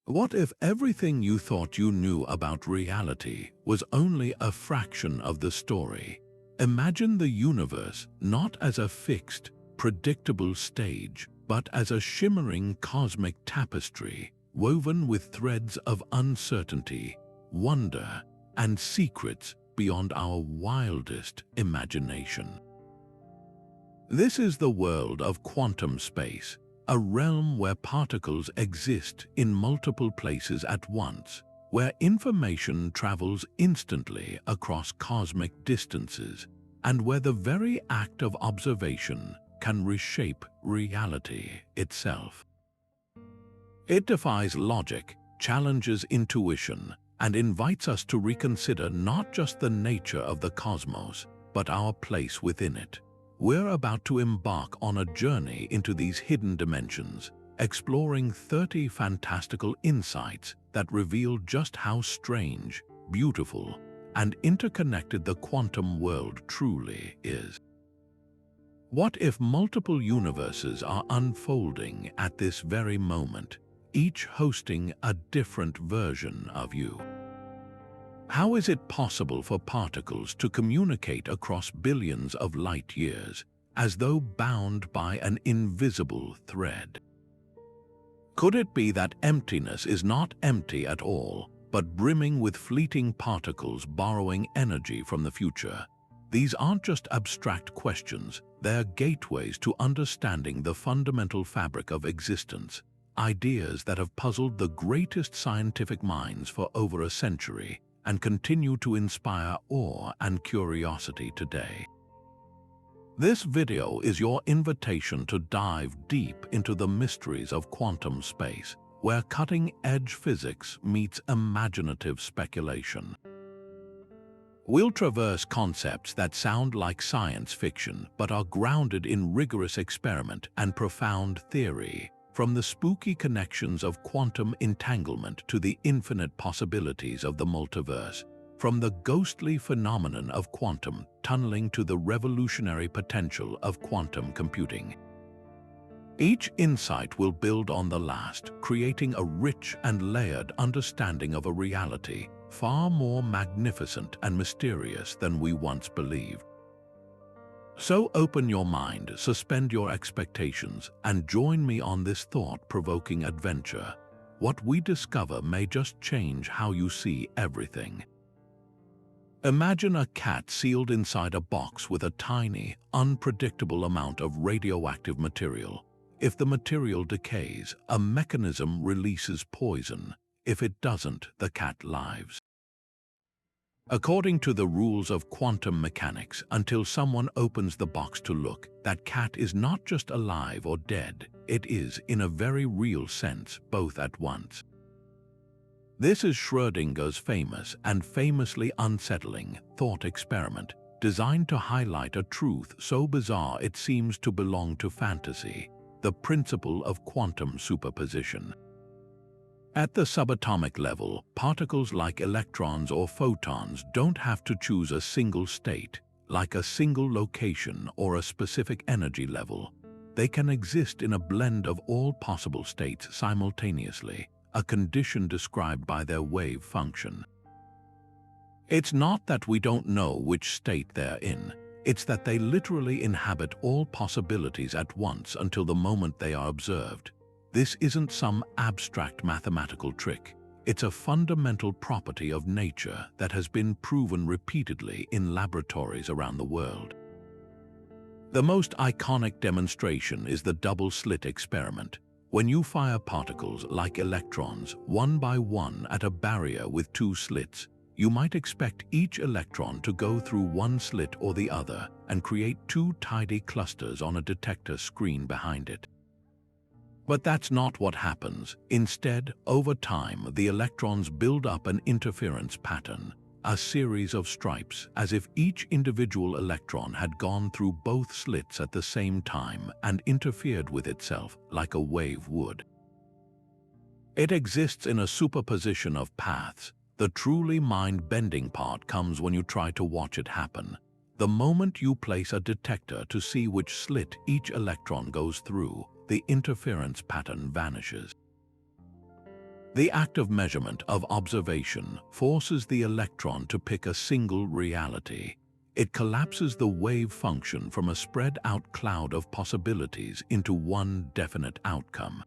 What if everything you thought you knew about reality was only a fraction of the story? Imagine the universe not as a fixed, predictable stage, but as a shimmering cosmic tapestry woven with threads of uncertainty, wonder, and secrets beyond our wildest imagination. This is the world of quantum space, a realm where particles exist in multiple places at once, where information travels instantly across cosmic distances, and where the very act of observation can reshape reality itself. It defies logic, challenges intuition, and invites us to reconsider not just the nature of the cosmos, but our place within it. We're about to embark on a journey into these hidden dimensions, exploring 30 fantastical insights that reveal just how strange, beautiful, and interconnected the quantum world truly is. What if multiple universes are unfolding at this very moment, each hosting a different version of you? How is it possible for particles to communicate across billions of light years, as though bound by an invisible thread? Could it be that emptiness is not empty at all, but brimming with fleeting particles borrowing energy from the future? These aren't just abstract questions, they're gateways to understanding the fundamental fabric of existence, ideas that have puzzled the greatest scientific minds for over a century, and continue to inspire awe and curiosity today. This video is your invitation to dive deep into the mysteries of quantum space, where cutting-edge physics meets imaginative speculation. We'll traverse concepts that sound like science fiction but are grounded in rigorous experiment and profound theory, from the spooky connections of quantum entanglement to the infinite possibilities of the multiverse, from the ghostly phenomenon of quantum tunneling to the revolutionary potential of quantum computing. Each insight will build on the last, creating a rich and layered understanding of a reality far more magnificent and mysterious than we once believed. So open your mind, suspend your expectations, and join me on this thought-provoking adventure. What we discover may just change how you see everything. Imagine a cat sealed inside a box with a tiny, unpredictable amount of radioactive material. If the material decays, a mechanism releases poison. If it doesn't, the cat lives. According to the rules of quantum mechanics, until someone opens the box to look, that cat is not just alive or dead, it is, in a very real sense, both at once. This is Schrödinger's famous and famously unsettling thought experiment, designed to highlight a truth so bizarre it seems to belong to fantasy: the principle of quantum superposition. At the subatomic level, particles like electrons or photons don't have to choose a single state, like a single location or a specific energy level. They can exist in a blend of all possible states simultaneously, a condition described by their wave function. It's not that we don't know which state they're in, it's that they literally inhabit all possibilities at once until the moment they are observed. This isn't some abstract mathematical trick. It's a fundamental property of nature that has been proven repeatedly in laboratories around the world. The most iconic demonstration is the double-slit experiment. When you fire particles like electrons one by one at a barrier with two slits, you might expect each electron to go through one slit or the other and create two tidy clusters on a detector screen behind it. But that's not what happens. Instead, over time, the electrons build up an interference pattern, a series of stripes, as if each individual electron had gone through both slits at the same time and interfered with itself like a wave would. It exists in a superposition of paths. The truly mind-bending part comes when you try to watch it happen. The moment you place a detector to see which slit each electron goes through, the interference pattern vanishes. The act of measurement, of observation, forces the electron to pick a single reality. It collapses the wave function from a spread-out cloud of possibilities into one definite outcome.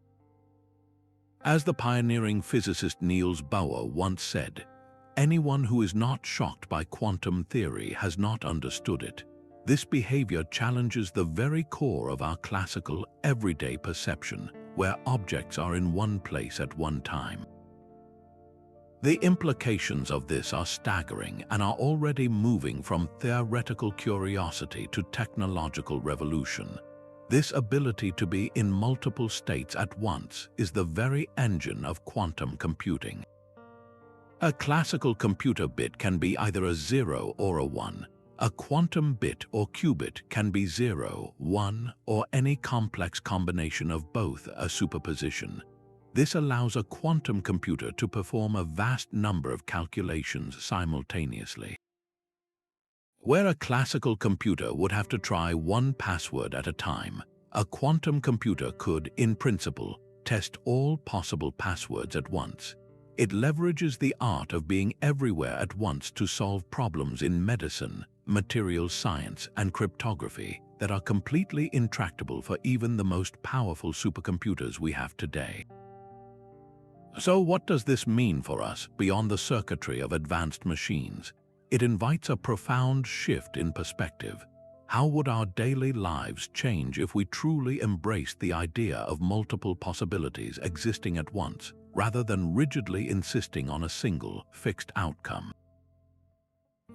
As the pioneering physicist Niels Bohr once said, "Anyone who is not shocked by quantum theory has not understood it." This behavior challenges the very core of our classical, everyday perception, where objects are in one place at one time. The implications of this are staggering and are already moving from theoretical curiosity to technological revolution. This ability to be in multiple states at once is the very engine of quantum computing. A classical computer bit can be either a 0 or a 1. A quantum bit or qubit can be 0, 1, or any complex combination of both, a superposition. This allows a quantum computer to perform a vast number of calculations simultaneously. Where a classical computer would have to try one password at a time, a quantum computer could, in principle, test all possible passwords at once. It leverages the art of being everywhere at once to solve problems in medicine, materials science, and cryptography that are completely intractable for even the most powerful supercomputers we have today. So what does this mean for us beyond the circuitry of advanced machines? It invites a profound shift in perspective. How would our daily lives change if we truly embraced the idea of multiple possibilities existing at once, rather than rigidly insisting on a single, fixed outcome?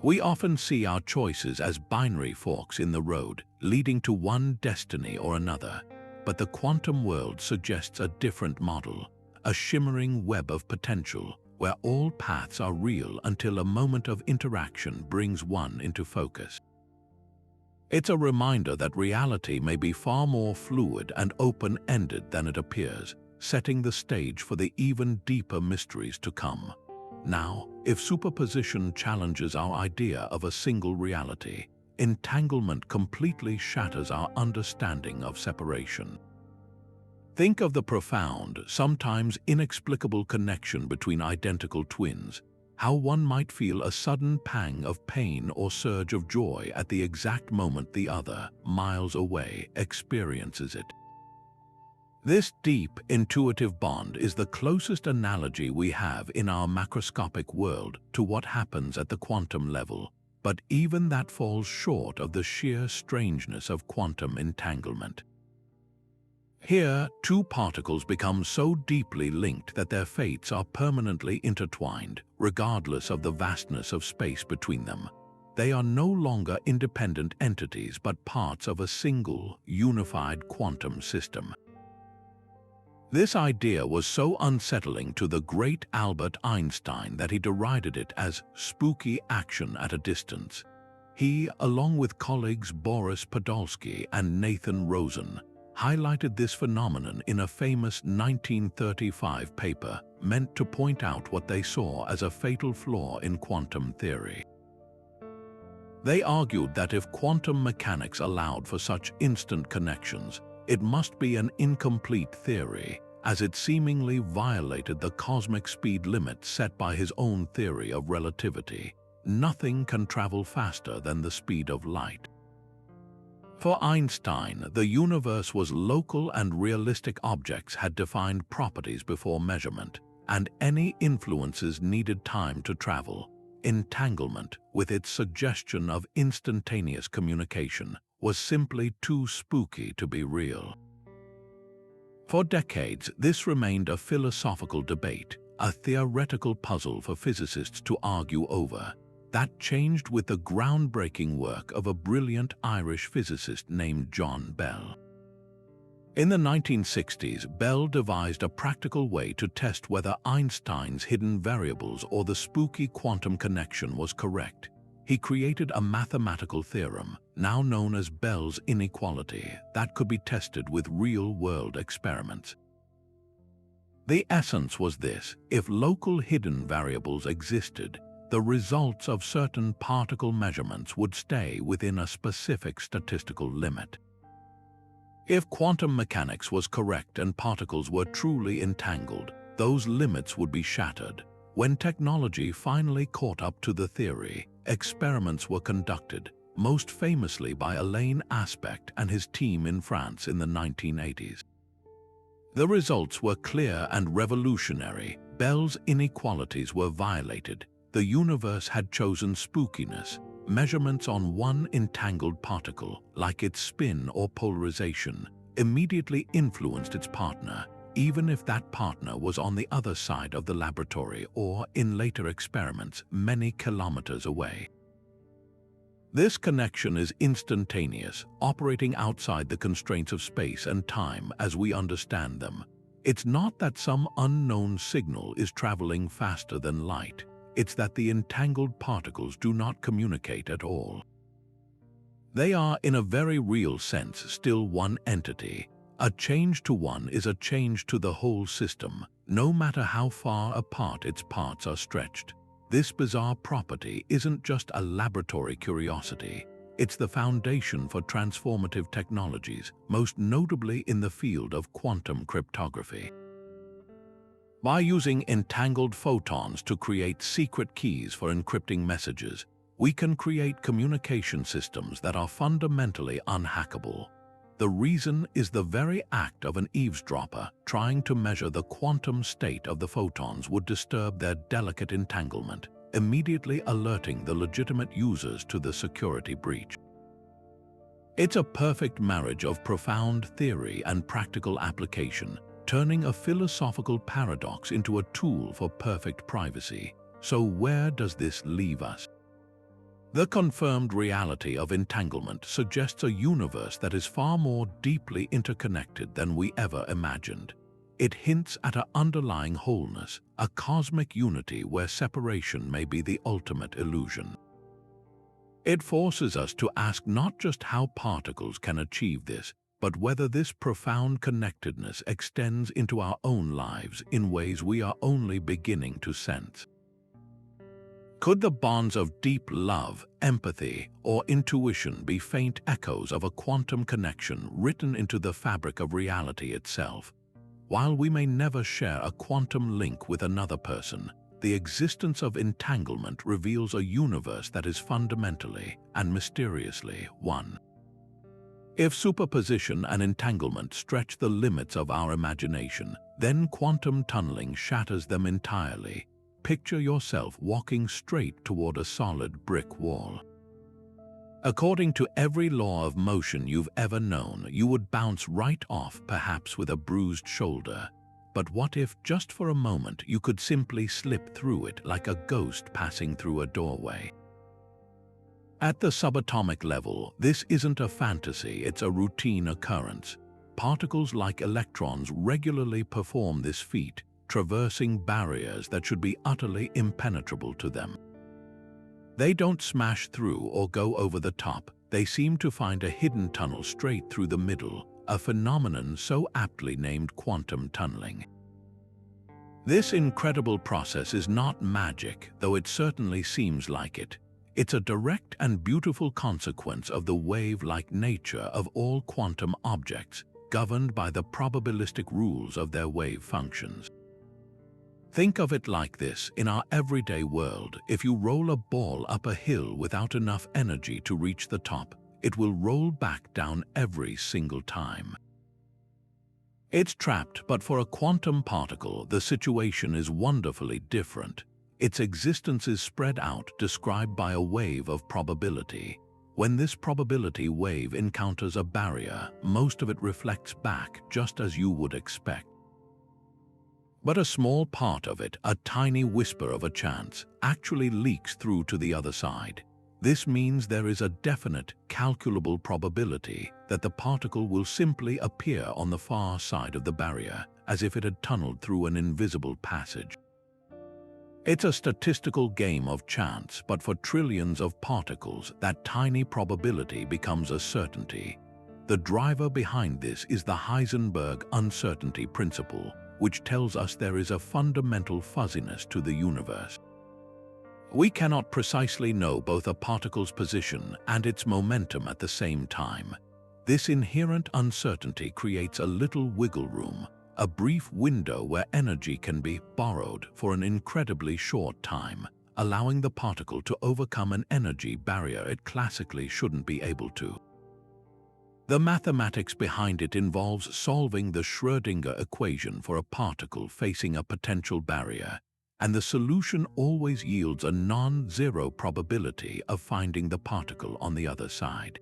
We often see our choices as binary forks in the road, leading to one destiny or another. But the quantum world suggests a different model, a shimmering web of potential, where all paths are real until a moment of interaction brings one into focus. It's a reminder that reality may be far more fluid and open-ended than it appears, setting the stage for the even deeper mysteries to come. Now, if superposition challenges our idea of a single reality, entanglement completely shatters our understanding of separation. Think of the profound, sometimes inexplicable connection between identical twins, how one might feel a sudden pang of pain or surge of joy at the exact moment the other, miles away, experiences it. This deep, intuitive bond is the closest analogy we have in our macroscopic world to what happens at the quantum level, but even that falls short of the sheer strangeness of quantum entanglement. Here, two particles become so deeply linked that their fates are permanently intertwined, regardless of the vastness of space between them. They are no longer independent entities but parts of a single, unified quantum system. This idea was so unsettling to the great Albert Einstein that he derided it as spooky action at a distance. He, along with colleagues Boris Podolsky and Nathan Rosen, highlighted this phenomenon in a famous 1935 paper meant to point out what they saw as a fatal flaw in quantum theory. They argued that if quantum mechanics allowed for such instant connections, it must be an incomplete theory, as it seemingly violated the cosmic speed limit set by his own theory of relativity. Nothing can travel faster than the speed of light. For Einstein, the universe was local and realistic objects had defined properties before measurement, and any influences needed time to travel. Entanglement, with its suggestion of instantaneous communication, was simply too spooky to be real. For decades, this remained a philosophical debate, a theoretical puzzle for physicists to argue over. That changed with the groundbreaking work of a brilliant Irish physicist named John Bell. In the 1960s, Bell devised a practical way to test whether Einstein's hidden variables or the spooky quantum connection was correct. He created a mathematical theorem, now known as Bell's inequality, that could be tested with real-world experiments. The essence was this: if local hidden variables existed, the results of certain particle measurements would stay within a specific statistical limit. If quantum mechanics was correct and particles were truly entangled, those limits would be shattered. When technology finally caught up to the theory, experiments were conducted, most famously by Alain Aspect and his team in France in the 1980s. The results were clear and revolutionary. Bell's inequalities were violated. The universe had chosen spookiness. Measurements on one entangled particle, like its spin or polarization, immediately influenced its partner, even if that partner was on the other side of the laboratory or, in later experiments, many kilometers away. This connection is instantaneous, operating outside the constraints of space and time as we understand them. It's not that some unknown signal is traveling faster than light. It's that the entangled particles do not communicate at all. They are, in a very real sense, still one entity. A change to one is a change to the whole system, no matter how far apart its parts are stretched. This bizarre property isn't just a laboratory curiosity. It's the foundation for transformative technologies, most notably in the field of quantum cryptography. By using entangled photons to create secret keys for encrypting messages, we can create communication systems that are fundamentally unhackable. The reason is the very act of an eavesdropper trying to measure the quantum state of the photons would disturb their delicate entanglement, immediately alerting the legitimate users to the security breach. It's a perfect marriage of profound theory and practical application, turning a philosophical paradox into a tool for perfect privacy. So where does this leave us? The confirmed reality of entanglement suggests a universe that is far more deeply interconnected than we ever imagined. It hints at an underlying wholeness, a cosmic unity where separation may be the ultimate illusion. It forces us to ask not just how particles can achieve this, but whether this profound connectedness extends into our own lives in ways we are only beginning to sense. Could the bonds of deep love, empathy, or intuition be faint echoes of a quantum connection written into the fabric of reality itself? While we may never share a quantum link with another person, the existence of entanglement reveals a universe that is fundamentally and mysteriously one. If superposition and entanglement stretch the limits of our imagination, then quantum tunneling shatters them entirely. Picture yourself walking straight toward a solid brick wall. According to every law of motion you've ever known, you would bounce right off, perhaps with a bruised shoulder. But what if, just for a moment, you could simply slip through it like a ghost passing through a doorway? At the subatomic level, this isn't a fantasy, it's a routine occurrence. Particles like electrons regularly perform this feat, traversing barriers that should be utterly impenetrable to them. They don't smash through or go over the top, they seem to find a hidden tunnel straight through the middle, a phenomenon so aptly named quantum tunneling. This incredible process is not magic, though it certainly seems like it. It's a direct and beautiful consequence of the wave-like nature of all quantum objects, governed by the probabilistic rules of their wave functions. Think of it like this: in our everyday world, if you roll a ball up a hill without enough energy to reach the top, it will roll back down every single time. It's trapped, but for a quantum particle, the situation is wonderfully different. Its existence is spread out, described by a wave of probability. When this probability wave encounters a barrier, most of it reflects back, just as you would expect. But a small part of it, a tiny whisper of a chance, actually leaks through to the other side. This means there is a definite, calculable probability that the particle will simply appear on the far side of the barrier, as if it had tunneled through an invisible passage. It's a statistical game of chance, but for trillions of particles, that tiny probability becomes a certainty. The driver behind this is the Heisenberg uncertainty principle, which tells us there is a fundamental fuzziness to the universe. We cannot precisely know both a particle's position and its momentum at the same time. This inherent uncertainty creates a little wiggle room, a brief window where energy can be borrowed for an incredibly short time, allowing the particle to overcome an energy barrier it classically shouldn't be able to. The mathematics behind it involves solving the Schrödinger equation for a particle facing a potential barrier, and the solution always yields a non-zero probability of finding the particle on the other side.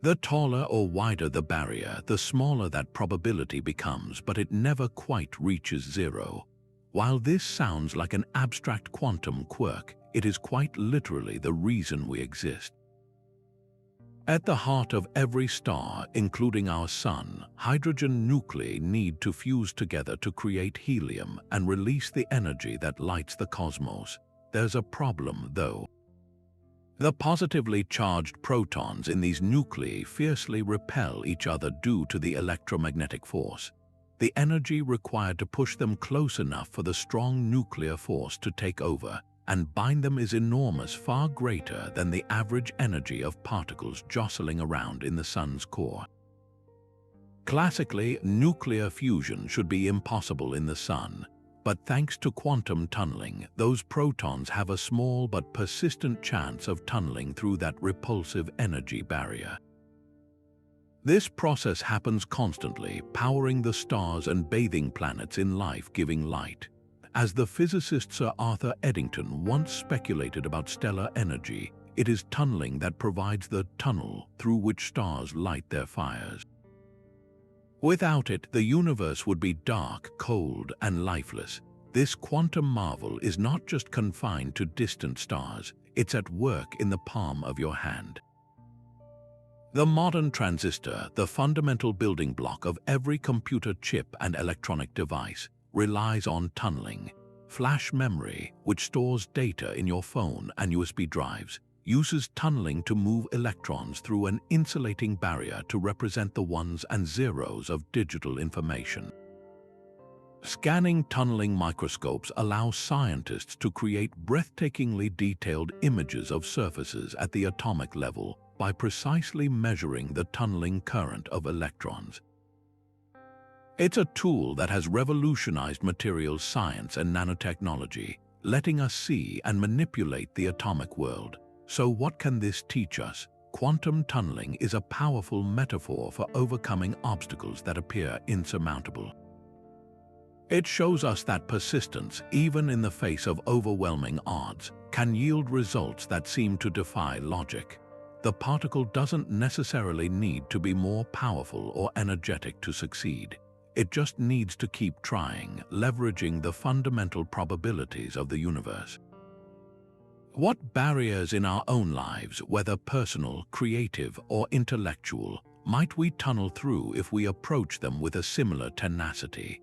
The taller or wider the barrier, the smaller that probability becomes, but it never quite reaches zero. While this sounds like an abstract quantum quirk, it is quite literally the reason we exist. At the heart of every star, including our Sun, hydrogen nuclei need to fuse together to create helium and release the energy that lights the cosmos. There's a problem, though. The positively charged protons in these nuclei fiercely repel each other due to the electromagnetic force. The energy required to push them close enough for the strong nuclear force to take over and bind them is enormous, far greater than the average energy of particles jostling around in the Sun's core. Classically, nuclear fusion should be impossible in the Sun, but thanks to quantum tunneling, those protons have a small but persistent chance of tunneling through that repulsive energy barrier. This process happens constantly, powering the stars and bathing planets in life-giving light. As the physicist Sir Arthur Eddington once speculated about stellar energy, it is tunneling that provides the tunnel through which stars light their fires. Without it, the universe would be dark, cold, and lifeless. This quantum marvel is not just confined to distant stars, it's at work in the palm of your hand. The modern transistor, the fundamental building block of every computer chip and electronic device, relies on tunneling. Flash memory, which stores data in your phone and USB drives, uses tunneling to move electrons through an insulating barrier to represent the ones and zeros of digital information. Scanning tunneling microscopes allow scientists to create breathtakingly detailed images of surfaces at the atomic level by precisely measuring the tunneling current of electrons. It's a tool that has revolutionized materials science and nanotechnology, letting us see and manipulate the atomic world. So what can this teach us? Quantum tunneling is a powerful metaphor for overcoming obstacles that appear insurmountable. It shows us that persistence, even in the face of overwhelming odds, can yield results that seem to defy logic. The particle doesn't necessarily need to be more powerful or energetic to succeed. It just needs to keep trying, leveraging the fundamental probabilities of the universe. What barriers in our own lives, whether personal, creative, or intellectual, might we tunnel through if we approach them with a similar tenacity?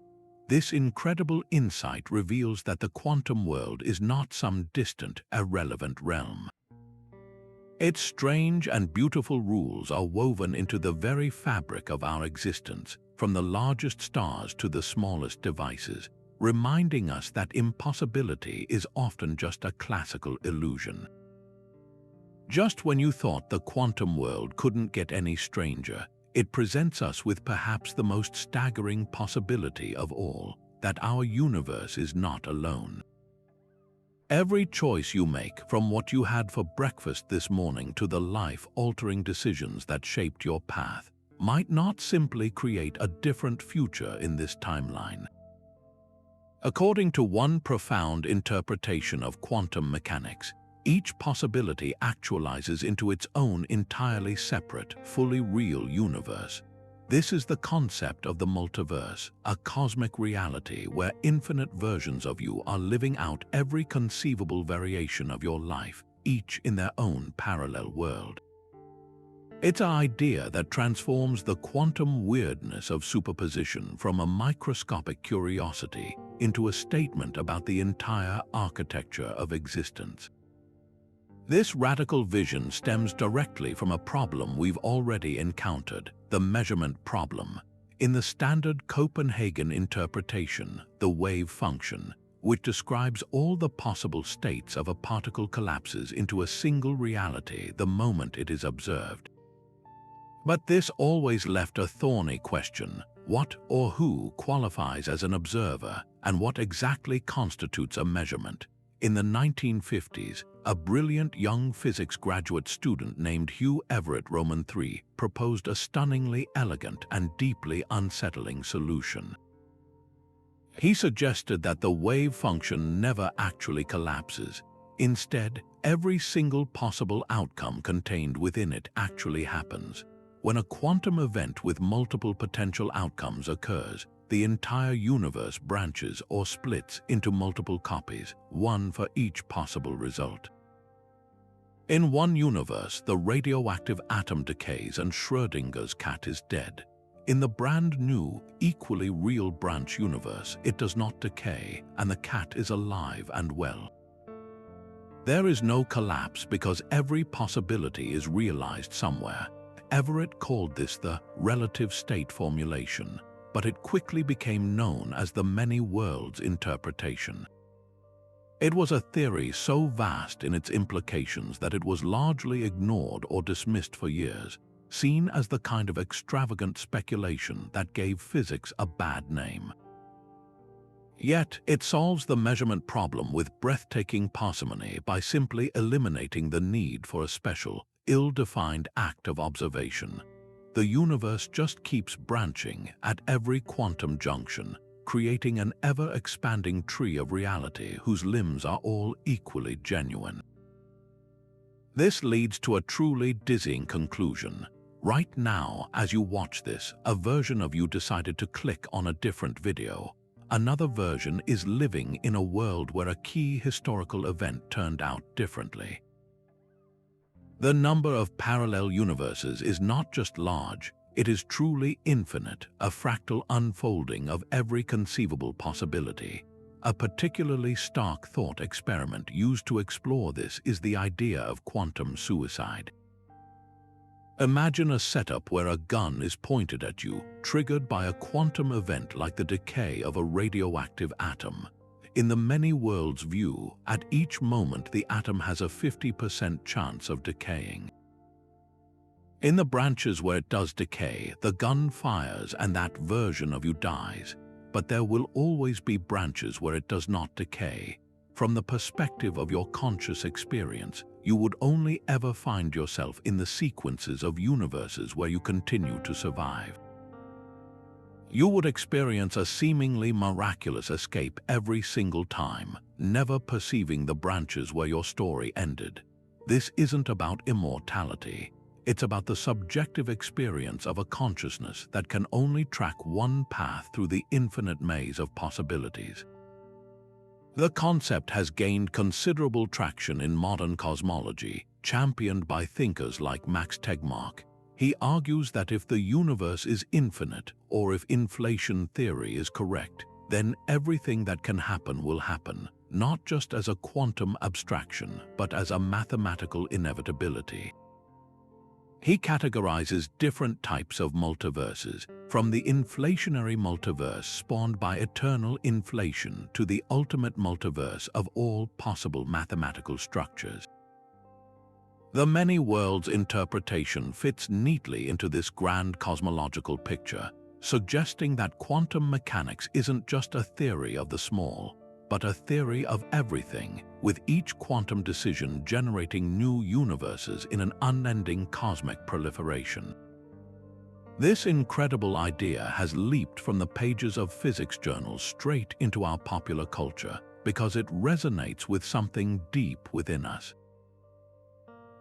This incredible insight reveals that the quantum world is not some distant, irrelevant realm. Its strange and beautiful rules are woven into the very fabric of our existence, from the largest stars to the smallest devices, reminding us that impossibility is often just a classical illusion. Just when you thought the quantum world couldn't get any stranger, it presents us with perhaps the most staggering possibility of all, that our universe is not alone. Every choice you make, from what you had for breakfast this morning to the life-altering decisions that shaped your path, might not simply create a different future in this timeline. According to one profound interpretation of quantum mechanics, each possibility actualizes into its own entirely separate, fully real universe. This is the concept of the multiverse, a cosmic reality where infinite versions of you are living out every conceivable variation of your life, each in their own parallel world. It's an idea that transforms the quantum weirdness of superposition from a microscopic curiosity into a statement about the entire architecture of existence. This radical vision stems directly from a problem we've already encountered, the measurement problem. In the standard Copenhagen interpretation, the wave function, which describes all the possible states of a particle collapses into a single reality the moment it is observed. But this always left a thorny question. What or who qualifies as an observer, and what exactly constitutes a measurement? In the 1950s, a brilliant young physics graduate student named Hugh Everett Roman III proposed a stunningly elegant and deeply unsettling solution. He suggested that the wave function never actually collapses. Instead, every single possible outcome contained within it actually happens. When a quantum event with multiple potential outcomes occurs, the entire universe branches or splits into multiple copies, one for each possible result. In one universe, the radioactive atom decays and Schrödinger's cat is dead. In the brand new, equally real branch universe, it does not decay, and the cat is alive and well. There is no collapse because every possibility is realized somewhere. Everett called this the relative state formulation, but it quickly became known as the many worlds interpretation. It was a theory so vast in its implications that it was largely ignored or dismissed for years, seen as the kind of extravagant speculation that gave physics a bad name. Yet, it solves the measurement problem with breathtaking parsimony by simply eliminating the need for a special, ill-defined act of observation. The universe just keeps branching at every quantum junction, creating an ever-expanding tree of reality whose limbs are all equally genuine. This leads to a truly dizzying conclusion. Right now, as you watch this, a version of you decided to click on a different video. Another version is living in a world where a key historical event turned out differently. The number of parallel universes is not just large, it is truly infinite, a fractal unfolding of every conceivable possibility. A particularly stark thought experiment used to explore this is the idea of quantum suicide. Imagine a setup where a gun is pointed at you, triggered by a quantum event like the decay of a radioactive atom. In the many worlds view, at each moment the atom has a 50% chance of decaying. In the branches where it does decay, the gun fires and that version of you dies. But there will always be branches where it does not decay. From the perspective of your conscious experience, you would only ever find yourself in the sequences of universes where you continue to survive. You would experience a seemingly miraculous escape every single time, never perceiving the branches where your story ended. This isn't about immortality. It's about the subjective experience of a consciousness that can only track one path through the infinite maze of possibilities. The concept has gained considerable traction in modern cosmology, championed by thinkers like Max Tegmark. He argues that if the universe is infinite, or if inflation theory is correct, then everything that can happen will happen, not just as a quantum abstraction, but as a mathematical inevitability. He categorizes different types of multiverses, from the inflationary multiverse spawned by eternal inflation to the ultimate multiverse of all possible mathematical structures. The many worlds interpretation fits neatly into this grand cosmological picture, suggesting that quantum mechanics isn't just a theory of the small, but a theory of everything, with each quantum decision generating new universes in an unending cosmic proliferation. This incredible idea has leaped from the pages of physics journals straight into our popular culture because it resonates with something deep within us.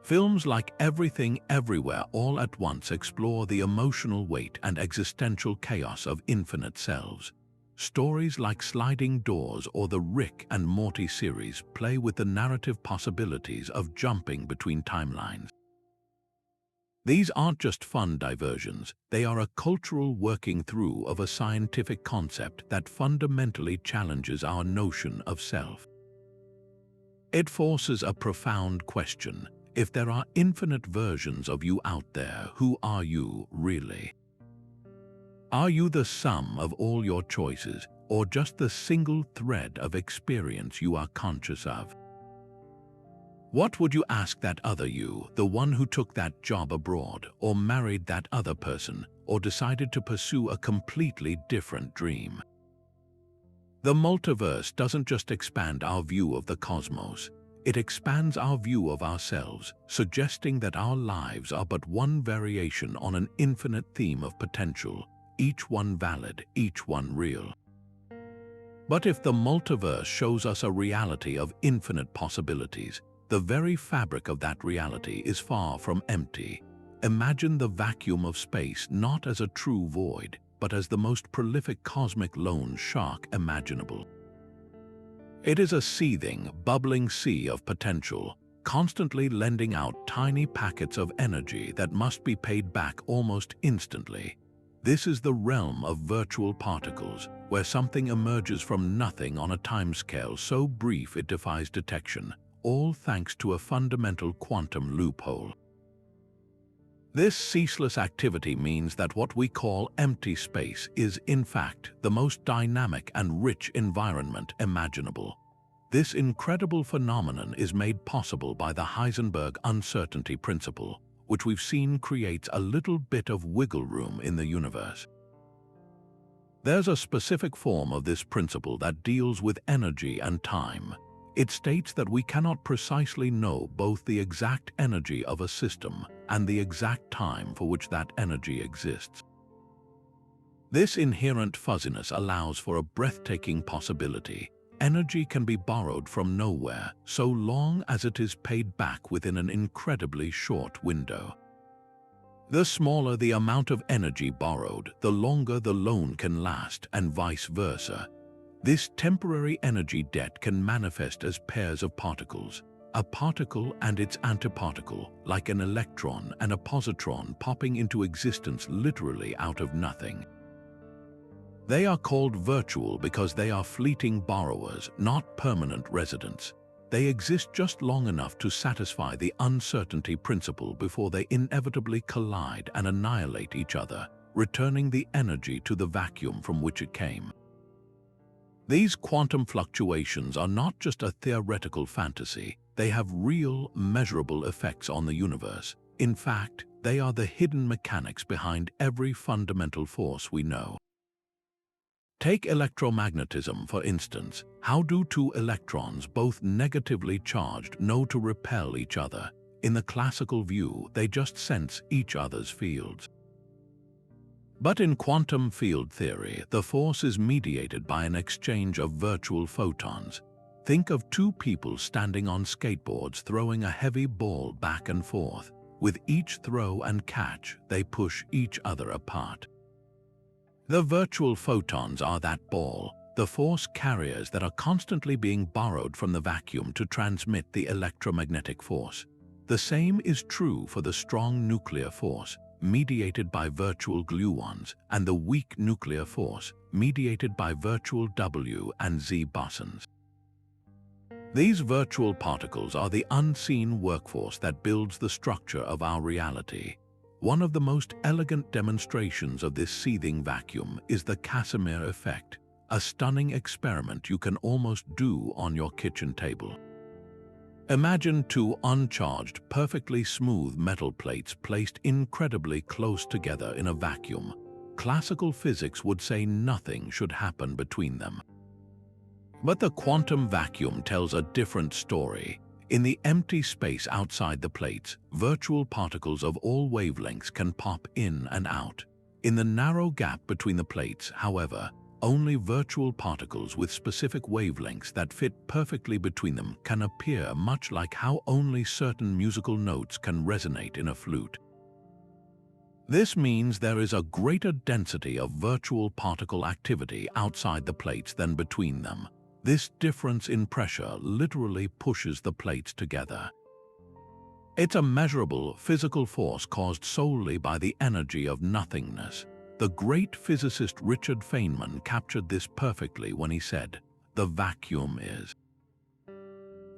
Films like Everything Everywhere All at Once explore the emotional weight and existential chaos of infinite selves. Stories like Sliding Doors or the Rick and Morty series play with the narrative possibilities of jumping between timelines. These aren't just fun diversions, they are a cultural working through of a scientific concept that fundamentally challenges our notion of self. It forces a profound question. If there are infinite versions of you out there, who are you really? Are you the sum of all your choices, or just the single thread of experience you are conscious of? What would you ask that other you, the one who took that job abroad, or married that other person, or decided to pursue a completely different dream. The multiverse doesn't just expand our view of the cosmos, it expands our view of ourselves, suggesting that our lives are but one variation on an infinite theme of potential, each one valid, each one real. But if the multiverse shows us a reality of infinite possibilities, the very fabric of that reality is far from empty. Imagine the vacuum of space not as a true void, but as the most prolific cosmic loan shark imaginable. It is a seething, bubbling sea of potential, constantly lending out tiny packets of energy that must be paid back almost instantly. This is the realm of virtual particles, where something emerges from nothing on a timescale so brief it defies detection, all thanks to a fundamental quantum loophole. This ceaseless activity means that what we call empty space is, in fact, the most dynamic and rich environment imaginable. This incredible phenomenon is made possible by the Heisenberg uncertainty principle, which we've seen creates a little bit of wiggle room in the universe. There's a specific form of this principle that deals with energy and time. It states that we cannot precisely know both the exact energy of a system and the exact time for which that energy exists. This inherent fuzziness allows for a breathtaking possibility. Energy can be borrowed from nowhere so long as it is paid back within an incredibly short window. The smaller the amount of energy borrowed, the longer the loan can last, and vice versa. This temporary energy debt can manifest as pairs of particles, a particle and its antiparticle, like an electron and a positron popping into existence literally out of nothing. They are called virtual because they are fleeting borrowers, not permanent residents. They exist just long enough to satisfy the uncertainty principle before they inevitably collide and annihilate each other, returning the energy to the vacuum from which it came. These quantum fluctuations are not just a theoretical fantasy, they have real, measurable effects on the universe. In fact, they are the hidden mechanics behind every fundamental force we know. Take electromagnetism, for instance. How do two electrons, both negatively charged, know to repel each other? In the classical view, they just sense each other's fields. But in quantum field theory, the force is mediated by an exchange of virtual photons. Think of two people standing on skateboards throwing a heavy ball back and forth. With each throw and catch, they push each other apart. The virtual photons are that ball, the force carriers that are constantly being borrowed from the vacuum to transmit the electromagnetic force. The same is true for the strong nuclear force, mediated by virtual gluons, and the weak nuclear force, mediated by virtual W and Z bosons. These virtual particles are the unseen workforce that builds the structure of our reality. One of the most elegant demonstrations of this seething vacuum is the Casimir effect, a stunning experiment you can almost do on your kitchen table. Imagine two uncharged, perfectly smooth metal plates placed incredibly close together in a vacuum. Classical physics would say nothing should happen between them. But the quantum vacuum tells a different story. In the empty space outside the plates, virtual particles of all wavelengths can pop in and out. In the narrow gap between the plates, however, only virtual particles with specific wavelengths that fit perfectly between them can appear, much like how only certain musical notes can resonate in a flute. This means there is a greater density of virtual particle activity outside the plates than between them. This difference in pressure literally pushes the plates together. It's a measurable physical force caused solely by the energy of nothingness. The great physicist Richard Feynman captured this perfectly when he said, "The vacuum is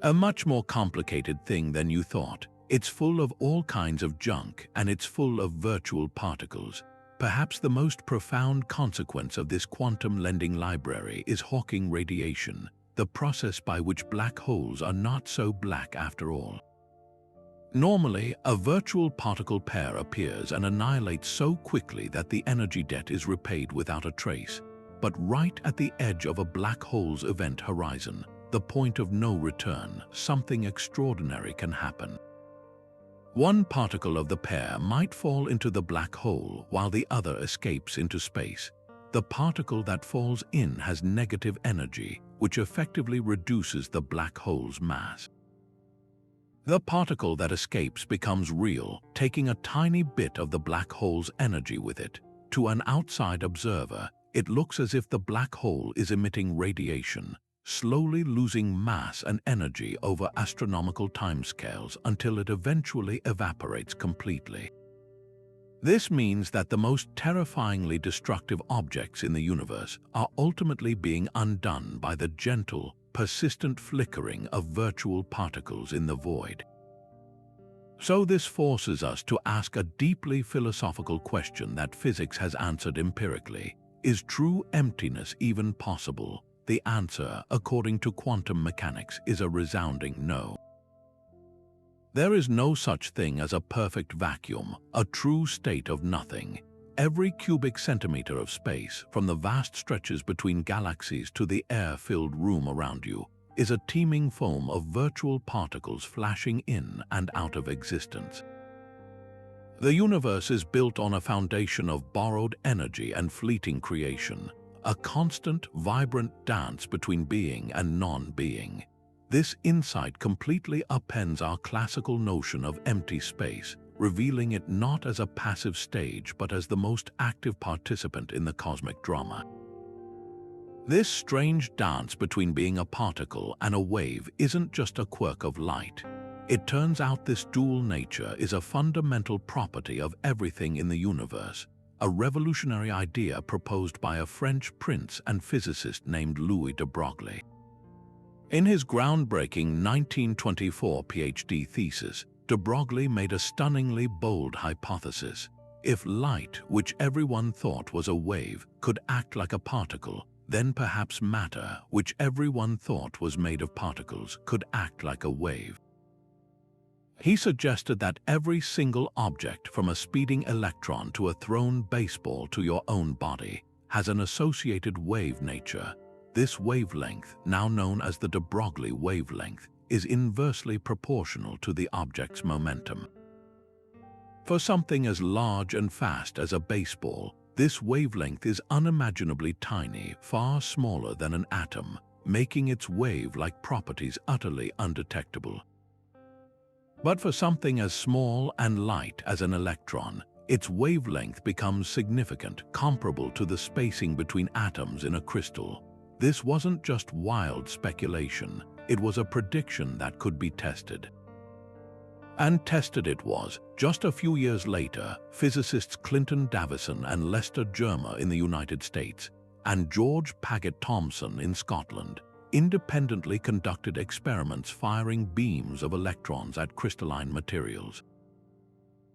a much more complicated thing than you thought. It's full of all kinds of junk, and it's full of virtual particles." Perhaps the most profound consequence of this quantum lending library is Hawking radiation, the process by which black holes are not so black after all. Normally, a virtual particle pair appears and annihilates so quickly that the energy debt is repaid without a trace. But right at the edge of a black hole's event horizon, the point of no return, something extraordinary can happen. One particle of the pair might fall into the black hole while the other escapes into space. The particle that falls in has negative energy, which effectively reduces the black hole's mass. The particle that escapes becomes real, taking a tiny bit of the black hole's energy with it. To an outside observer, it looks as if the black hole is emitting radiation, slowly losing mass and energy over astronomical timescales until it eventually evaporates completely. This means that the most terrifyingly destructive objects in the universe are ultimately being undone by the gentle, persistent flickering of virtual particles in the void. So this forces us to ask a deeply philosophical question that physics has answered empirically. Is true emptiness even possible? The answer, according to quantum mechanics, is a resounding no. There is no such thing as a perfect vacuum, a true state of nothing. Every cubic centimeter of space, from the vast stretches between galaxies to the air-filled room around you, is a teeming foam of virtual particles flashing in and out of existence. The universe is built on a foundation of borrowed energy and fleeting creation, a constant, vibrant dance between being and non-being. This insight completely upends our classical notion of empty space, revealing it not as a passive stage but as the most active participant in the cosmic drama. This strange dance between being a particle and a wave isn't just a quirk of light. It turns out this dual nature is a fundamental property of everything in the universe, a revolutionary idea proposed by a French prince and physicist named Louis de Broglie. In his groundbreaking 1924 PhD thesis, de Broglie made a stunningly bold hypothesis. If light, which everyone thought was a wave, could act like a particle, then perhaps matter, which everyone thought was made of particles, could act like a wave. He suggested that every single object, from a speeding electron to a thrown baseball to your own body, has an associated wave nature. This wavelength, now known as the de Broglie wavelength, is inversely proportional to the object's momentum. For something as large and fast as a baseball, this wavelength is unimaginably tiny, far smaller than an atom, making its wave-like properties utterly undetectable. But for something as small and light as an electron, its wavelength becomes significant, comparable to the spacing between atoms in a crystal. This wasn't just wild speculation, it was a prediction that could be tested. And tested it was. Just a few years later, physicists Clinton Davison and Lester Germer in the United States and George Paget Thomson in Scotland independently conducted experiments firing beams of electrons at crystalline materials.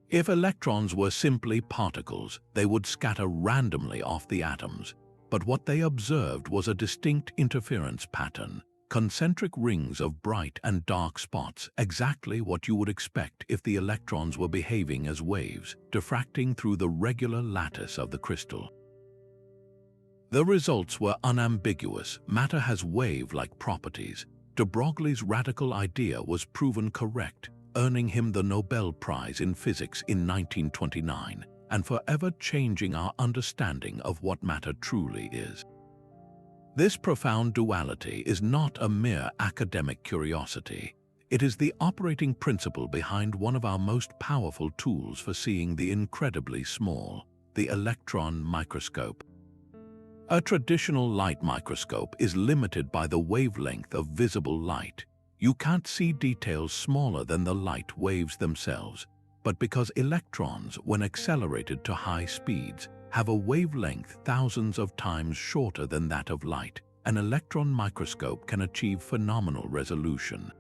If electrons were simply particles, they would scatter randomly off the atoms. But what they observed was a distinct interference pattern, concentric rings of bright and dark spots, exactly what you would expect if the electrons were behaving as waves, diffracting through the regular lattice of the crystal. The results were unambiguous. Matter has wave-like properties. De Broglie's radical idea was proven correct, earning him the Nobel Prize in Physics in 1929. And forever changing our understanding of what matter truly is. This profound duality is not a mere academic curiosity. It is the operating principle behind one of our most powerful tools for seeing the incredibly small, the electron microscope. A traditional light microscope is limited by the wavelength of visible light. You can't see details smaller than the light waves themselves. But because electrons, when accelerated to high speeds, have a wavelength thousands of times shorter than that of light, an electron microscope can achieve phenomenal resolution.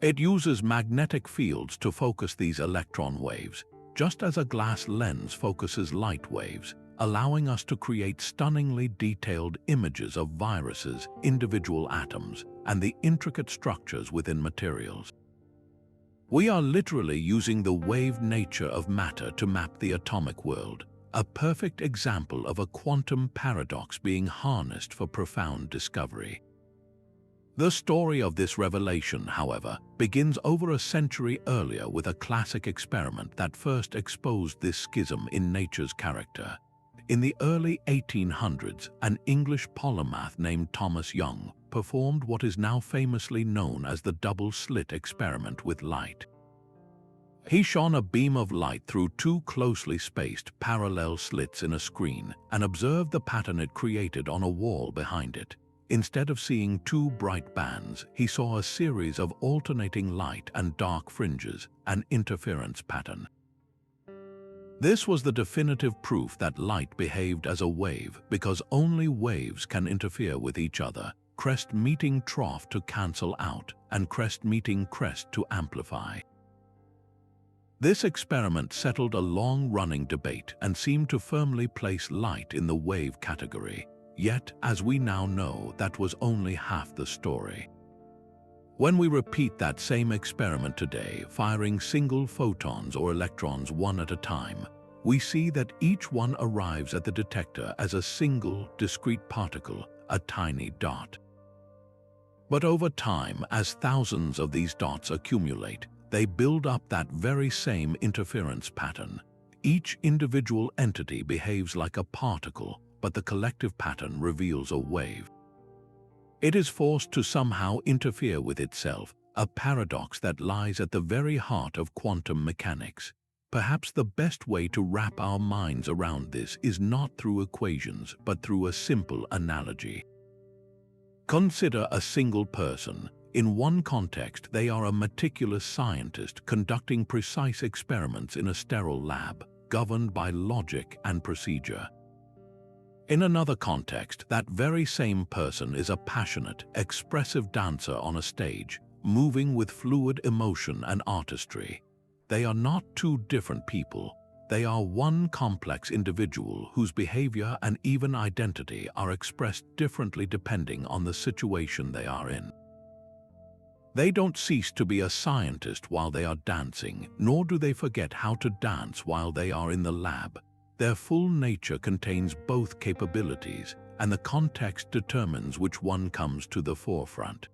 It uses magnetic fields to focus these electron waves, just as a glass lens focuses light waves, allowing us to create stunningly detailed images of viruses, individual atoms, and the intricate structures within materials. We are literally using the wave nature of matter to map the atomic world, a perfect example of a quantum paradox being harnessed for profound discovery. The story of this revelation, however, begins over a century earlier with a classic experiment that first exposed this schism in nature's character. In the early 1800s, an English polymath named Thomas Young performed what is now famously known as the double-slit experiment with light. He shone a beam of light through two closely spaced parallel slits in a screen and observed the pattern it created on a wall behind it. Instead of seeing two bright bands, he saw a series of alternating light and dark fringes, an interference pattern. This was the definitive proof that light behaved as a wave because only waves can interfere with each other, crest meeting trough to cancel out, and crest meeting crest to amplify. This experiment settled a long-running debate and seemed to firmly place light in the wave category. Yet, as we now know, that was only half the story. When we repeat that same experiment today, firing single photons or electrons one at a time, we see that each one arrives at the detector as a single, discrete particle, a tiny dot. But over time, as thousands of these dots accumulate, they build up that very same interference pattern. Each individual entity behaves like a particle, but the collective pattern reveals a wave. It is forced to somehow interfere with itself, a paradox that lies at the very heart of quantum mechanics. Perhaps the best way to wrap our minds around this is not through equations, but through a simple analogy. Consider a single person. In one context, they are a meticulous scientist conducting precise experiments in a sterile lab, governed by logic and procedure. In another context, that very same person is a passionate, expressive dancer on a stage, moving with fluid emotion and artistry. They are not two different people. They are one complex individual whose behavior and even identity are expressed differently depending on the situation they are in. They don't cease to be a scientist while they are dancing, nor do they forget how to dance while they are in the lab. Their full nature contains both capabilities, and the context determines which one comes to the forefront.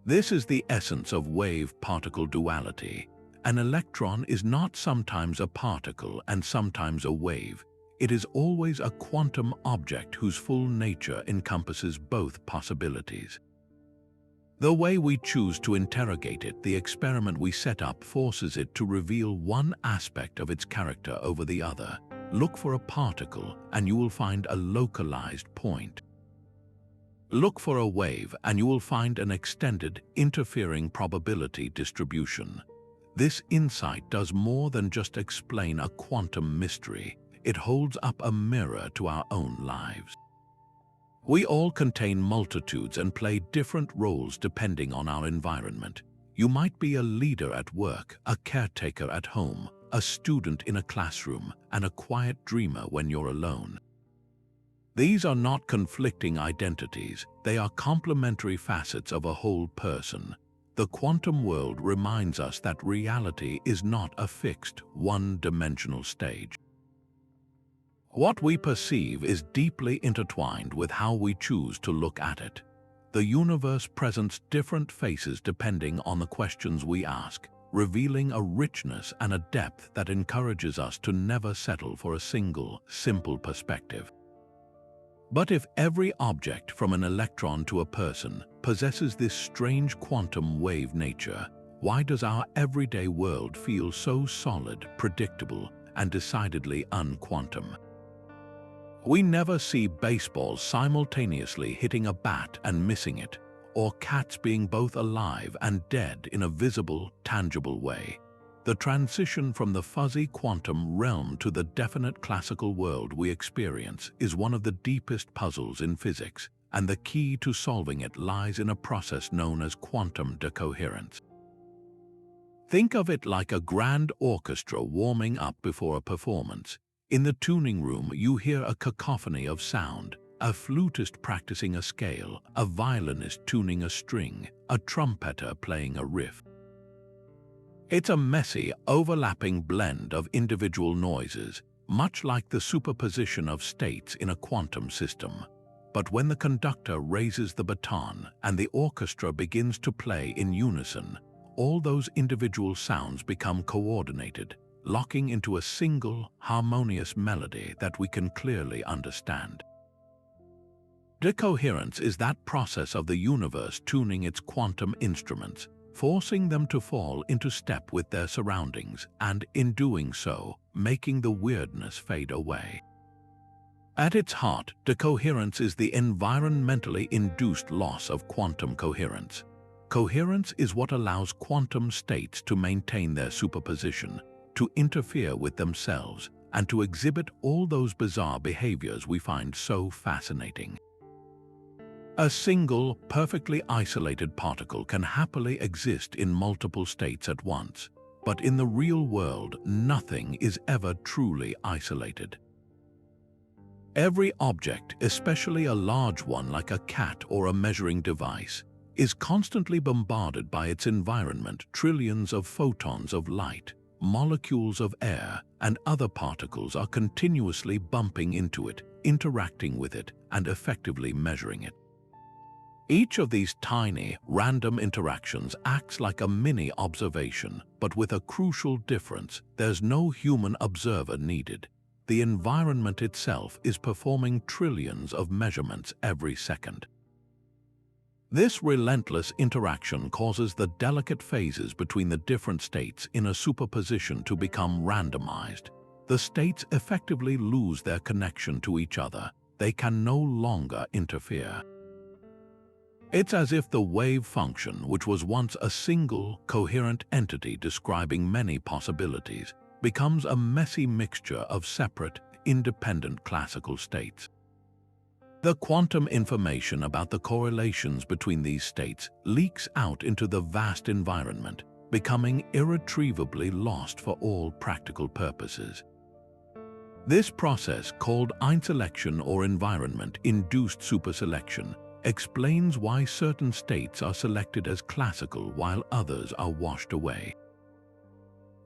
This is the essence of wave-particle duality. An electron is not sometimes a particle and sometimes a wave. It is always a quantum object whose full nature encompasses both possibilities. The way we choose to interrogate it, the experiment we set up forces it to reveal one aspect of its character over the other. Look for a particle and you will find a localized point. Look for a wave and you will find an extended, interfering probability distribution. This insight does more than just explain a quantum mystery. It holds up a mirror to our own lives. We all contain multitudes and play different roles depending on our environment. You might be a leader at work, a caretaker at home, a student in a classroom, and a quiet dreamer when you're alone. These are not conflicting identities, they are complementary facets of a whole person. The quantum world reminds us that reality is not a fixed, one-dimensional stage. What we perceive is deeply intertwined with how we choose to look at it. The universe presents different faces depending on the questions we ask, revealing a richness and a depth that encourages us to never settle for a single, simple perspective. But if every object, from an electron to a person, possesses this strange quantum wave nature, why does our everyday world feel so solid, predictable, and decidedly un-quantum? We never see baseballs simultaneously hitting a bat and missing it, or cats being both alive and dead in a visible, tangible way. The transition from the fuzzy quantum realm to the definite classical world we experience is one of the deepest puzzles in physics, and the key to solving it lies in a process known as quantum decoherence. Think of it like a grand orchestra warming up before a performance. In the tuning room, you hear a cacophony of sound, a flutist practicing a scale, a violinist tuning a string, a trumpeter playing a riff. It's a messy, overlapping blend of individual noises, much like the superposition of states in a quantum system. But when the conductor raises the baton and the orchestra begins to play in unison, all those individual sounds become coordinated, locking into a single, harmonious melody that we can clearly understand. Decoherence is that process of the universe tuning its quantum instruments, forcing them to fall into step with their surroundings, and in doing so, making the weirdness fade away. At its heart, decoherence is the environmentally induced loss of quantum coherence. Coherence is what allows quantum states to maintain their superposition, to interfere with themselves, and to exhibit all those bizarre behaviors we find so fascinating. A single, perfectly isolated particle can happily exist in multiple states at once, but in the real world, nothing is ever truly isolated. Every object, especially a large one like a cat or a measuring device, is constantly bombarded by its environment. Trillions of photons of light, molecules of air, and other particles are continuously bumping into it, interacting with it, and effectively measuring it. Each of these tiny, random interactions acts like a mini observation, but with a crucial difference: there's no human observer needed. The environment itself is performing trillions of measurements every second. This relentless interaction causes the delicate phases between the different states in a superposition to become randomized. The states effectively lose their connection to each other. They can no longer interfere. It's as if the wave function, which was once a single, coherent entity describing many possibilities, becomes a messy mixture of separate, independent classical states. The quantum information about the correlations between these states leaks out into the vast environment, becoming irretrievably lost for all practical purposes. This process, called einselection or environment-induced superselection, explains why certain states are selected as classical while others are washed away.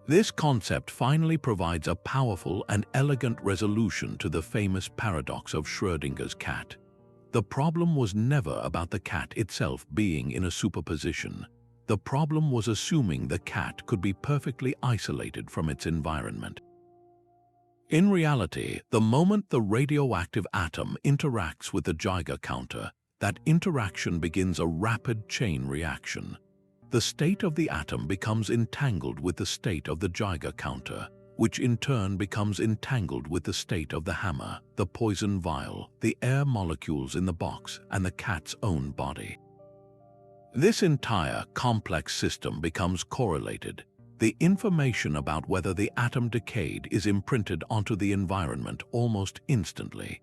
This concept finally provides a powerful and elegant resolution to the famous paradox of Schrödinger's cat. The problem was never about the cat itself being in a superposition. The problem was assuming the cat could be perfectly isolated from its environment. In reality, the moment the radioactive atom interacts with the Geiger counter, that interaction begins a rapid chain reaction. The state of the atom becomes entangled with the state of the Geiger counter, which in turn becomes entangled with the state of the hammer, the poison vial, the air molecules in the box, and the cat's own body. This entire complex system becomes correlated. The information about whether the atom decayed is imprinted onto the environment almost instantly.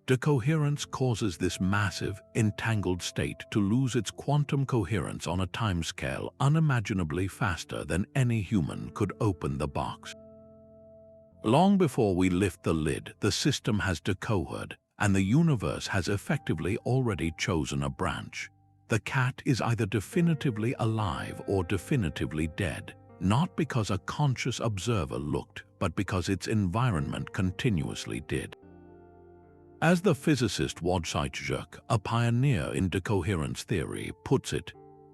Decoherence causes this massive, entangled state to lose its quantum coherence on a timescale unimaginably faster than any human could open the box. Long before we lift the lid, the system has decohered, and the universe has effectively already chosen a branch. The cat is either definitively alive or definitively dead, not because a conscious observer looked, but because its environment continuously did. As the physicist Wojciech, a pioneer in decoherence theory, puts it,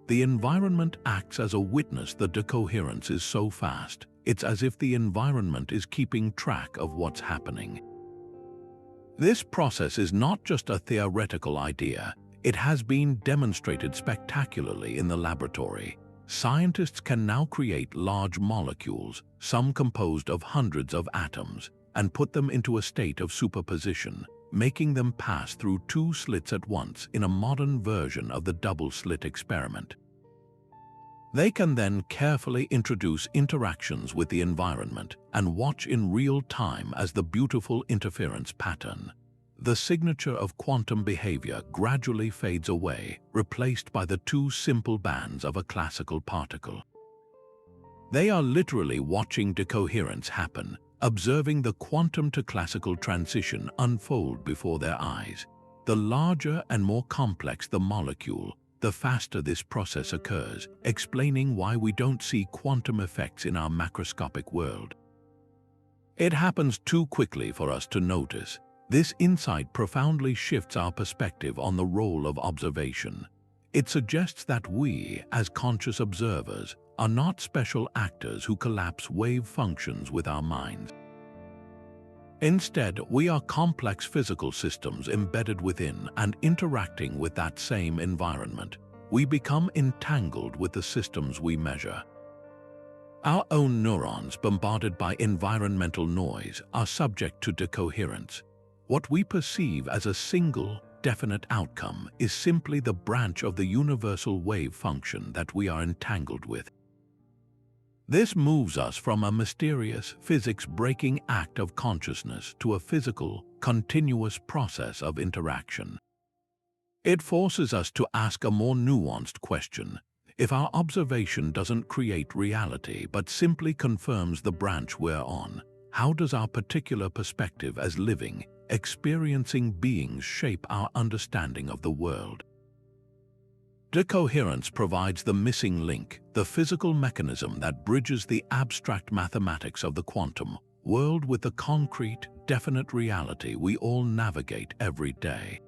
the environment acts as a witness. The decoherence is so fast, it's as if the environment is keeping track of what's happening. This process is not just a theoretical idea, it has been demonstrated spectacularly in the laboratory. Scientists can now create large molecules, some composed of hundreds of atoms, and put them into a state of superposition, making them pass through two slits at once in a modern version of the double-slit experiment. They can then carefully introduce interactions with the environment and watch in real time as the beautiful interference pattern, the signature of quantum behavior, gradually fades away, replaced by the two simple bands of a classical particle. They are literally watching decoherence happen, observing the quantum to classical transition unfold before their eyes. The larger and more complex the molecule, the faster this process occurs, explaining why we don't see quantum effects in our macroscopic world. It happens too quickly for us to notice. This insight profoundly shifts our perspective on the role of observation. It suggests that we, as conscious observers, are not special actors who collapse wave functions with our minds. Instead, we are complex physical systems embedded within and interacting with that same environment. We become entangled with the systems we measure. Our own neurons, bombarded by environmental noise, are subject to decoherence. What we perceive as a single, definite outcome is simply the branch of the universal wave function that we are entangled with. This moves us from a mysterious, physics-breaking act of consciousness to a physical, continuous process of interaction. It forces us to ask a more nuanced question. If our observation doesn't create reality but simply confirms the branch we're on, how does our particular perspective as living, experiencing beings shape our understanding of the world? Decoherence provides the missing link, the physical mechanism that bridges the abstract mathematics of the quantum world with the concrete, definite reality we all navigate every day.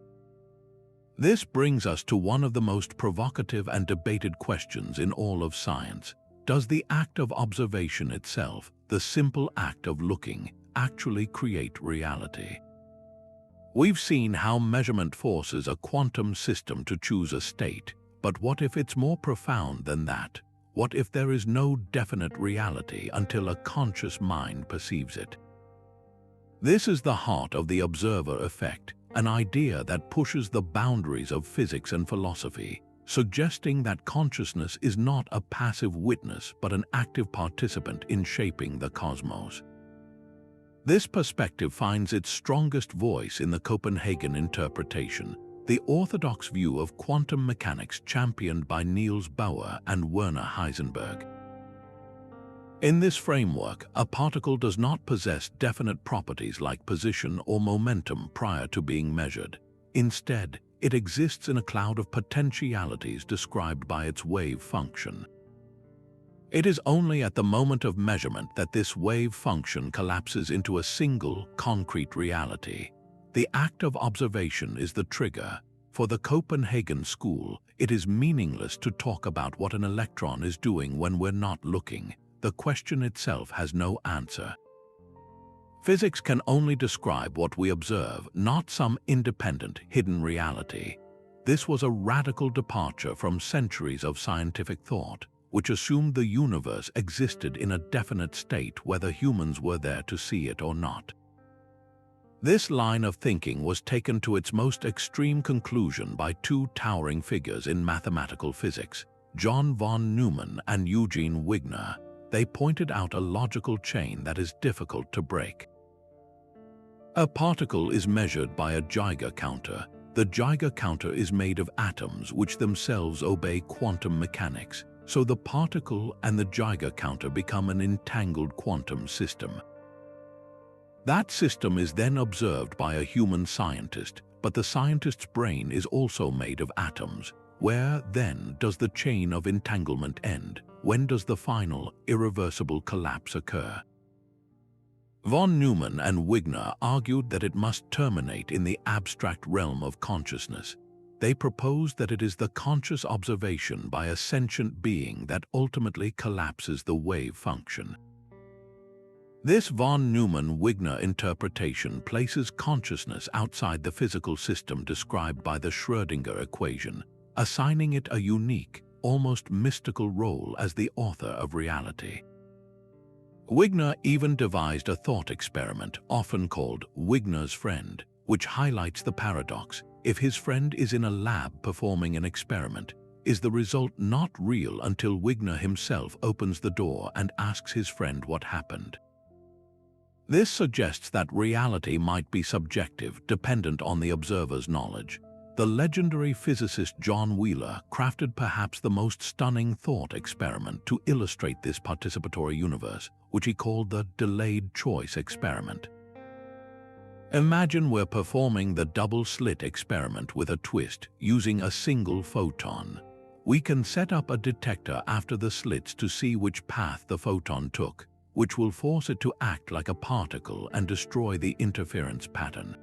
This brings us to one of the most provocative and debated questions in all of science. Does the act of observation itself, the simple act of looking, actually create reality? We've seen how measurement forces a quantum system to choose a state. But what if it's more profound than that? What if there is no definite reality until a conscious mind perceives it? This is the heart of the observer effect, an idea that pushes the boundaries of physics and philosophy, suggesting that consciousness is not a passive witness but an active participant in shaping the cosmos. This perspective finds its strongest voice in the Copenhagen interpretation, the orthodox view of quantum mechanics championed by Niels Bohr and Werner Heisenberg. In this framework, a particle does not possess definite properties like position or momentum prior to being measured. Instead, it exists in a cloud of potentialities described by its wave function. It is only at the moment of measurement that this wave function collapses into a single, concrete reality. The act of observation is the trigger. For the Copenhagen school, it is meaningless to talk about what an electron is doing when we're not looking. The question itself has no answer. Physics can only describe what we observe, not some independent, hidden reality. This was a radical departure from centuries of scientific thought, which assumed the universe existed in a definite state whether humans were there to see it or not. This line of thinking was taken to its most extreme conclusion by two towering figures in mathematical physics, John von Neumann and Eugene Wigner. They pointed out a logical chain that is difficult to break. A particle is measured by a Geiger counter. The Geiger counter is made of atoms which themselves obey quantum mechanics, so the particle and the Geiger counter become an entangled quantum system. That system is then observed by a human scientist, but the scientist's brain is also made of atoms. Where, then, does the chain of entanglement end? When does the final, irreversible collapse occur? Von Neumann and Wigner argued that it must terminate in the abstract realm of consciousness. They proposed that it is the conscious observation by a sentient being that ultimately collapses the wave function. This von Neumann-Wigner interpretation places consciousness outside the physical system described by the Schrödinger equation, assigning it a unique, almost mystical role as the author of reality. Wigner even devised a thought experiment, often called Wigner's friend, which highlights the paradox. If his friend is in a lab performing an experiment, is the result not real until Wigner himself opens the door and asks his friend what happened? This suggests that reality might be subjective, dependent on the observer's knowledge. The legendary physicist John Wheeler crafted perhaps the most stunning thought experiment to illustrate this participatory universe, which he called the delayed choice experiment. Imagine we're performing the double-slit experiment with a twist using a single photon. We can set up a detector after the slits to see which path the photon took, which will force it to act like a particle and destroy the interference pattern.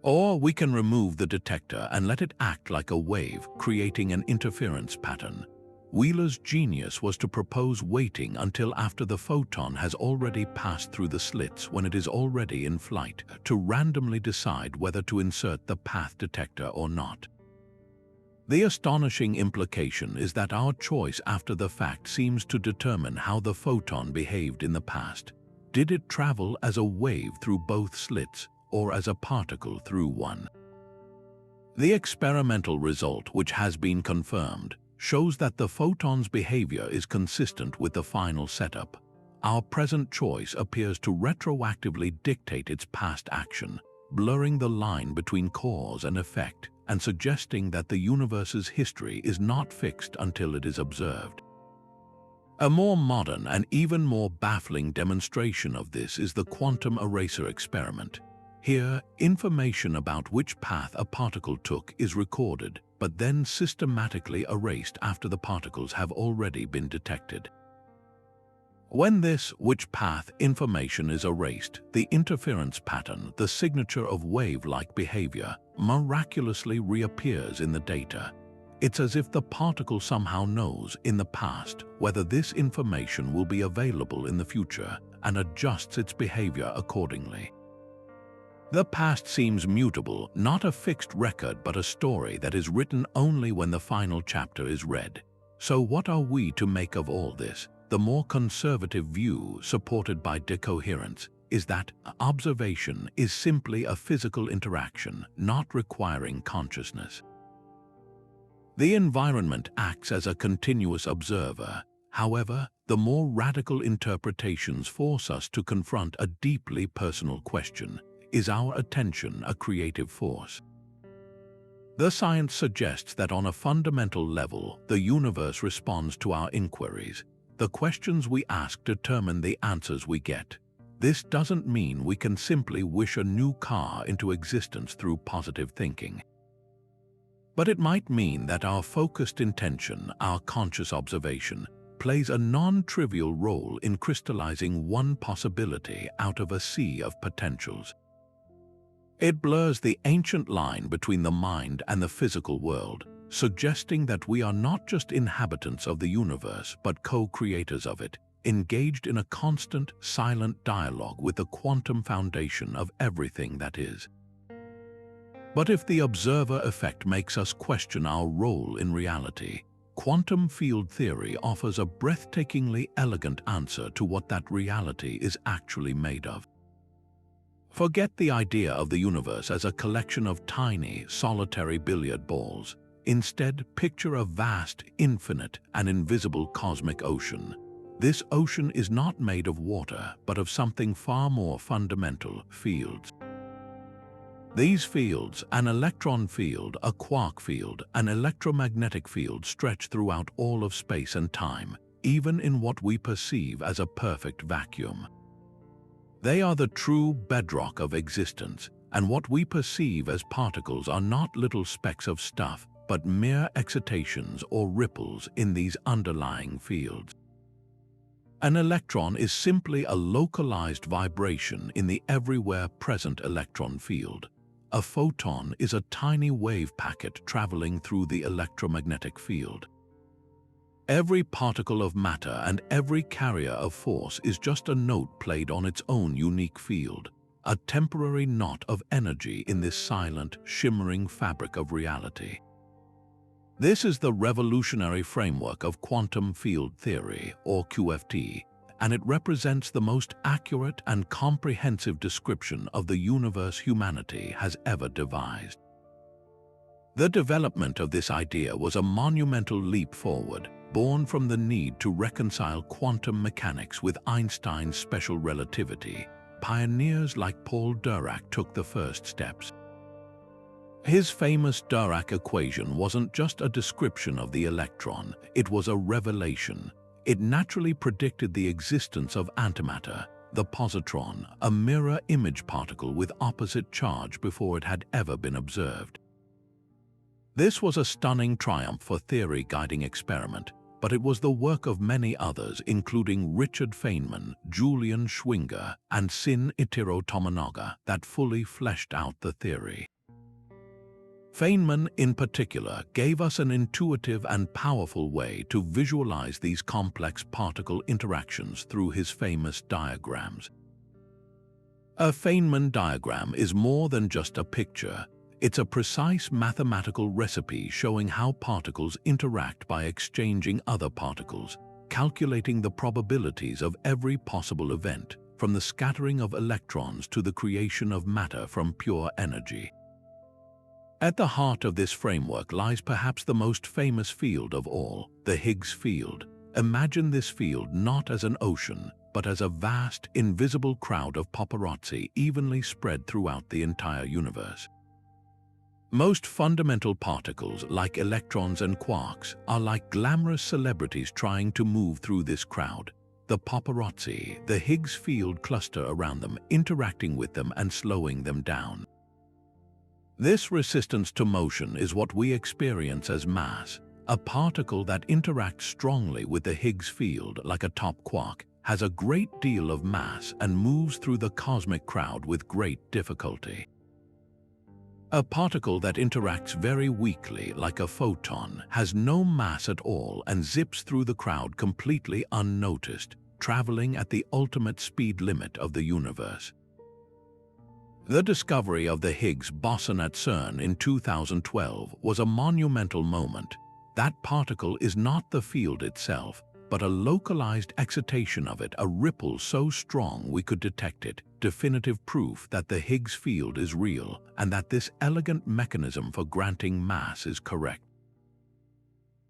Or we can remove the detector and let it act like a wave, creating an interference pattern. Wheeler's genius was to propose waiting until after the photon has already passed through the slits when it is already in flight, to randomly decide whether to insert the path detector or not. The astonishing implication is that our choice after the fact seems to determine how the photon behaved in the past. Did it travel as a wave through both slits or as a particle through one? The experimental result, which has been confirmed, shows that the photon's behavior is consistent with the final setup. Our present choice appears to retroactively dictate its past action, blurring the line between cause and effect and suggesting that the universe's history is not fixed until it is observed. A more modern and even more baffling demonstration of this is the quantum eraser experiment. Here, information about which path a particle took is recorded, but then systematically erased after the particles have already been detected. When this which path information is erased, the interference pattern, the signature of wave-like behavior, miraculously reappears in the data. It's as if the particle somehow knows in the past whether this information will be available in the future and adjusts its behavior accordingly. The past seems mutable, not a fixed record but a story that is written only when the final chapter is read. So what are we to make of all this? The more conservative view, supported by decoherence, is that observation is simply a physical interaction, not requiring consciousness. The environment acts as a continuous observer. However, the more radical interpretations force us to confront a deeply personal question: is our attention a creative force? The science suggests that on a fundamental level, the universe responds to our inquiries. The questions we ask determine the answers we get. This doesn't mean we can simply wish a new car into existence through positive thinking. But it might mean that our focused intention, our conscious observation, plays a non-trivial role in crystallizing one possibility out of a sea of potentials. It blurs the ancient line between the mind and the physical world, suggesting that we are not just inhabitants of the universe but co-creators of it, engaged in a constant, silent dialogue with the quantum foundation of everything that is. But if the observer effect makes us question our role in reality, quantum field theory offers a breathtakingly elegant answer to what that reality is actually made of. Forget the idea of the universe as a collection of tiny, solitary billiard balls. Instead, picture a vast, infinite, and invisible cosmic ocean. This ocean is not made of water, but of something far more fundamental: fields. These fields, an electron field, a quark field, an electromagnetic field, stretch throughout all of space and time, even in what we perceive as a perfect vacuum. They are the true bedrock of existence, and what we perceive as particles are not little specks of stuff, but mere excitations or ripples in these underlying fields. An electron is simply a localized vibration in the everywhere present electron field. A photon is a tiny wave packet traveling through the electromagnetic field. Every particle of matter and every carrier of force is just a note played on its own unique field, a temporary knot of energy in this silent, shimmering fabric of reality. This is the revolutionary framework of quantum field theory, or QFT, and it represents the most accurate and comprehensive description of the universe humanity has ever devised. The development of this idea was a monumental leap forward, born from the need to reconcile quantum mechanics with Einstein's special relativity. Pioneers like Paul Dirac took the first steps. His famous Dirac equation wasn't just a description of the electron, it was a revelation. It naturally predicted the existence of antimatter, the positron, a mirror image particle with opposite charge before it had ever been observed. This was a stunning triumph for theory-guiding experiment, but it was the work of many others, including Richard Feynman, Julian Schwinger, and Shinichiro Tominaga, that fully fleshed out the theory. Feynman, in particular, gave us an intuitive and powerful way to visualize these complex particle interactions through his famous diagrams. A Feynman diagram is more than just a picture. It's a precise mathematical recipe showing how particles interact by exchanging other particles, calculating the probabilities of every possible event, from the scattering of electrons to the creation of matter from pure energy. At the heart of this framework lies perhaps the most famous field of all, the Higgs field. Imagine this field not as an ocean, but as a vast, invisible crowd of paparazzi evenly spread throughout the entire universe. Most fundamental particles, like electrons and quarks, are like glamorous celebrities trying to move through this crowd. The paparazzi, the Higgs field cluster around them, interacting with them and slowing them down. This resistance to motion is what we experience as mass. A particle that interacts strongly with the Higgs field, like a top quark, has a great deal of mass and moves through the cosmic crowd with great difficulty. A particle that interacts very weakly, like a photon, has no mass at all and zips through the crowd completely unnoticed, traveling at the ultimate speed limit of the universe. The discovery of the Higgs boson at CERN in 2012 was a monumental moment. That particle is not the field itself, but a localized excitation of it, a ripple so strong we could detect it, definitive proof that the Higgs field is real and that this elegant mechanism for granting mass is correct.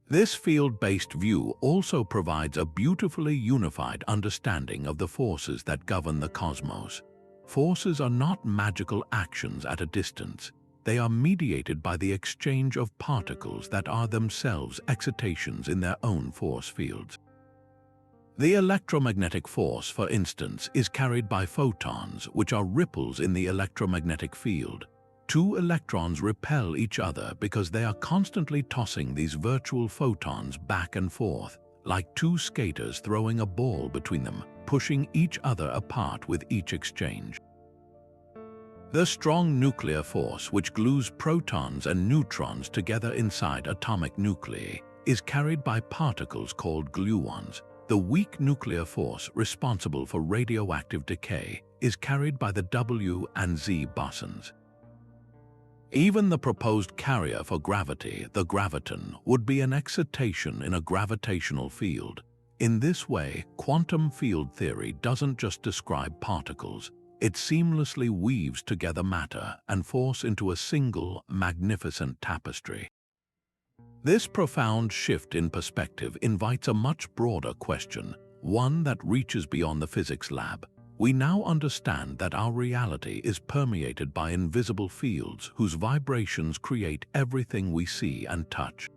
This field-based view also provides a beautifully unified understanding of the forces that govern the cosmos. Forces are not magical actions at a distance. They are mediated by the exchange of particles that are themselves excitations in their own force fields. The electromagnetic force, for instance, is carried by photons, which are ripples in the electromagnetic field. Two electrons repel each other because they are constantly tossing these virtual photons back and forth, like two skaters throwing a ball between them, pushing each other apart with each exchange. The strong nuclear force, which glues protons and neutrons together inside atomic nuclei, is carried by particles called gluons. The weak nuclear force, responsible for radioactive decay, is carried by the W and Z bosons. Even the proposed carrier for gravity, the graviton, would be an excitation in a gravitational field. In this way, quantum field theory doesn't just describe particles, it seamlessly weaves together matter and force into a single, magnificent tapestry. This profound shift in perspective invites a much broader question, one that reaches beyond the physics lab. We now understand that our reality is permeated by invisible fields whose vibrations create everything we see and touch.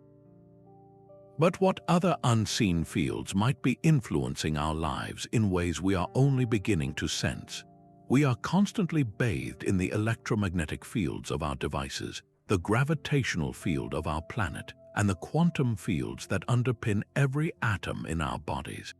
But what other unseen fields might be influencing our lives in ways we are only beginning to sense? We are constantly bathed in the electromagnetic fields of our devices, the gravitational field of our planet, and the quantum fields that underpin every atom in our bodies.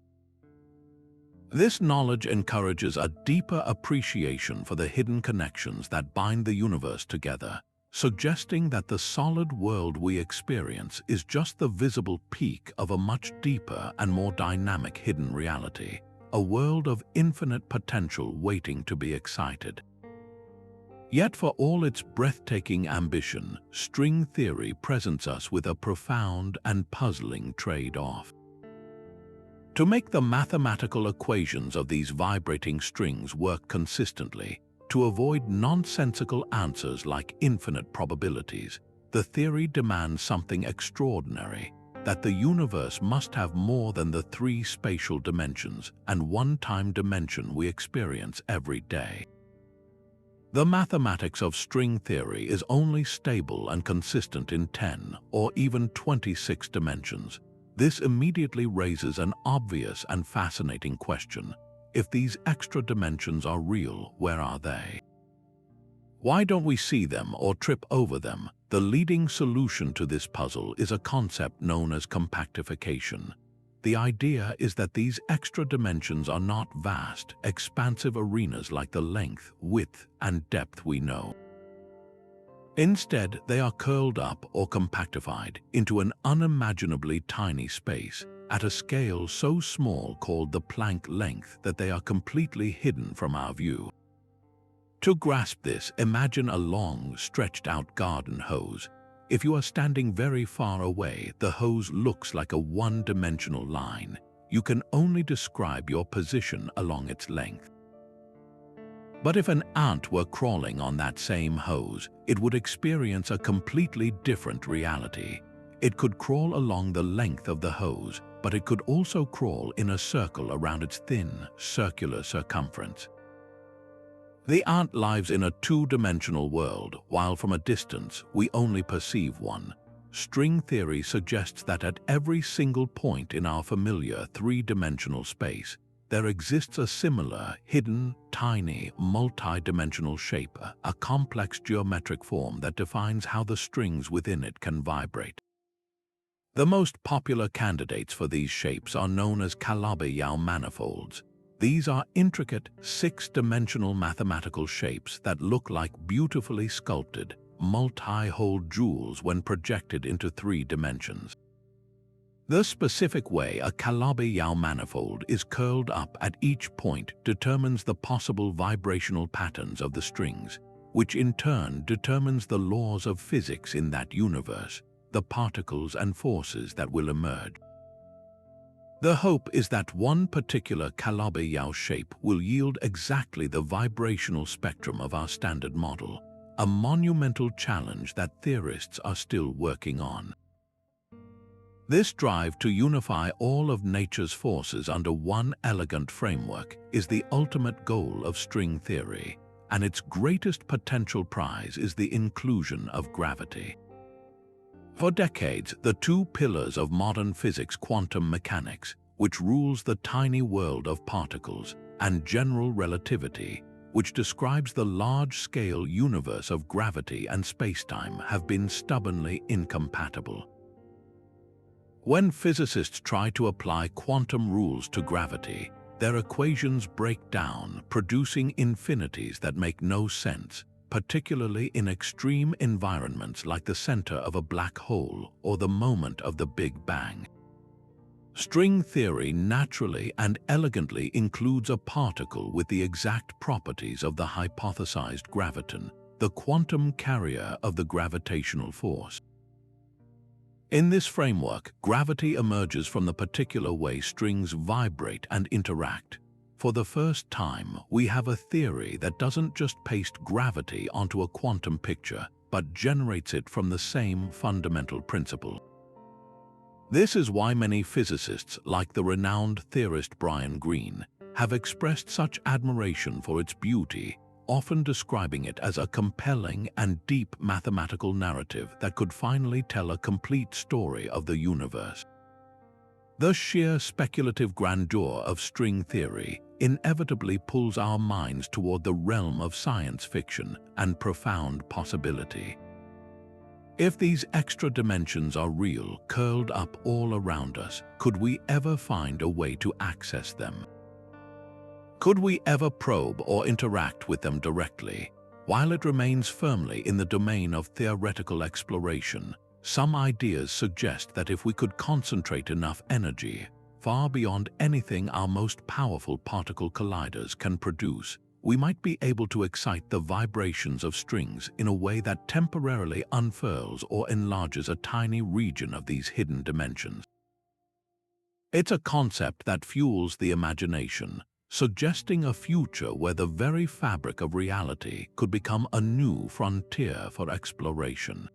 This knowledge encourages a deeper appreciation for the hidden connections that bind the universe together, suggesting that the solid world we experience is just the visible peak of a much deeper and more dynamic hidden reality, a world of infinite potential waiting to be excited. Yet for all its breathtaking ambition, string theory presents us with a profound and puzzling trade-off. To make the mathematical equations of these vibrating strings work consistently, to avoid nonsensical answers like infinite probabilities, the theory demands something extraordinary, that the universe must have more than the three spatial dimensions and one time dimension we experience every day. The mathematics of string theory is only stable and consistent in 10 or even 26 dimensions. This immediately raises an obvious and fascinating question. if these extra dimensions are real, where are they? Why don't we see them or trip over them? The leading solution to this puzzle is a concept known as compactification. The idea is that these extra dimensions are not vast, expansive arenas like the length, width, and depth we know. Instead, they are curled up or compactified into an unimaginably tiny space at a scale so small called the Planck length that they are completely hidden from our view. To grasp this, imagine a long, stretched-out garden hose. If you are standing very far away, the hose looks like a one-dimensional line. You can only describe your position along its length. But if an ant were crawling on that same hose, it would experience a completely different reality. It could crawl along the length of the hose, but it could also crawl in a circle around its thin, circular circumference. The ant lives in a two-dimensional world, while from a distance we only perceive one. String theory suggests that at every single point in our familiar three-dimensional space, there exists a similar, hidden, tiny, multi-dimensional shape, a complex geometric form that defines how the strings within it can vibrate. The most popular candidates for these shapes are known as Calabi-Yau manifolds. These are intricate, six-dimensional mathematical shapes that look like beautifully sculpted, multi-hole jewels when projected into three dimensions. The specific way a Calabi-Yau manifold is curled up at each point determines the possible vibrational patterns of the strings, which in turn determines the laws of physics in that universe, the particles and forces that will emerge. The hope is that one particular Calabi-Yau shape will yield exactly the vibrational spectrum of our standard model, a monumental challenge that theorists are still working on. This drive to unify all of nature's forces under one elegant framework is the ultimate goal of string theory, and its greatest potential prize is the inclusion of gravity. For decades, the two pillars of modern physics, quantum mechanics, which rules the tiny world of particles, and general relativity, which describes the large-scale universe of gravity and spacetime, have been stubbornly incompatible. When physicists try to apply quantum rules to gravity, their equations break down, producing infinities that make no sense, particularly in extreme environments like the center of a black hole or the moment of the Big Bang. String theory naturally and elegantly includes a particle with the exact properties of the hypothesized graviton, the quantum carrier of the gravitational force. In this framework, gravity emerges from the particular way strings vibrate and interact. For the first time, we have a theory that doesn't just paste gravity onto a quantum picture, but generates it from the same fundamental principle. This is why many physicists, like the renowned theorist Brian Greene, have expressed such admiration for its beauty, often describing it as a compelling and deep mathematical narrative that could finally tell a complete story of the universe. The sheer speculative grandeur of string theory inevitably pulls our minds toward the realm of science fiction and profound possibility. If these extra dimensions are real, curled up all around us, could we ever find a way to access them? Could we ever probe or interact with them directly? While it remains firmly in the domain of theoretical exploration, some ideas suggest that if we could concentrate enough energy, far beyond anything our most powerful particle colliders can produce, we might be able to excite the vibrations of strings in a way that temporarily unfurls or enlarges a tiny region of these hidden dimensions. It's a concept that fuels the imagination, suggesting a future where the very fabric of reality could become a new frontier for exploration.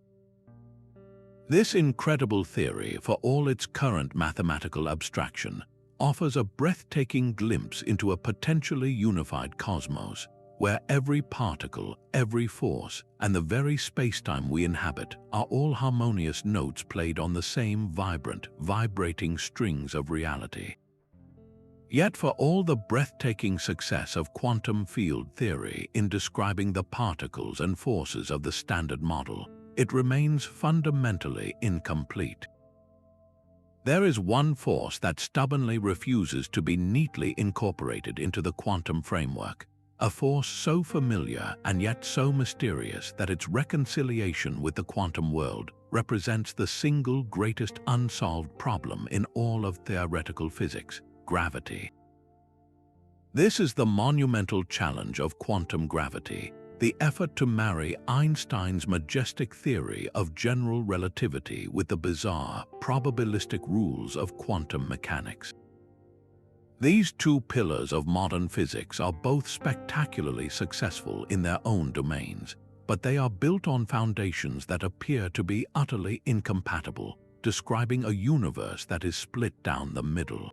This incredible theory, for all its current mathematical abstraction, offers a breathtaking glimpse into a potentially unified cosmos, where every particle, every force, and the very spacetime we inhabit are all harmonious notes played on the same vibrant, vibrating strings of reality. Yet for all the breathtaking success of quantum field theory in describing the particles and forces of the Standard Model, it remains fundamentally incomplete. There is one force that stubbornly refuses to be neatly incorporated into the quantum framework, a force so familiar and yet so mysterious that its reconciliation with the quantum world represents the single greatest unsolved problem in all of theoretical physics: gravity. This is the monumental challenge of quantum gravity, the effort to marry Einstein's majestic theory of general relativity with the bizarre, probabilistic rules of quantum mechanics. These two pillars of modern physics are both spectacularly successful in their own domains, but they are built on foundations that appear to be utterly incompatible, describing a universe that is split down the middle.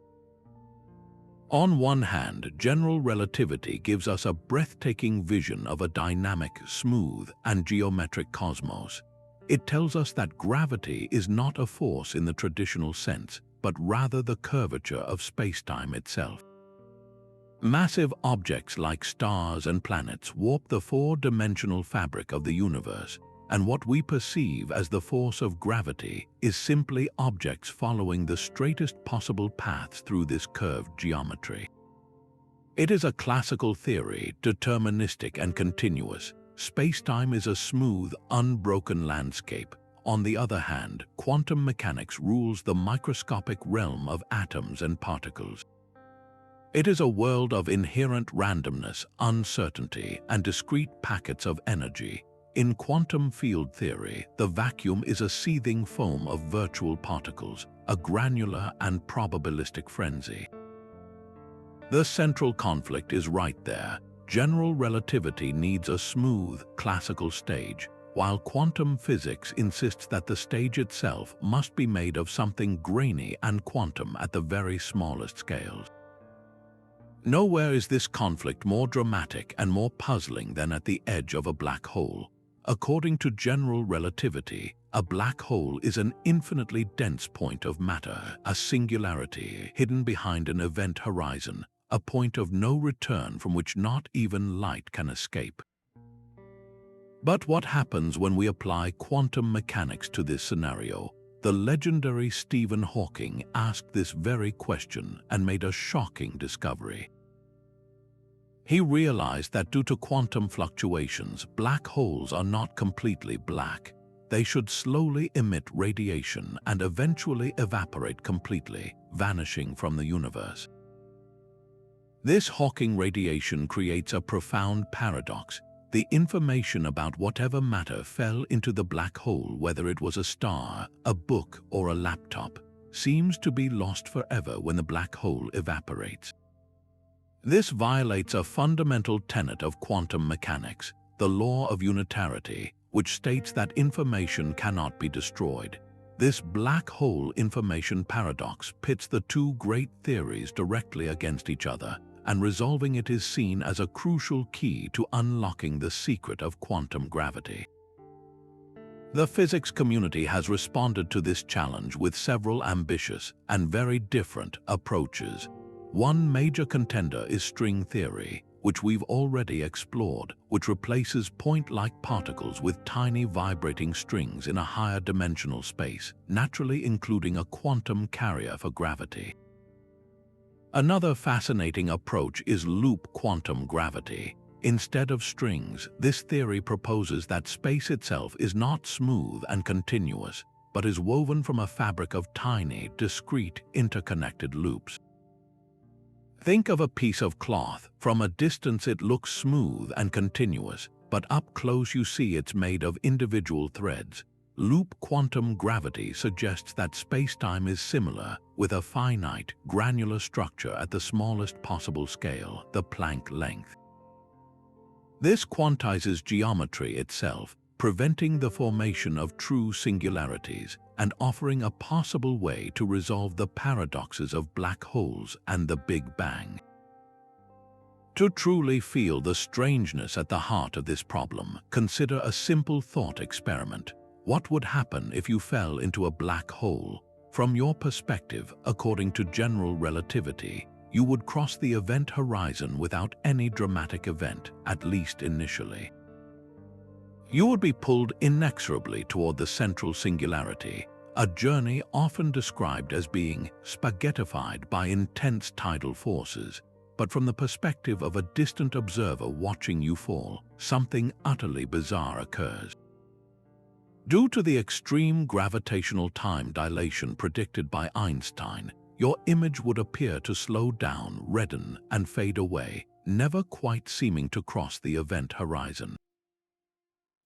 On one hand, general relativity gives us a breathtaking vision of a dynamic, smooth, and geometric cosmos. It tells us that gravity is not a force in the traditional sense, but rather the curvature of spacetime itself. Massive objects like stars and planets warp the four-dimensional fabric of the universe, and what we perceive as the force of gravity is simply objects following the straightest possible paths through this curved geometry. It is a classical theory, deterministic and continuous. Spacetime is a smooth, unbroken landscape. On the other hand, quantum mechanics rules the microscopic realm of atoms and particles. It is a world of inherent randomness, uncertainty, and discrete packets of energy. In quantum field theory, the vacuum is a seething foam of virtual particles, a granular and probabilistic frenzy. The central conflict is right there. General relativity needs a smooth, classical stage, while quantum physics insists that the stage itself must be made of something grainy and quantum at the very smallest scales. Nowhere is this conflict more dramatic and more puzzling than at the edge of a black hole. According to general relativity, a black hole is an infinitely dense point of matter, a singularity hidden behind an event horizon, a point of no return from which not even light can escape. But what happens when we apply quantum mechanics to this scenario? The legendary Stephen Hawking asked this very question and made a shocking discovery. He realized that due to quantum fluctuations, black holes are not completely black. They should slowly emit radiation and eventually evaporate completely, vanishing from the universe. This Hawking radiation creates a profound paradox. The information about whatever matter fell into the black hole, whether it was a star, a book, or a laptop, seems to be lost forever when the black hole evaporates. This violates a fundamental tenet of quantum mechanics, the law of unitarity, which states that information cannot be destroyed. This black hole information paradox pits the two great theories directly against each other, and resolving it is seen as a crucial key to unlocking the secret of quantum gravity. The physics community has responded to this challenge with several ambitious and very different approaches. One major contender is string theory, which we've already explored, which replaces point-like particles with tiny vibrating strings in a higher dimensional space, naturally including a quantum carrier for gravity. Another fascinating approach is loop quantum gravity. Instead of strings, this theory proposes that space itself is not smooth and continuous, but is woven from a fabric of tiny, discrete, interconnected loops. Think of a piece of cloth. From a distance it looks smooth and continuous, but up close you see it's made of individual threads. Loop quantum gravity suggests that spacetime is similar, with a finite, granular structure at the smallest possible scale, the Planck length. This quantizes geometry itself, preventing the formation of true singularities and offering a possible way to resolve the paradoxes of black holes and the Big Bang. To truly feel the strangeness at the heart of this problem, consider a simple thought experiment. What would happen if you fell into a black hole? From your perspective, according to general relativity, you would cross the event horizon without any dramatic event, at least initially. You would be pulled inexorably toward the central singularity, a journey often described as being spaghettified by intense tidal forces. But from the perspective of a distant observer watching you fall, something utterly bizarre occurs. Due to the extreme gravitational time dilation predicted by Einstein, your image would appear to slow down, redden, and fade away, never quite seeming to cross the event horizon.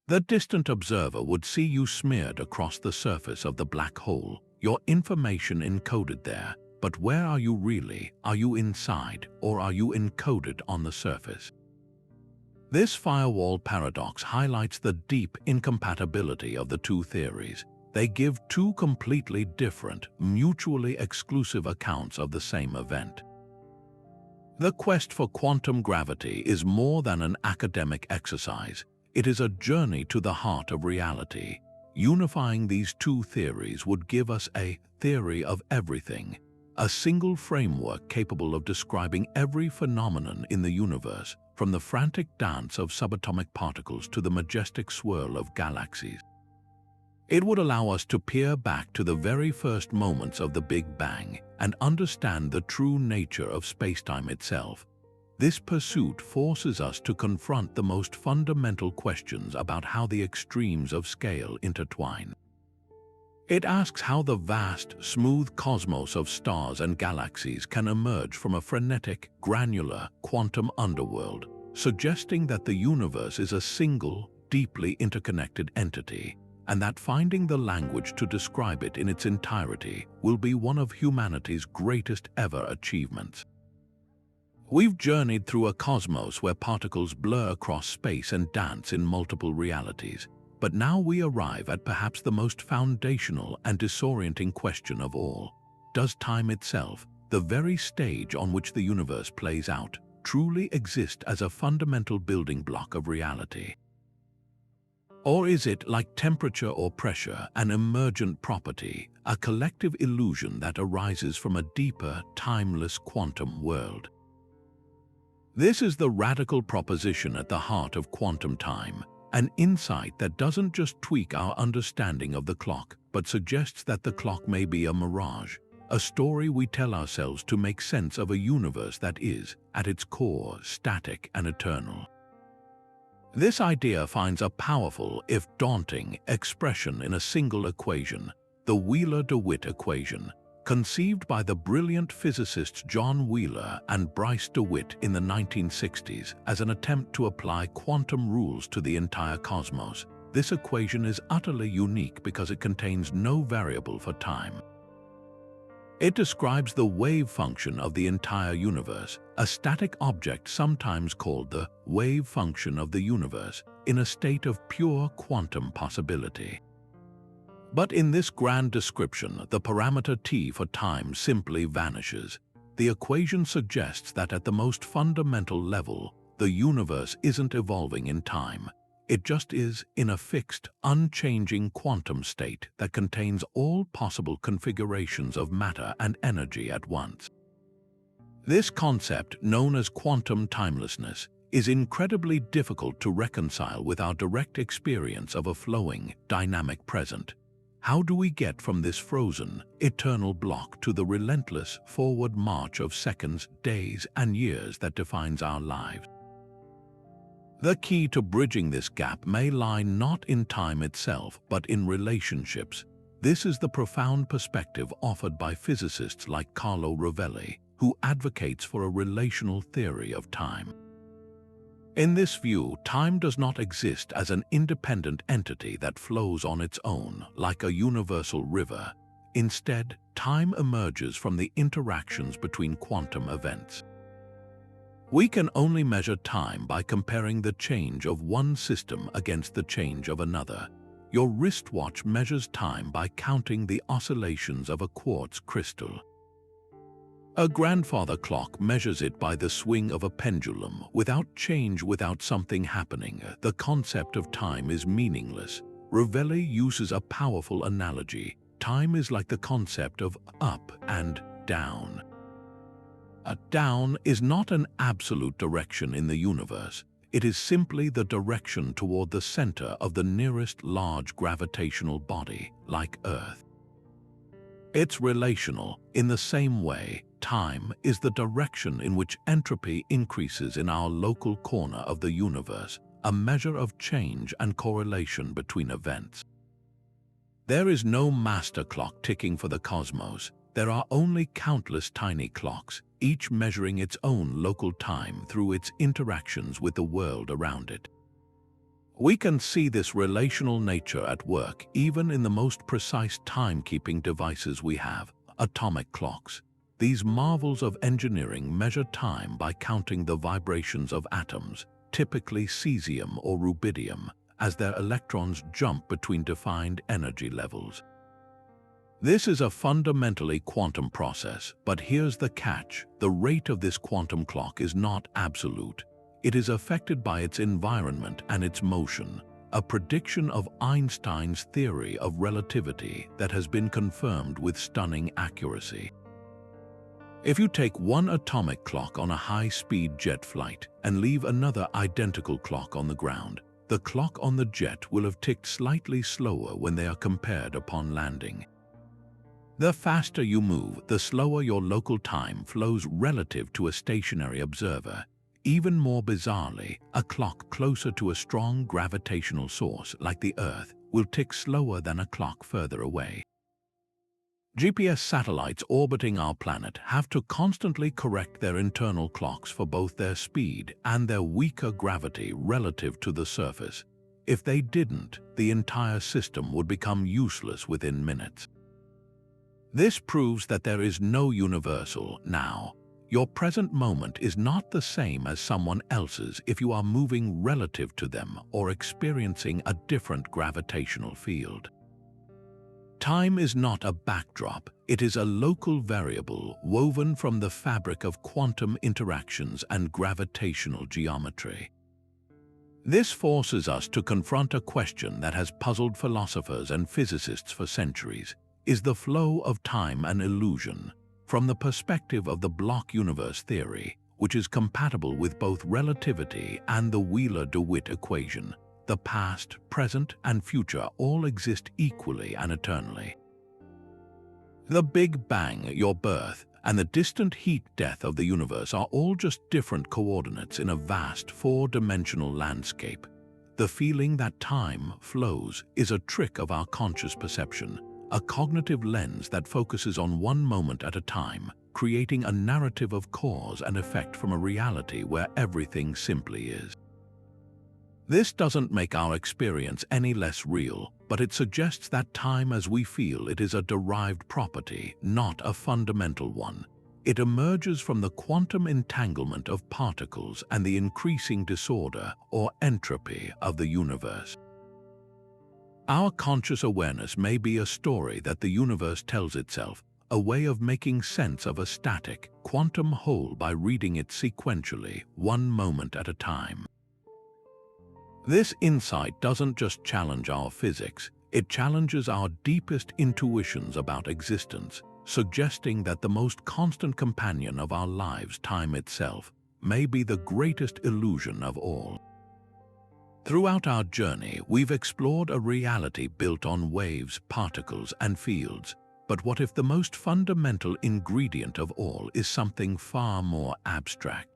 The distant observer would see you smeared across the surface of the black hole, your information encoded there. But where are you really? Are you inside, or are you encoded on the surface? This firewall paradox highlights the deep incompatibility of the two theories. They give two completely different, mutually exclusive accounts of the same event. The quest for quantum gravity is more than an academic exercise. It is a journey to the heart of reality. Unifying these two theories would give us a theory of everything, a single framework capable of describing every phenomenon in the universe, from the frantic dance of subatomic particles to the majestic swirl of galaxies. It would allow us to peer back to the very first moments of the Big Bang and understand the true nature of spacetime itself. This pursuit forces us to confront the most fundamental questions about how the extremes of scale intertwine. It asks how the vast, smooth cosmos of stars and galaxies can emerge from a frenetic, granular, quantum underworld, suggesting that the universe is a single, deeply interconnected entity, and that finding the language to describe it in its entirety will be one of humanity's greatest ever achievements. We've journeyed through a cosmos where particles blur across space and dance in multiple realities. But now we arrive at perhaps the most foundational and disorienting question of all. Does time itself, the very stage on which the universe plays out, truly exist as a fundamental building block of reality? Or is it, like temperature or pressure, an emergent property, a collective illusion that arises from a deeper, timeless quantum world? This is the radical proposition at the heart of quantum time. An insight that doesn't just tweak our understanding of the clock, but suggests that the clock may be a mirage, a story we tell ourselves to make sense of a universe that is, at its core, static and eternal. This idea finds a powerful, if daunting, expression in a single equation, the Wheeler-DeWitt equation, conceived by the brilliant physicists John Wheeler and Bryce DeWitt in the 1960s as an attempt to apply quantum rules to the entire cosmos. This equation is utterly unique because it contains no variable for time. It describes the wave function of the entire universe, a static object sometimes called the wave function of the universe, in a state of pure quantum possibility. But in this grand description, the parameter t for time simply vanishes. The equation suggests that at the most fundamental level, the universe isn't evolving in time. It just is in a fixed, unchanging quantum state that contains all possible configurations of matter and energy at once. This concept, known as quantum timelessness, is incredibly difficult to reconcile with our direct experience of a flowing, dynamic present. How do we get from this frozen, eternal block to the relentless forward march of seconds, days, and years that defines our lives? The key to bridging this gap may lie not in time itself, but in relationships. This is the profound perspective offered by physicists like Carlo Rovelli, who advocates for a relational theory of time. In this view, time does not exist as an independent entity that flows on its own, like a universal river. Instead, time emerges from the interactions between quantum events. We can only measure time by comparing the change of one system against the change of another. Your wristwatch measures time by counting the oscillations of a quartz crystal. A grandfather clock measures it by the swing of a pendulum. Without change, without something happening, the concept of time is meaningless. Rovelli uses a powerful analogy. Time is like the concept of up and down. Down is not an absolute direction in the universe. It is simply the direction toward the center of the nearest large gravitational body, like Earth. It's relational. In the same way, time is the direction in which entropy increases in our local corner of the universe, a measure of change and correlation between events. There is no master clock ticking for the cosmos. There are only countless tiny clocks, each measuring its own local time through its interactions with the world around it. We can see this relational nature at work even in the most precise timekeeping devices we have, atomic clocks. These marvels of engineering measure time by counting the vibrations of atoms, typically cesium or rubidium, as their electrons jump between defined energy levels. This is a fundamentally quantum process, but here's the catch: the rate of this quantum clock is not absolute. It is affected by its environment and its motion, a prediction of Einstein's theory of relativity that has been confirmed with stunning accuracy. If you take one atomic clock on a high-speed jet flight and leave another identical clock on the ground, the clock on the jet will have ticked slightly slower when they are compared upon landing. The faster you move, the slower your local time flows relative to a stationary observer. Even more bizarrely, a clock closer to a strong gravitational source like the Earth will tick slower than a clock further away. GPS satellites orbiting our planet have to constantly correct their internal clocks for both their speed and their weaker gravity relative to the surface. If they didn't, the entire system would become useless within minutes. This proves that there is no universal now. Your present moment is not the same as someone else's if you are moving relative to them or experiencing a different gravitational field. Time is not a backdrop, it is a local variable woven from the fabric of quantum interactions and gravitational geometry. This forces us to confront a question that has puzzled philosophers and physicists for centuries. Is the flow of time an illusion? From the perspective of the block universe theory, which is compatible with both relativity and the Wheeler-DeWitt equation, the past, present, and future all exist equally and eternally. The Big Bang, your birth, and the distant heat death of the universe are all just different coordinates in a vast four-dimensional landscape. The feeling that time flows is a trick of our conscious perception, a cognitive lens that focuses on one moment at a time, creating a narrative of cause and effect from a reality where everything simply is. This doesn't make our experience any less real, but it suggests that time as we feel it is a derived property, not a fundamental one. It emerges from the quantum entanglement of particles and the increasing disorder or entropy of the universe. Our conscious awareness may be a story that the universe tells itself, a way of making sense of a static, quantum whole by reading it sequentially, one moment at a time. This insight doesn't just challenge our physics, it challenges our deepest intuitions about existence, suggesting that the most constant companion of our lives, time itself, may be the greatest illusion of all. Throughout our journey, we've explored a reality built on waves, particles, and fields. But what if the most fundamental ingredient of all is something far more abstract?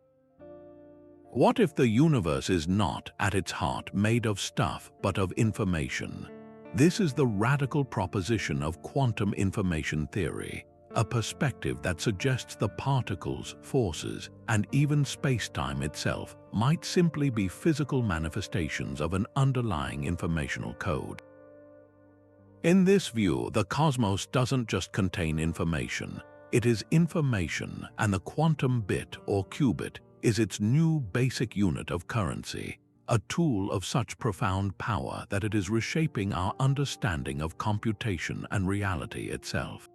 What if the universe is not, at its heart, made of stuff, but of information? This is the radical proposition of quantum information theory, a perspective that suggests the particles, forces, and even space-time itself might simply be physical manifestations of an underlying informational code. In this view, the cosmos doesn't just contain information, it is information, and the quantum bit or qubit is its new basic unit of currency, a tool of such profound power that it is reshaping our understanding of computation and reality itself.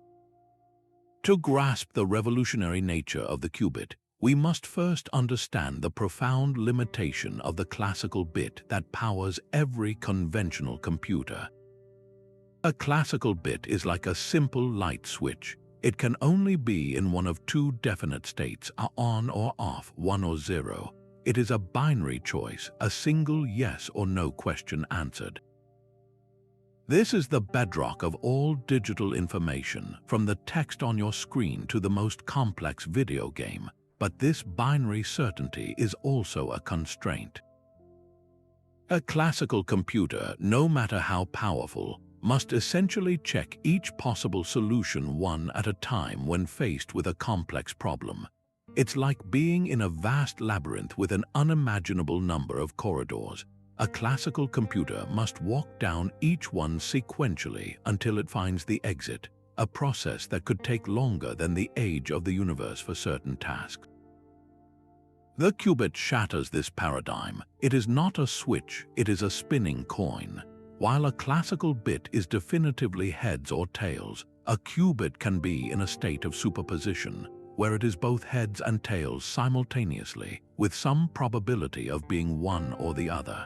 To grasp the revolutionary nature of the qubit, we must first understand the profound limitation of the classical bit that powers every conventional computer. A classical bit is like a simple light switch. It can only be in one of two definite states, a on or off, 1 or 0. It is a binary choice, a single yes or no question answered. This is the bedrock of all digital information, from the text on your screen to the most complex video game. But this binary certainty is also a constraint. A classical computer, no matter how powerful, must essentially check each possible solution one at a time when faced with a complex problem. It's like being in a vast labyrinth with an unimaginable number of corridors. A classical computer must walk down each one sequentially until it finds the exit, a process that could take longer than the age of the universe for certain tasks. The qubit shatters this paradigm. It is not a switch, it is a spinning coin. While a classical bit is definitively heads or tails, a qubit can be in a state of superposition, where it is both heads and tails simultaneously, with some probability of being one or the other.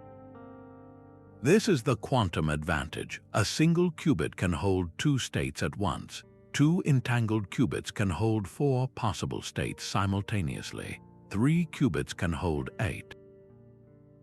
This is the quantum advantage. A single qubit can hold two states at once. Two entangled qubits can hold 4 possible states simultaneously. 3 qubits can hold 8.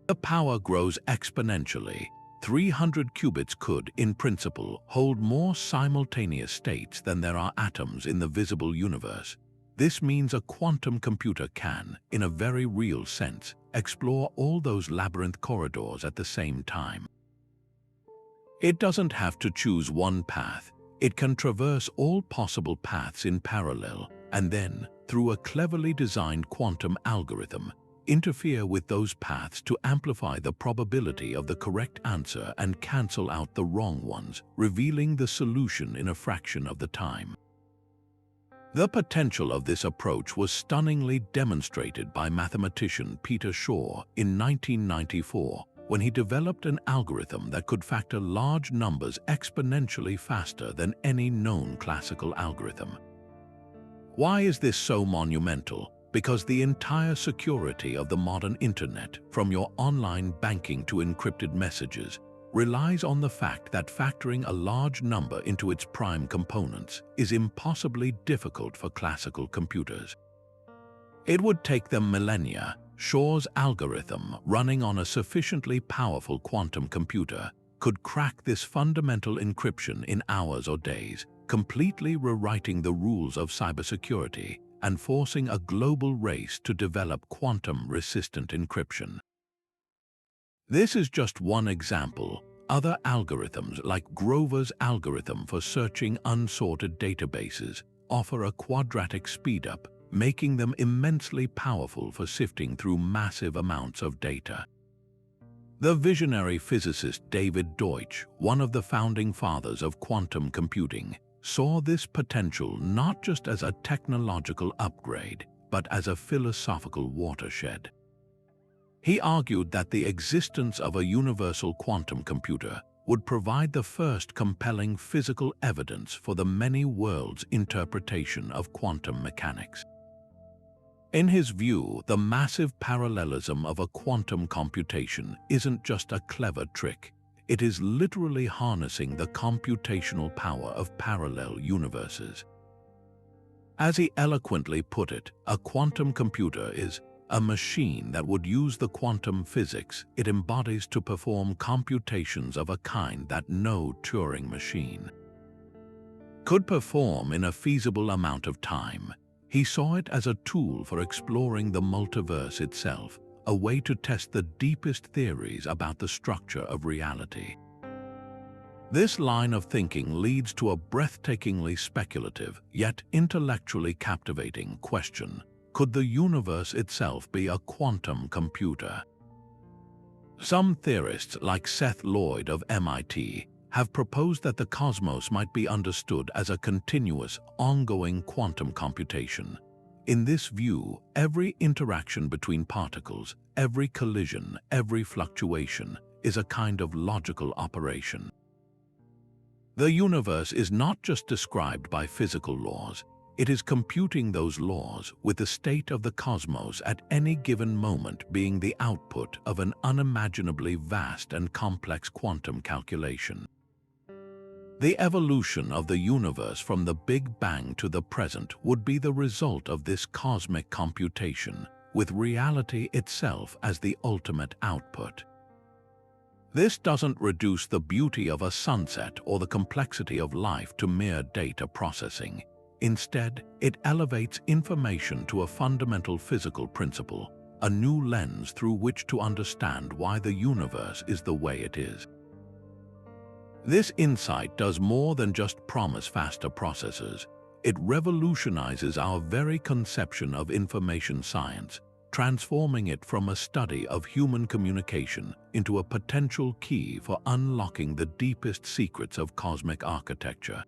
The power grows exponentially. 300 qubits could, in principle, hold more simultaneous states than there are atoms in the visible universe. This means a quantum computer can, in a very real sense, explore all those labyrinth corridors at the same time. It doesn't have to choose one path. It can traverse all possible paths in parallel, and then, through a cleverly designed quantum algorithm, interfere with those paths to amplify the probability of the correct answer and cancel out the wrong ones, revealing the solution in a fraction of the time. The potential of this approach was stunningly demonstrated by mathematician Peter Shor in 1994, when he developed an algorithm that could factor large numbers exponentially faster than any known classical algorithm. Why is this so monumental? Because the entire security of the modern internet, from your online banking to encrypted messages, relies on the fact that factoring a large number into its prime components is impossibly difficult for classical computers. It would take them millennia. Shor's algorithm, running on a sufficiently powerful quantum computer, could crack this fundamental encryption in hours or days, completely rewriting the rules of cybersecurity and forcing a global race to develop quantum-resistant encryption. This is just one example. Other algorithms, like Grover's algorithm for searching unsorted databases, offer a quadratic speedup, making them immensely powerful for sifting through massive amounts of data. The visionary physicist David Deutsch, one of the founding fathers of quantum computing, saw this potential not just as a technological upgrade, but as a philosophical watershed. He argued that the existence of a universal quantum computer would provide the first compelling physical evidence for the many worlds interpretation of quantum mechanics. In his view, the massive parallelism of a quantum computation isn't just a clever trick. It is literally harnessing the computational power of parallel universes. As he eloquently put it, a quantum computer is a machine that would use the quantum physics it embodies to perform computations of a kind that no Turing machine could perform in a feasible amount of time. He saw it as a tool for exploring the multiverse itself, a way to test the deepest theories about the structure of reality. This line of thinking leads to a breathtakingly speculative, yet intellectually captivating question. Could the universe itself be a quantum computer? Some theorists, like Seth Lloyd of MIT, have proposed that the cosmos might be understood as a continuous, ongoing quantum computation. In this view, every interaction between particles, every collision, every fluctuation, is a kind of logical operation. The universe is not just described by physical laws, it is computing those laws, with the state of the cosmos at any given moment being the output of an unimaginably vast and complex quantum calculation. The evolution of the universe from the Big Bang to the present would be the result of this cosmic computation, with reality itself as the ultimate output. This doesn't reduce the beauty of a sunset or the complexity of life to mere data processing. Instead, it elevates information to a fundamental physical principle, a new lens through which to understand why the universe is the way it is. This insight does more than just promise faster processors. It revolutionizes our very conception of information science, transforming it from a study of human communication into a potential key for unlocking the deepest secrets of cosmic architecture.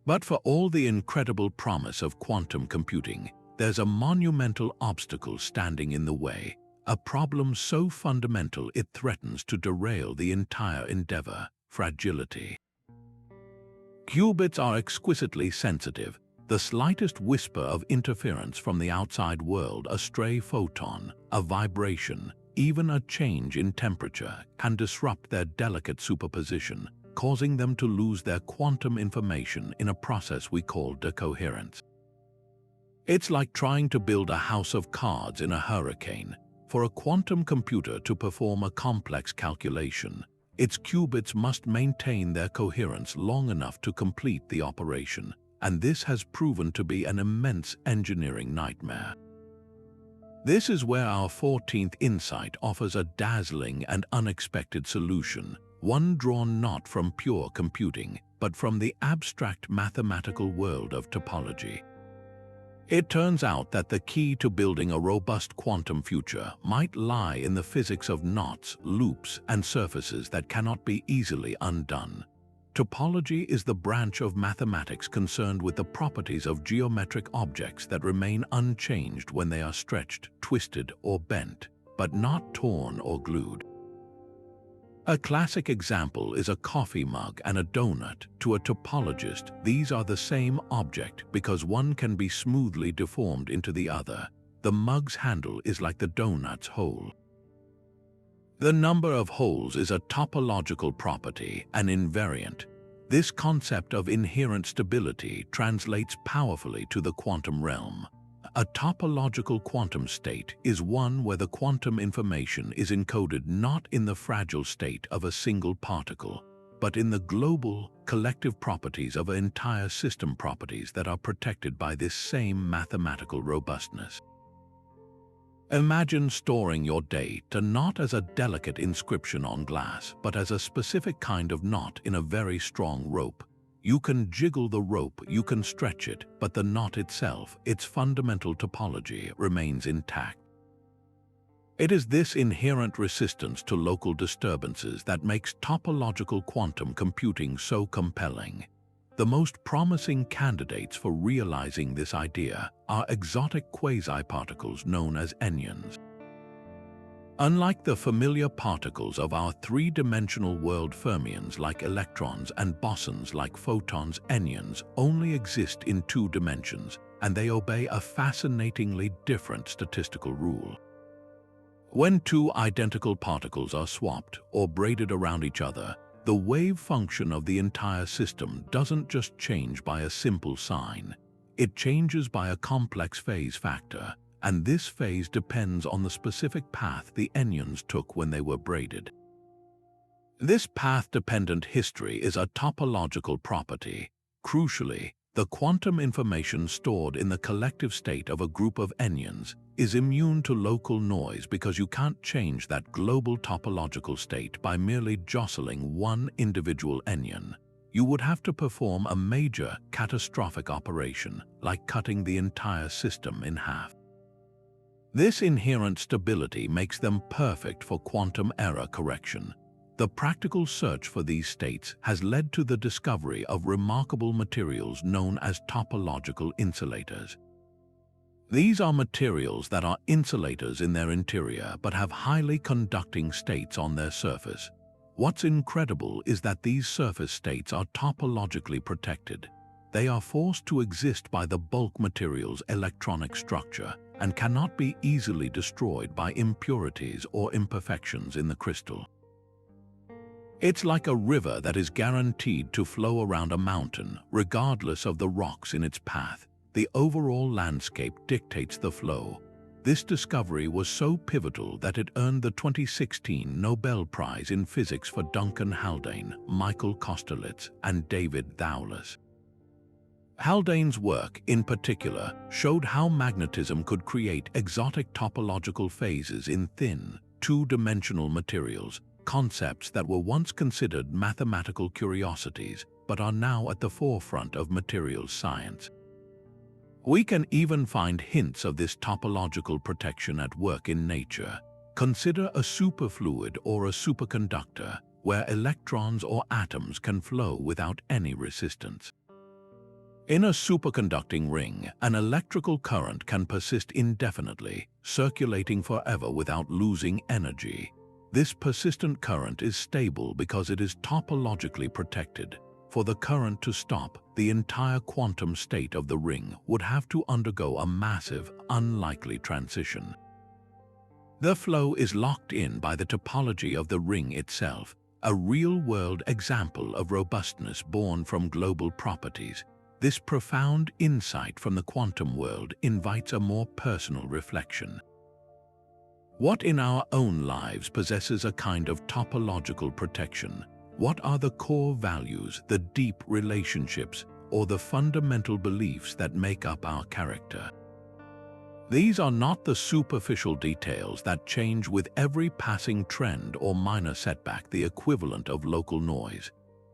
But for all the incredible promise of quantum computing, there's a monumental obstacle standing in the way, a problem so fundamental it threatens to derail the entire endeavor: fragility. Qubits are exquisitely sensitive. The slightest whisper of interference from the outside world, a stray photon, a vibration, even a change in temperature, can disrupt their delicate superposition, causing them to lose their quantum information in a process we call decoherence. It's like trying to build a house of cards in a hurricane. For a quantum computer to perform a complex calculation, its qubits must maintain their coherence long enough to complete the operation, and this has proven to be an immense engineering nightmare. This is where our 14th insight offers a dazzling and unexpected solution, one drawn not from pure computing, but from the abstract mathematical world of topology. It turns out that the key to building a robust quantum future might lie in the physics of knots, loops, and surfaces that cannot be easily undone. Topology is the branch of mathematics concerned with the properties of geometric objects that remain unchanged when they are stretched, twisted, or bent, but not torn or glued. A classic example is a coffee mug and a donut. To a topologist, these are the same object because one can be smoothly deformed into the other. The mug's handle is like the donut's hole. The number of holes is a topological property, an invariant. This concept of inherent stability translates powerfully to the quantum realm. A topological quantum state is one where the quantum information is encoded not in the fragile state of a single particle, but in the global, collective properties of an entire system, properties that are protected by this same mathematical robustness. Imagine storing your data not as a delicate inscription on glass, but as a specific kind of knot in a very strong rope. You can jiggle the rope, you can stretch it, but the knot itself, its fundamental topology, remains intact. It is this inherent resistance to local disturbances that makes topological quantum computing so compelling. The most promising candidates for realizing this idea are exotic quasi-particles known as anyons. Unlike the familiar particles of our three-dimensional world, fermions like electrons and bosons like photons, anyons only exist in two dimensions, and they obey a fascinatingly different statistical rule. When two identical particles are swapped or braided around each other, the wave function of the entire system doesn't just change by a simple sign. It changes by a complex phase factor, and this phase depends on the specific path the anyons took when they were braided. This path-dependent history is a topological property. Crucially, the quantum information stored in the collective state of a group of anyons is immune to local noise because you can't change that global topological state by merely jostling one individual enyon. You would have to perform a major, catastrophic operation, like cutting the entire system in half. This inherent stability makes them perfect for quantum error correction. The practical search for these states has led to the discovery of remarkable materials known as topological insulators. These are materials that are insulators in their interior but have highly conducting states on their surface. What's incredible is that these surface states are topologically protected. They are forced to exist by the bulk material's electronic structure and cannot be easily destroyed by impurities or imperfections in the crystal. It's like a river that is guaranteed to flow around a mountain, regardless of the rocks in its path. The overall landscape dictates the flow. This discovery was so pivotal that it earned the 2016 Nobel Prize in Physics for Duncan Haldane, Michael Kosterlitz, and David Thouless. Haldane's work, in particular, showed how magnetism could create exotic topological phases in thin, two-dimensional materials, concepts that were once considered mathematical curiosities but are now at the forefront of materials science. We can even find hints of this topological protection at work in nature. Consider a superfluid or a superconductor, where electrons or atoms can flow without any resistance. In a superconducting ring, an electrical current can persist indefinitely, circulating forever without losing energy. This persistent current is stable because it is topologically protected. For the current to stop, the entire quantum state of the ring would have to undergo a massive, unlikely transition. The flow is locked in by the topology of the ring itself, a real-world example of robustness born from global properties. This profound insight from the quantum world invites a more personal reflection. What in our own lives possesses a kind of topological protection? What are the core values, the deep relationships, or the fundamental beliefs that make up our character? These are not the superficial details that change with every passing trend or minor setback, the equivalent of local noise.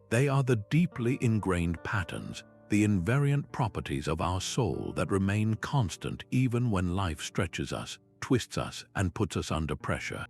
They are the deeply ingrained patterns, the invariant properties of our soul that remain constant even when life stretches us, twists us, and puts us under pressure.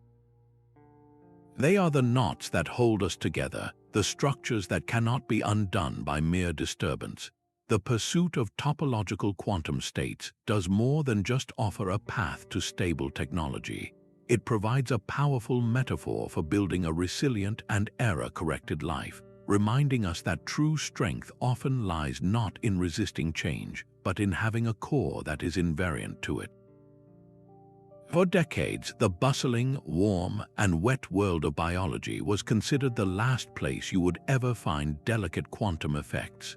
They are the knots that hold us together, the structures that cannot be undone by mere disturbance. The pursuit of topological quantum states does more than just offer a path to stable technology. It provides a powerful metaphor for building a resilient and error-corrected life, reminding us that true strength often lies not in resisting change, but in having a core that is invariant to it. For decades, the bustling, warm, and wet world of biology was considered the last place you would ever find delicate quantum effects.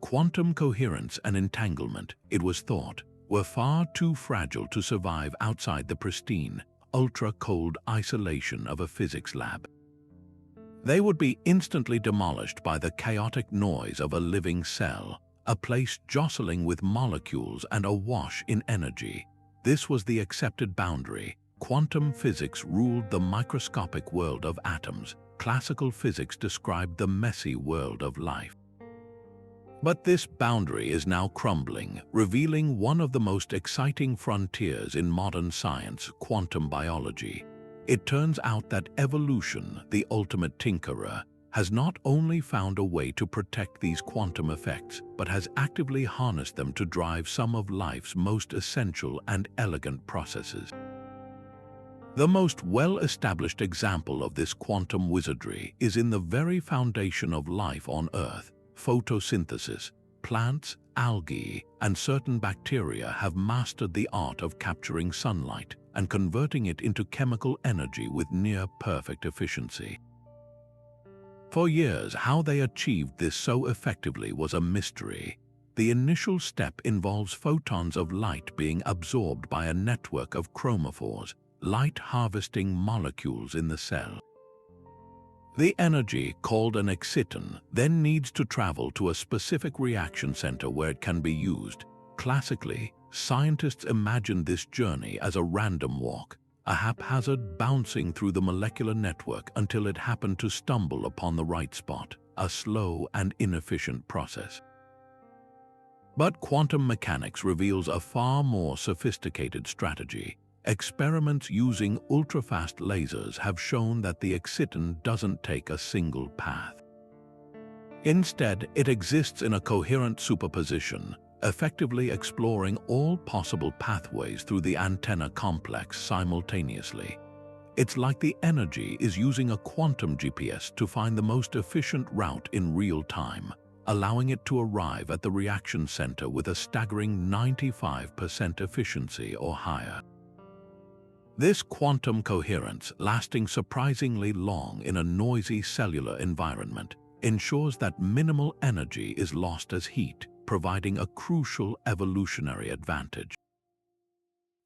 Quantum coherence and entanglement, it was thought, were far too fragile to survive outside the pristine, ultra-cold isolation of a physics lab. They would be instantly demolished by the chaotic noise of a living cell, a place jostling with molecules and awash in energy. This was the accepted boundary. Quantum physics ruled the microscopic world of atoms. Classical physics described the messy world of life. But this boundary is now crumbling, revealing one of the most exciting frontiers in modern science, quantum biology. It turns out that evolution, the ultimate tinkerer, has not only found a way to protect these quantum effects, but has actively harnessed them to drive some of life's most essential and elegant processes. The most well-established example of this quantum wizardry is in the very foundation of life on Earth, photosynthesis. Plants, algae, and certain bacteria have mastered the art of capturing sunlight and converting it into chemical energy with near-perfect efficiency. For years, how they achieved this so effectively was a mystery. The initial step involves photons of light being absorbed by a network of chromophores, light-harvesting molecules in the cell. The energy, called an exciton, then needs to travel to a specific reaction center where it can be used. Classically, scientists imagined this journey as a random walk, a haphazard bouncing through the molecular network until it happened to stumble upon the right spot, a slow and inefficient process. But quantum mechanics reveals a far more sophisticated strategy. Experiments using ultrafast lasers have shown that the exciton doesn't take a single path. Instead, it exists in a coherent superposition, effectively exploring all possible pathways through the antenna complex simultaneously. It's like the energy is using a quantum GPS to find the most efficient route in real time, allowing it to arrive at the reaction center with a staggering 95% efficiency or higher. This quantum coherence, lasting surprisingly long in a noisy cellular environment, ensures that minimal energy is lost as heat, providing a crucial evolutionary advantage.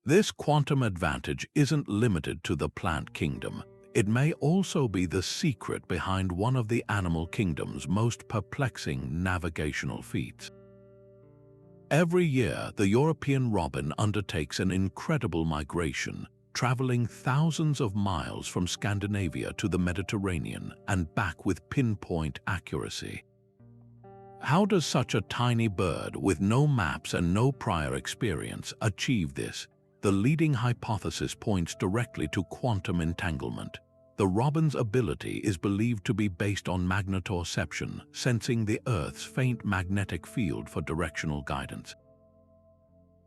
This quantum advantage isn't limited to the plant kingdom. It may also be the secret behind one of the animal kingdom's most perplexing navigational feats. Every year, the European robin undertakes an incredible migration, traveling thousands of miles from Scandinavia to the Mediterranean and back with pinpoint accuracy. How does such a tiny bird with no maps and no prior experience achieve this? The leading hypothesis points directly to quantum entanglement. The robin's ability is believed to be based on magnetoception, sensing the Earth's faint magnetic field for directional guidance.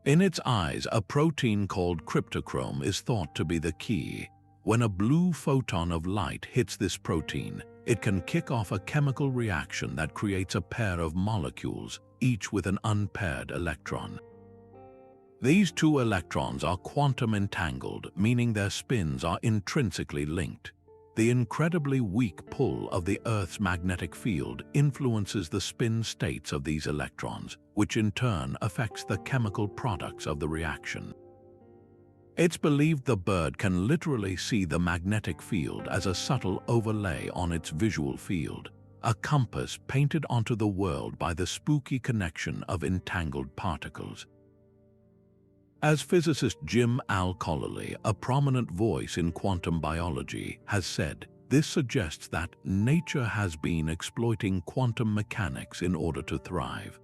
In its eyes, a protein called cryptochrome is thought to be the key. When a blue photon of light hits this protein, it can kick off a chemical reaction that creates a pair of molecules, each with an unpaired electron. These two electrons are quantum entangled, meaning their spins are intrinsically linked. The incredibly weak pull of the Earth's magnetic field influences the spin states of these electrons, which in turn affects the chemical products of the reaction. It's believed the bird can literally see the magnetic field as a subtle overlay on its visual field, a compass painted onto the world by the spooky connection of entangled particles. As physicist Jim Al-Khalili, a prominent voice in quantum biology, has said, this suggests that nature has been exploiting quantum mechanics in order to thrive.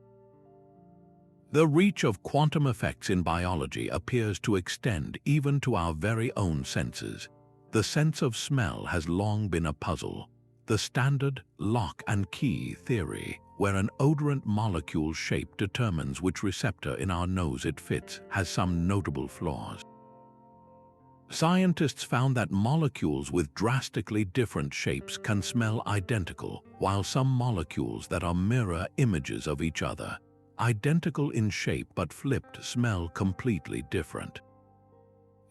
The reach of quantum effects in biology appears to extend even to our very own senses. The sense of smell has long been a puzzle. The standard lock and key theory, where an odorant molecule's shape determines which receptor in our nose it fits, has some notable flaws. Scientists found that molecules with drastically different shapes can smell identical, while some molecules that are mirror images of each other, identical in shape but flipped, smell completely different.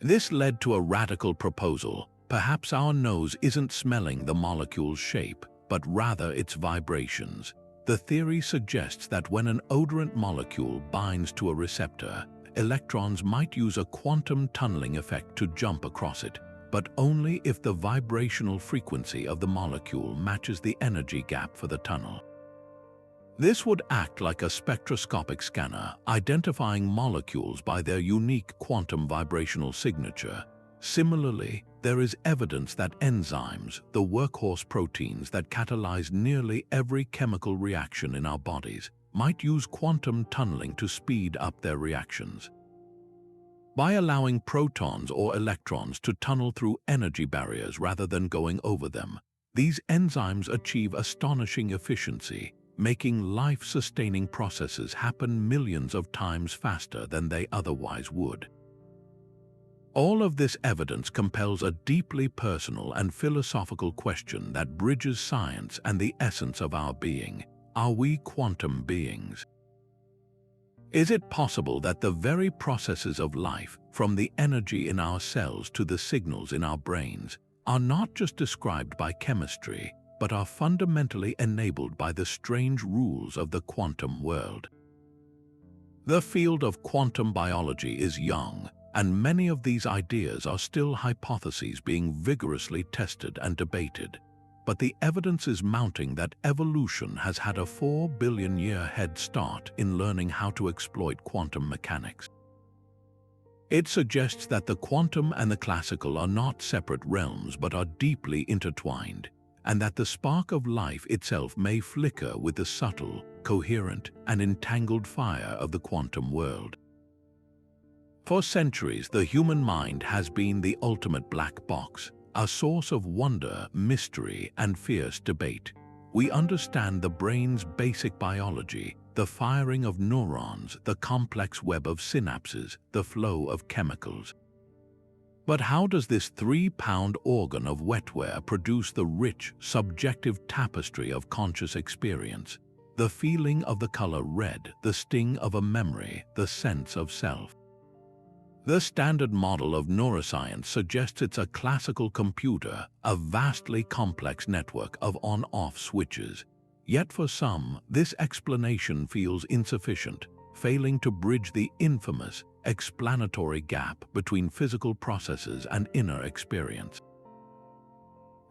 This led to a radical proposal. Perhaps our nose isn't smelling the molecule's shape, but rather its vibrations. The theory suggests that when an odorant molecule binds to a receptor, electrons might use a quantum tunneling effect to jump across it, but only if the vibrational frequency of the molecule matches the energy gap for the tunnel. This would act like a spectroscopic scanner, identifying molecules by their unique quantum vibrational signature. Similarly, there is evidence that enzymes, the workhorse proteins that catalyze nearly every chemical reaction in our bodies, might use quantum tunneling to speed up their reactions. By allowing protons or electrons to tunnel through energy barriers rather than going over them, these enzymes achieve astonishing efficiency, making life-sustaining processes happen millions of times faster than they otherwise would. All of this evidence compels a deeply personal and philosophical question that bridges science and the essence of our being. Are we quantum beings? Is it possible that the very processes of life, from the energy in our cells to the signals in our brains, are not just described by chemistry, but are fundamentally enabled by the strange rules of the quantum world? The field of quantum biology is young, and many of these ideas are still hypotheses being vigorously tested and debated. But the evidence is mounting that evolution has had a 4 billion-year head start in learning how to exploit quantum mechanics. It suggests that the quantum and the classical are not separate realms but are deeply intertwined, and that the spark of life itself may flicker with the subtle, coherent, and entangled fire of the quantum world. For centuries, the human mind has been the ultimate black box, a source of wonder, mystery, and fierce debate. We understand the brain's basic biology, the firing of neurons, the complex web of synapses, the flow of chemicals. But how does this 3-pound organ of wetware produce the rich, subjective tapestry of conscious experience? The feeling of the color red, the sting of a memory, the sense of self. The standard model of neuroscience suggests it's a classical computer, a vastly complex network of on-off switches. Yet for some, this explanation feels insufficient, failing to bridge the infamous explanatory gap between physical processes and inner experience.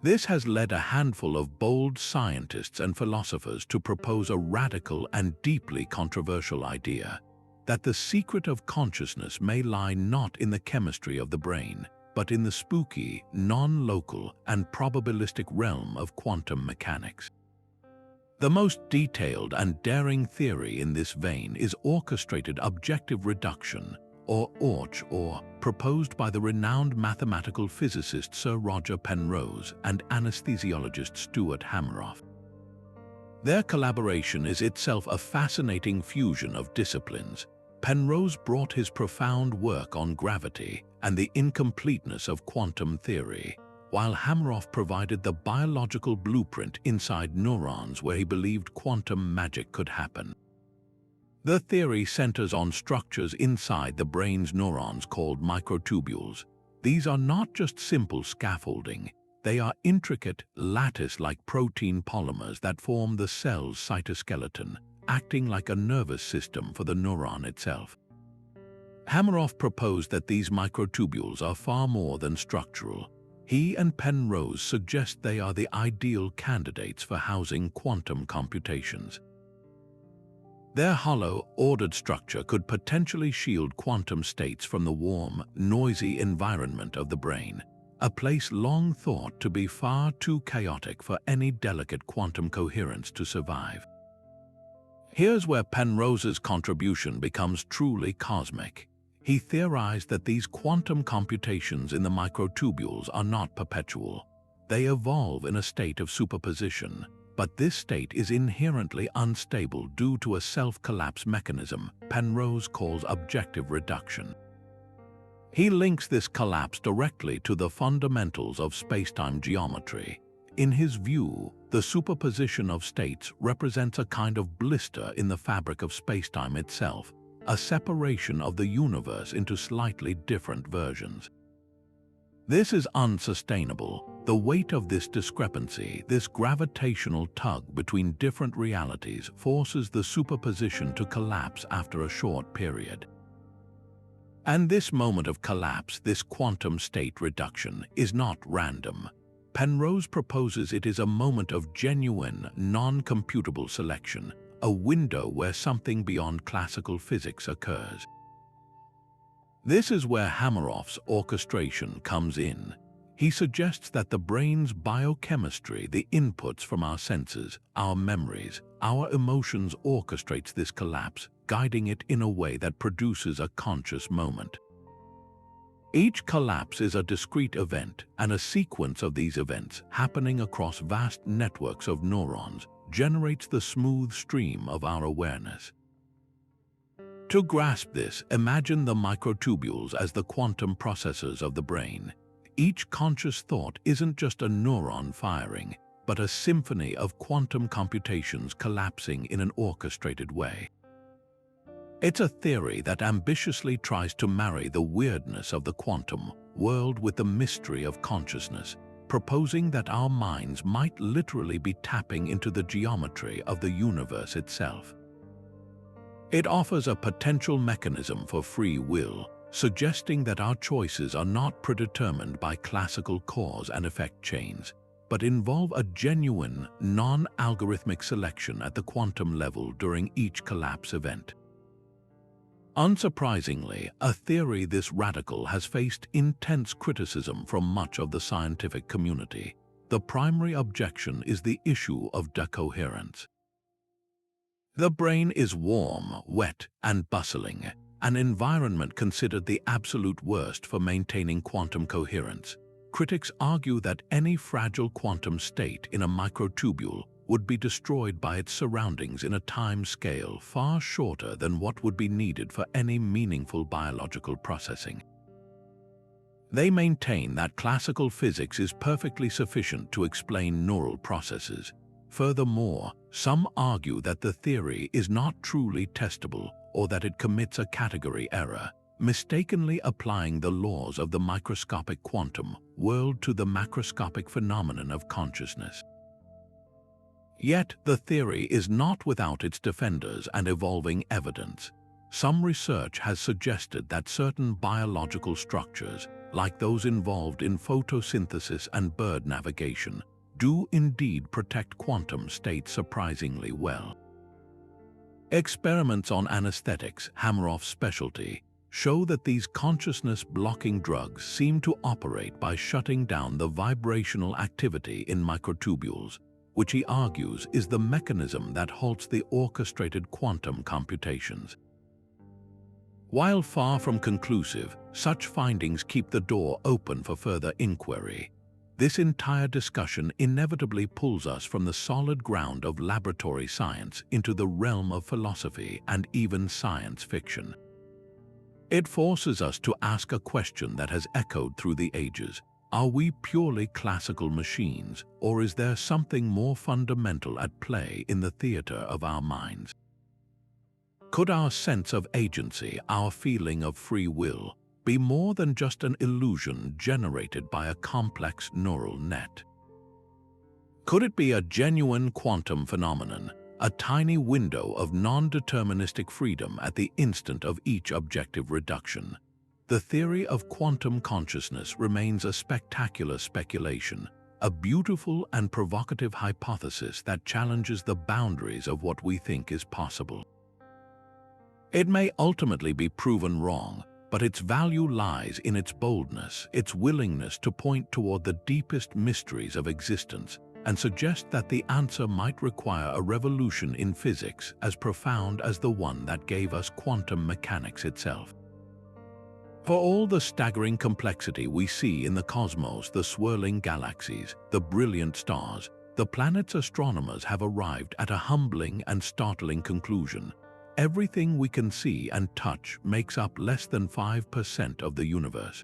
This has led a handful of bold scientists and philosophers to propose a radical and deeply controversial idea: that the secret of consciousness may lie not in the chemistry of the brain, but in the spooky, non-local, and probabilistic realm of quantum mechanics. The most detailed and daring theory in this vein is orchestrated objective reduction, or ORCH, proposed by the renowned mathematical physicist Sir Roger Penrose and anesthesiologist Stuart Hameroff. Their collaboration is itself a fascinating fusion of disciplines. Penrose brought his profound work on gravity and the incompleteness of quantum theory, while Hameroff provided the biological blueprint inside neurons where he believed quantum magic could happen. The theory centers on structures inside the brain's neurons called microtubules. These are not just simple scaffolding. They are intricate, lattice-like protein polymers that form the cell's cytoskeleton, acting like a nervous system for the neuron itself. Hameroff proposed that these microtubules are far more than structural. He and Penrose suggest they are the ideal candidates for housing quantum computations. Their hollow, ordered structure could potentially shield quantum states from the warm, noisy environment of the brain, a place long thought to be far too chaotic for any delicate quantum coherence to survive. Here's where Penrose's contribution becomes truly cosmic. He theorized that these quantum computations in the microtubules are not perpetual. They evolve in a state of superposition, but this state is inherently unstable due to a self-collapse mechanism Penrose calls objective reduction. He links this collapse directly to the fundamentals of spacetime geometry. In his view, the superposition of states represents a kind of blister in the fabric of spacetime itself, a separation of the universe into slightly different versions. This is unsustainable. The weight of this discrepancy, this gravitational tug between different realities, forces the superposition to collapse after a short period. And this moment of collapse, this quantum state reduction, is not random. Penrose proposes it is a moment of genuine, non-computable selection, a window where something beyond classical physics occurs. This is where Hameroff's orchestration comes in. He suggests that the brain's biochemistry, the inputs from our senses, our memories, our emotions, orchestrates this collapse, guiding it in a way that produces a conscious moment. Each collapse is a discrete event, and a sequence of these events, happening across vast networks of neurons, generates the smooth stream of our awareness. To grasp this, imagine the microtubules as the quantum processors of the brain. Each conscious thought isn't just a neuron firing, but a symphony of quantum computations collapsing in an orchestrated way. It's a theory that ambitiously tries to marry the weirdness of the quantum world with the mystery of consciousness, proposing that our minds might literally be tapping into the geometry of the universe itself. It offers a potential mechanism for free will, suggesting that our choices are not predetermined by classical cause and effect chains, but involve a genuine, non-algorithmic selection at the quantum level during each collapse event. Unsurprisingly, a theory this radical has faced intense criticism from much of the scientific community. The primary objection is the issue of decoherence. The brain is warm, wet, and bustling, an environment considered the absolute worst for maintaining quantum coherence. Critics argue that any fragile quantum state in a microtubule would be destroyed by its surroundings in a time scale far shorter than what would be needed for any meaningful biological processing. They maintain that classical physics is perfectly sufficient to explain neural processes. Furthermore, some argue that the theory is not truly testable or that it commits a category error, mistakenly applying the laws of the microscopic quantum world to the macroscopic phenomenon of consciousness. Yet, the theory is not without its defenders and evolving evidence. Some research has suggested that certain biological structures, like those involved in photosynthesis and bird navigation, do indeed protect quantum states surprisingly well. Experiments on anesthetics, Hameroff's specialty, show that these consciousness-blocking drugs seem to operate by shutting down the vibrational activity in microtubules, which he argues is the mechanism that halts the orchestrated quantum computations. While far from conclusive, such findings keep the door open for further inquiry. This entire discussion inevitably pulls us from the solid ground of laboratory science into the realm of philosophy and even science fiction. It forces us to ask a question that has echoed through the ages. Are we purely classical machines, or is there something more fundamental at play in the theater of our minds? Could our sense of agency, our feeling of free will, be more than just an illusion generated by a complex neural net? Could it be a genuine quantum phenomenon, a tiny window of non-deterministic freedom at the instant of each objective reduction? The theory of quantum consciousness remains a spectacular speculation, a beautiful and provocative hypothesis that challenges the boundaries of what we think is possible. It may ultimately be proven wrong, but its value lies in its boldness, its willingness to point toward the deepest mysteries of existence and suggest that the answer might require a revolution in physics as profound as the one that gave us quantum mechanics itself. For all the staggering complexity we see in the cosmos, the swirling galaxies, the brilliant stars, the planet's astronomers have arrived at a humbling and startling conclusion. Everything we can see and touch makes up less than 5% of the universe.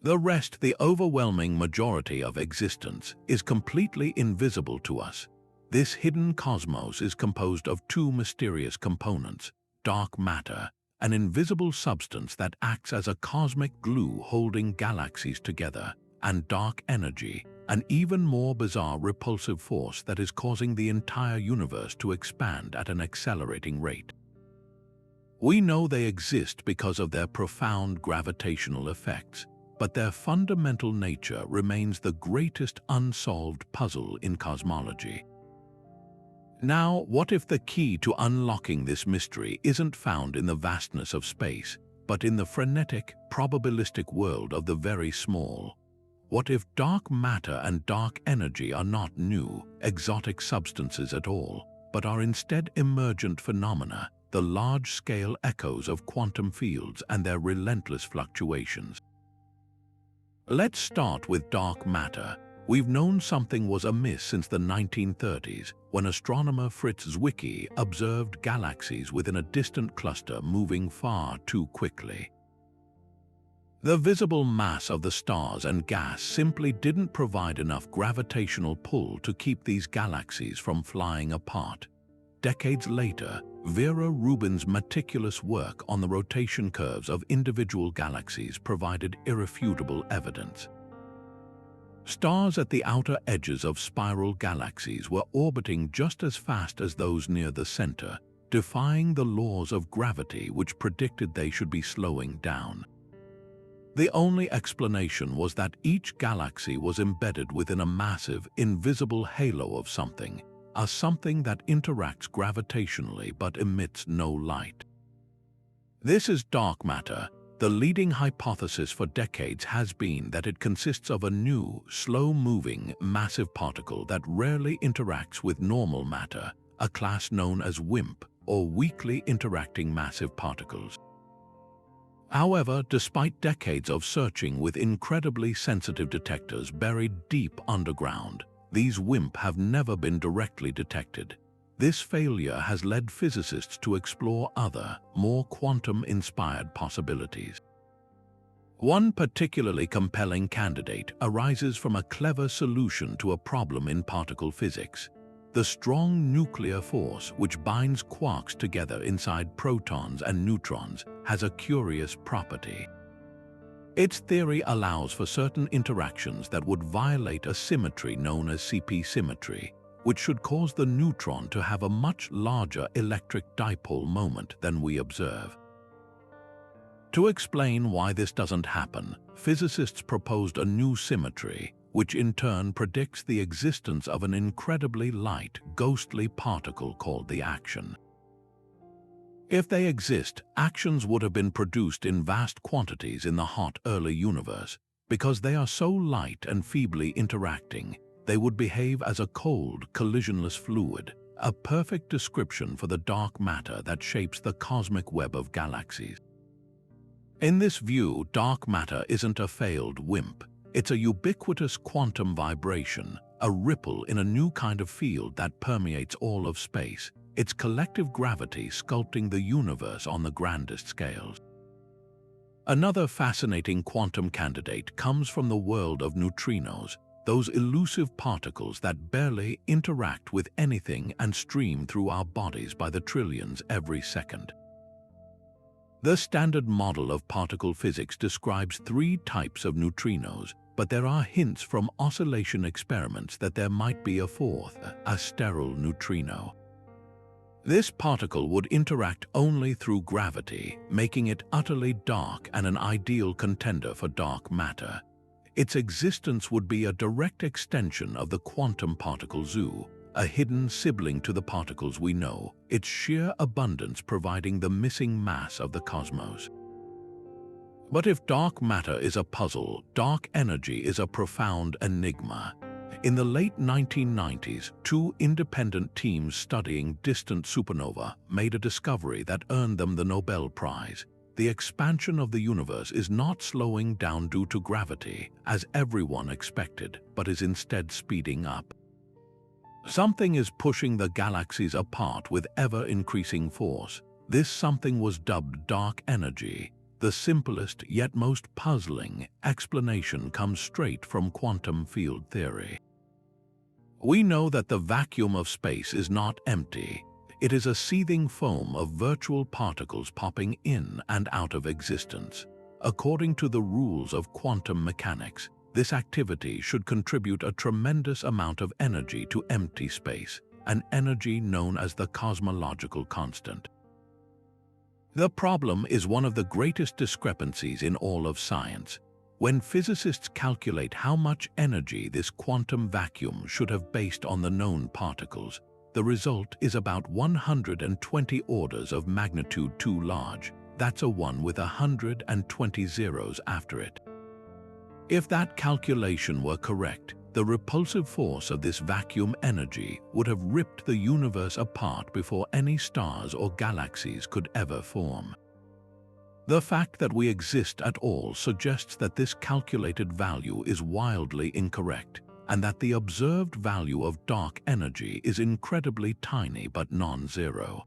The rest, the overwhelming majority of existence, is completely invisible to us. This hidden cosmos is composed of two mysterious components: dark matter, an invisible substance that acts as a cosmic glue holding galaxies together, and dark energy, an even more bizarre repulsive force that is causing the entire universe to expand at an accelerating rate. We know they exist because of their profound gravitational effects, but their fundamental nature remains the greatest unsolved puzzle in cosmology. Now, what if the key to unlocking this mystery isn't found in the vastness of space, but in the frenetic, probabilistic world of the very small? What if dark matter and dark energy are not new, exotic substances at all, but are instead emergent phenomena, the large-scale echoes of quantum fields and their relentless fluctuations? Let's start with dark matter. We've known something was amiss since the 1930s, when astronomer Fritz Zwicky observed galaxies within a distant cluster moving far too quickly. The visible mass of the stars and gas simply didn't provide enough gravitational pull to keep these galaxies from flying apart. Decades later, Vera Rubin's meticulous work on the rotation curves of individual galaxies provided irrefutable evidence. Stars at the outer edges of spiral galaxies were orbiting just as fast as those near the center, defying the laws of gravity which predicted they should be slowing down. The only explanation was that each galaxy was embedded within a massive, invisible halo of something, a something that interacts gravitationally but emits no light. This is dark matter. The leading hypothesis for decades has been that it consists of a new, slow-moving, massive particle that rarely interacts with normal matter, a class known as WIMP, or weakly interacting massive particles. However, despite decades of searching with incredibly sensitive detectors buried deep underground, these WIMP have never been directly detected. This failure has led physicists to explore other, more quantum-inspired possibilities. One particularly compelling candidate arises from a clever solution to a problem in particle physics. the strong nuclear force which binds quarks together inside protons and neutrons has a curious property. Its theory allows for certain interactions that would violate a symmetry known as CP symmetry, which should cause the neutron to have a much larger electric dipole moment than we observe. To explain why this doesn't happen, physicists proposed a new symmetry, which in turn predicts the existence of an incredibly light, ghostly particle called the action. If they exist, actions would have been produced in vast quantities in the hot early universe. Because they are so light and feebly interacting, they would behave as a cold, collisionless fluid, a perfect description for the dark matter that shapes the cosmic web of galaxies. In this view, dark matter isn't a failed WIMP. It's a ubiquitous quantum vibration, a ripple in a new kind of field that permeates all of space, its collective gravity sculpting the universe on the grandest scales. Another fascinating quantum candidate comes from the world of neutrinos, those elusive particles that barely interact with anything and stream through our bodies by the trillions every second. The standard model of particle physics describes 3 types of neutrinos, but there are hints from oscillation experiments that there might be a 4th, a sterile neutrino. This particle would interact only through gravity, making it utterly dark and an ideal contender for dark matter. Its existence would be a direct extension of the quantum particle zoo, a hidden sibling to the particles we know, its sheer abundance providing the missing mass of the cosmos. But if dark matter is a puzzle, dark energy is a profound enigma. In the late 1990s, 2 independent teams studying distant supernova made a discovery that earned them the Nobel Prize. The expansion of the universe is not slowing down due to gravity, as everyone expected, but is instead speeding up. Something is pushing the galaxies apart with ever-increasing force. This something was dubbed dark energy. The simplest yet most puzzling explanation comes straight from quantum field theory. We know that the vacuum of space is not empty. It is a seething foam of virtual particles popping in and out of existence. According to the rules of quantum mechanics, this activity should contribute a tremendous amount of energy to empty space, an energy known as the cosmological constant. The problem is one of the greatest discrepancies in all of science. When physicists calculate how much energy this quantum vacuum should have based on the known particles, the result is about 120 orders of magnitude too large. That's a 1 with 120 zeros after it. If that calculation were correct, the repulsive force of this vacuum energy would have ripped the universe apart before any stars or galaxies could ever form. The fact that we exist at all suggests that this calculated value is wildly incorrect, and that the observed value of dark energy is incredibly tiny but non-zero.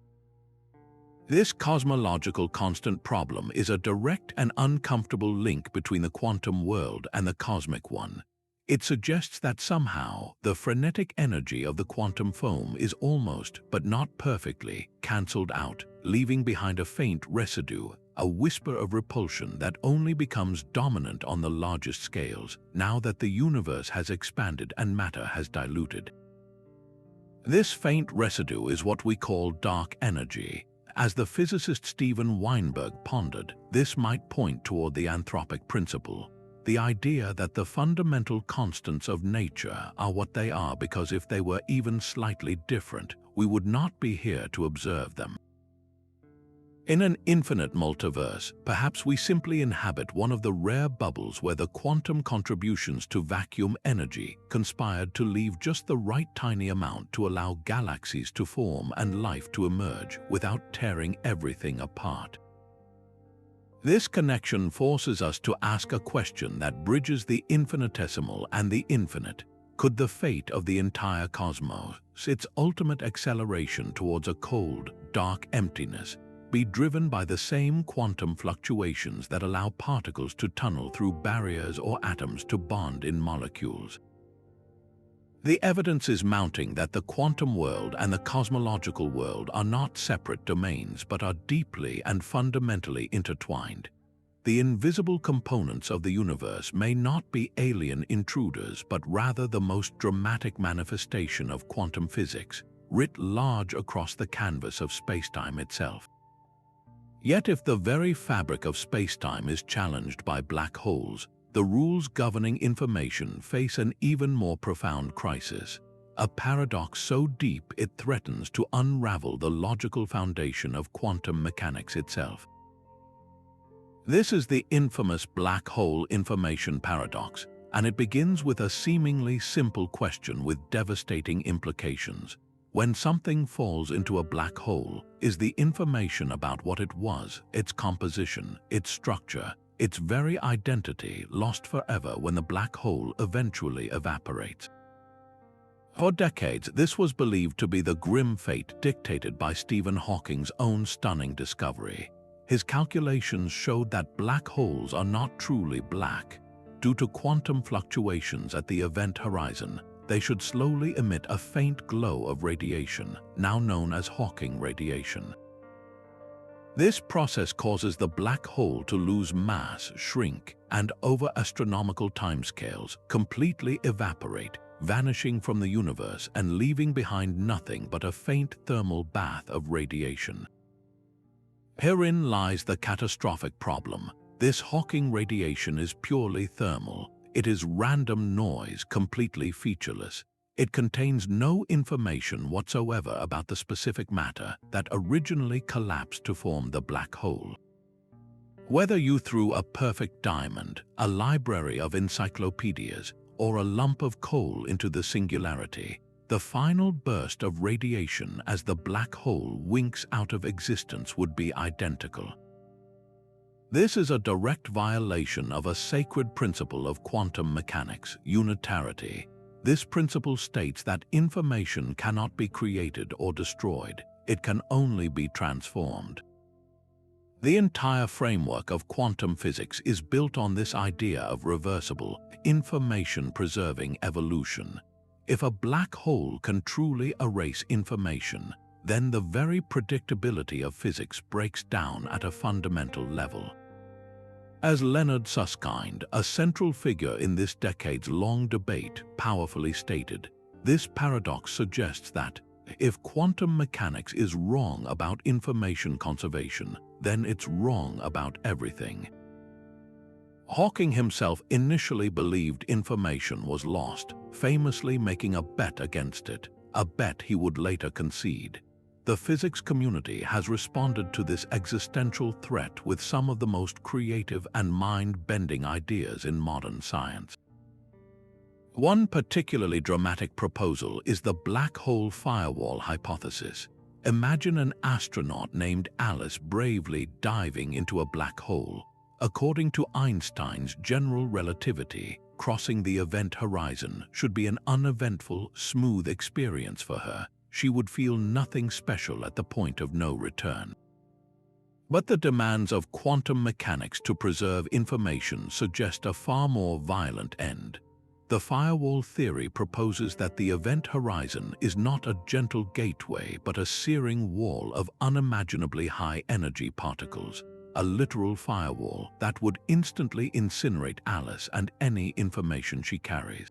This cosmological constant problem is a direct and uncomfortable link between the quantum world and the cosmic one. It suggests that somehow the frenetic energy of the quantum foam is almost, but not perfectly, cancelled out, leaving behind a faint residue, a whisper of repulsion that only becomes dominant on the largest scales, now that the universe has expanded and matter has diluted. This faint residue is what we call dark energy. As the physicist Steven Weinberg pondered, this might point toward the anthropic principle, the idea that the fundamental constants of nature are what they are because if they were even slightly different, we would not be here to observe them. In an infinite multiverse, perhaps we simply inhabit one of the rare bubbles where the quantum contributions to vacuum energy conspired to leave just the right tiny amount to allow galaxies to form and life to emerge without tearing everything apart. This connection forces us to ask a question that bridges the infinitesimal and the infinite. Could the fate of the entire cosmos, its ultimate acceleration towards a cold, dark emptiness, be driven by the same quantum fluctuations that allow particles to tunnel through barriers or atoms to bond in molecules? The evidence is mounting that the quantum world and the cosmological world are not separate domains but are deeply and fundamentally intertwined. The invisible components of the universe may not be alien intruders but rather the most dramatic manifestation of quantum physics, writ large across the canvas of spacetime itself. Yet if the very fabric of spacetime is challenged by black holes, the rules governing information face an even more profound crisis, a paradox so deep it threatens to unravel the logical foundation of quantum mechanics itself. This is the infamous black hole information paradox, and it begins with a seemingly simple question with devastating implications. When something falls into a black hole, is the information about what it was, its composition, its structure, its very identity lost forever when the black hole eventually evaporates? For decades, this was believed to be the grim fate dictated by Stephen Hawking's own stunning discovery. His calculations showed that black holes are not truly black. Due to quantum fluctuations at the event horizon, they should slowly emit a faint glow of radiation, now known as Hawking radiation. This process causes the black hole to lose mass, shrink, and over astronomical timescales, completely evaporate, vanishing from the universe and leaving behind nothing but a faint thermal bath of radiation. Herein lies the catastrophic problem. This Hawking radiation is purely thermal. It is random noise, completely featureless. It contains no information whatsoever about the specific matter that originally collapsed to form the black hole. Whether you threw a perfect diamond, a library of encyclopedias, or a lump of coal into the singularity, the final burst of radiation as the black hole winks out of existence would be identical. This is a direct violation of a sacred principle of quantum mechanics, unitarity. This principle states that information cannot be created or destroyed, it can only be transformed. The entire framework of quantum physics is built on this idea of reversible, information-preserving evolution. If a black hole can truly erase information, then the very predictability of physics breaks down at a fundamental level. As Leonard Susskind, a central figure in this decades-long debate, powerfully stated, this paradox suggests that if quantum mechanics is wrong about information conservation, then it's wrong about everything. Hawking himself initially believed information was lost, famously making a bet against it, a bet he would later concede. The physics community has responded to this existential threat with some of the most creative and mind-bending ideas in modern science. One particularly dramatic proposal is the black hole firewall hypothesis. Imagine an astronaut named Alice bravely diving into a black hole. According to Einstein's general relativity, crossing the event horizon should be an uneventful, smooth experience for her. She would feel nothing special at the point of no return. But the demands of quantum mechanics to preserve information suggest a far more violent end. The firewall theory proposes that the event horizon is not a gentle gateway but a searing wall of unimaginably high energy particles, a literal firewall that would instantly incinerate Alice and any information she carries.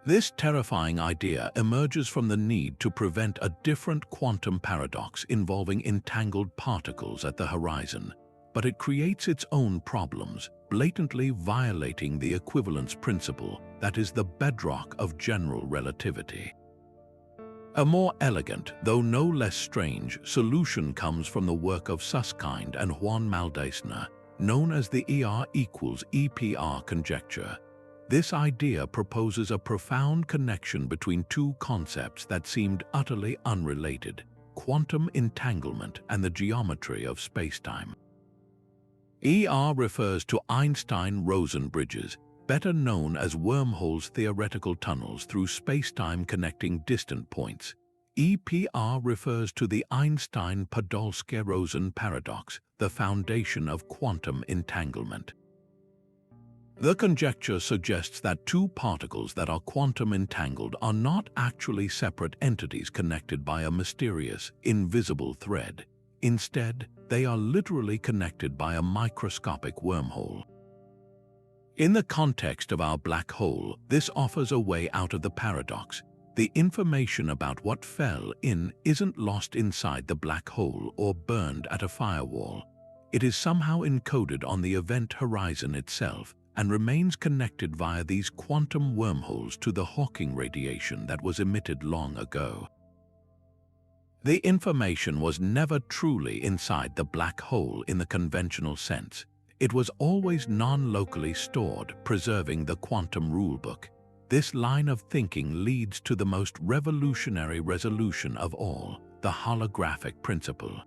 This terrifying idea emerges from the need to prevent a different quantum paradox involving entangled particles at the horizon, but it creates its own problems, blatantly violating the equivalence principle that is the bedrock of general relativity. A more elegant, though no less strange, solution comes from the work of Susskind and Juan Maldacena, known as the ER equals EPR conjecture. This idea proposes a profound connection between two concepts that seemed utterly unrelated: quantum entanglement and the geometry of spacetime. ER refers to Einstein-Rosen bridges, better known as wormholes, theoretical tunnels through spacetime connecting distant points. EPR refers to the Einstein-Podolsky-Rosen paradox, the foundation of quantum entanglement. The conjecture suggests that two particles that are quantum entangled are not actually separate entities connected by a mysterious, invisible thread. Instead, they are literally connected by a microscopic wormhole. In the context of our black hole, this offers a way out of the paradox. The information about what fell in isn't lost inside the black hole or burned at a firewall. It is somehow encoded on the event horizon itself and remains connected via these quantum wormholes to the Hawking radiation that was emitted long ago. The information was never truly inside the black hole in the conventional sense. It was always non-locally stored, preserving the quantum rulebook. This line of thinking leads to the most revolutionary resolution of all, the holographic principle.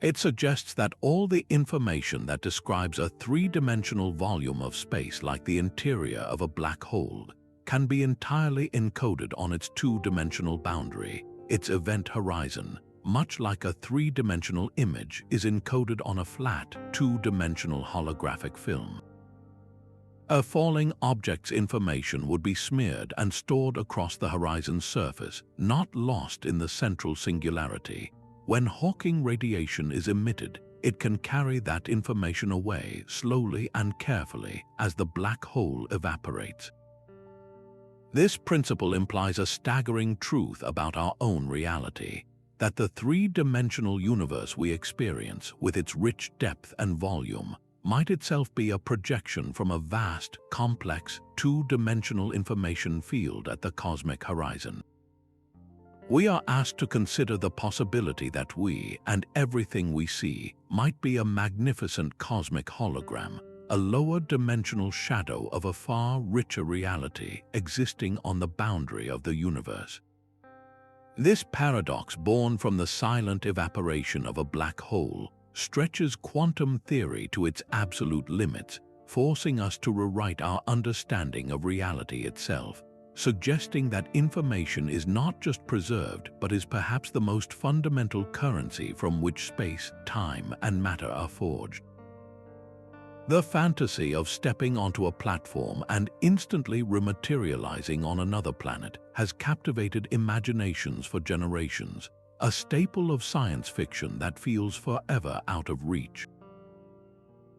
It suggests that all the information that describes a three-dimensional volume of space like the interior of a black hole can be entirely encoded on its two-dimensional boundary, its event horizon, much like a three-dimensional image is encoded on a flat, two-dimensional holographic film. A falling object's information would be smeared and stored across the horizon's surface, not lost in the central singularity. When Hawking radiation is emitted, it can carry that information away slowly and carefully as the black hole evaporates. This principle implies a staggering truth about our own reality, that the three-dimensional universe we experience, with its rich depth and volume, might itself be a projection from a vast, complex, two-dimensional information field at the cosmic horizon. We are asked to consider the possibility that we, and everything we see, might be a magnificent cosmic hologram, a lower-dimensional shadow of a far richer reality existing on the boundary of the universe. This paradox, born from the silent evaporation of a black hole, stretches quantum theory to its absolute limits, forcing us to rewrite our understanding of reality itself, suggesting that information is not just preserved but is perhaps the most fundamental currency from which space, time, and matter are forged. The fantasy of stepping onto a platform and instantly rematerializing on another planet has captivated imaginations for generations, a staple of science fiction that feels forever out of reach.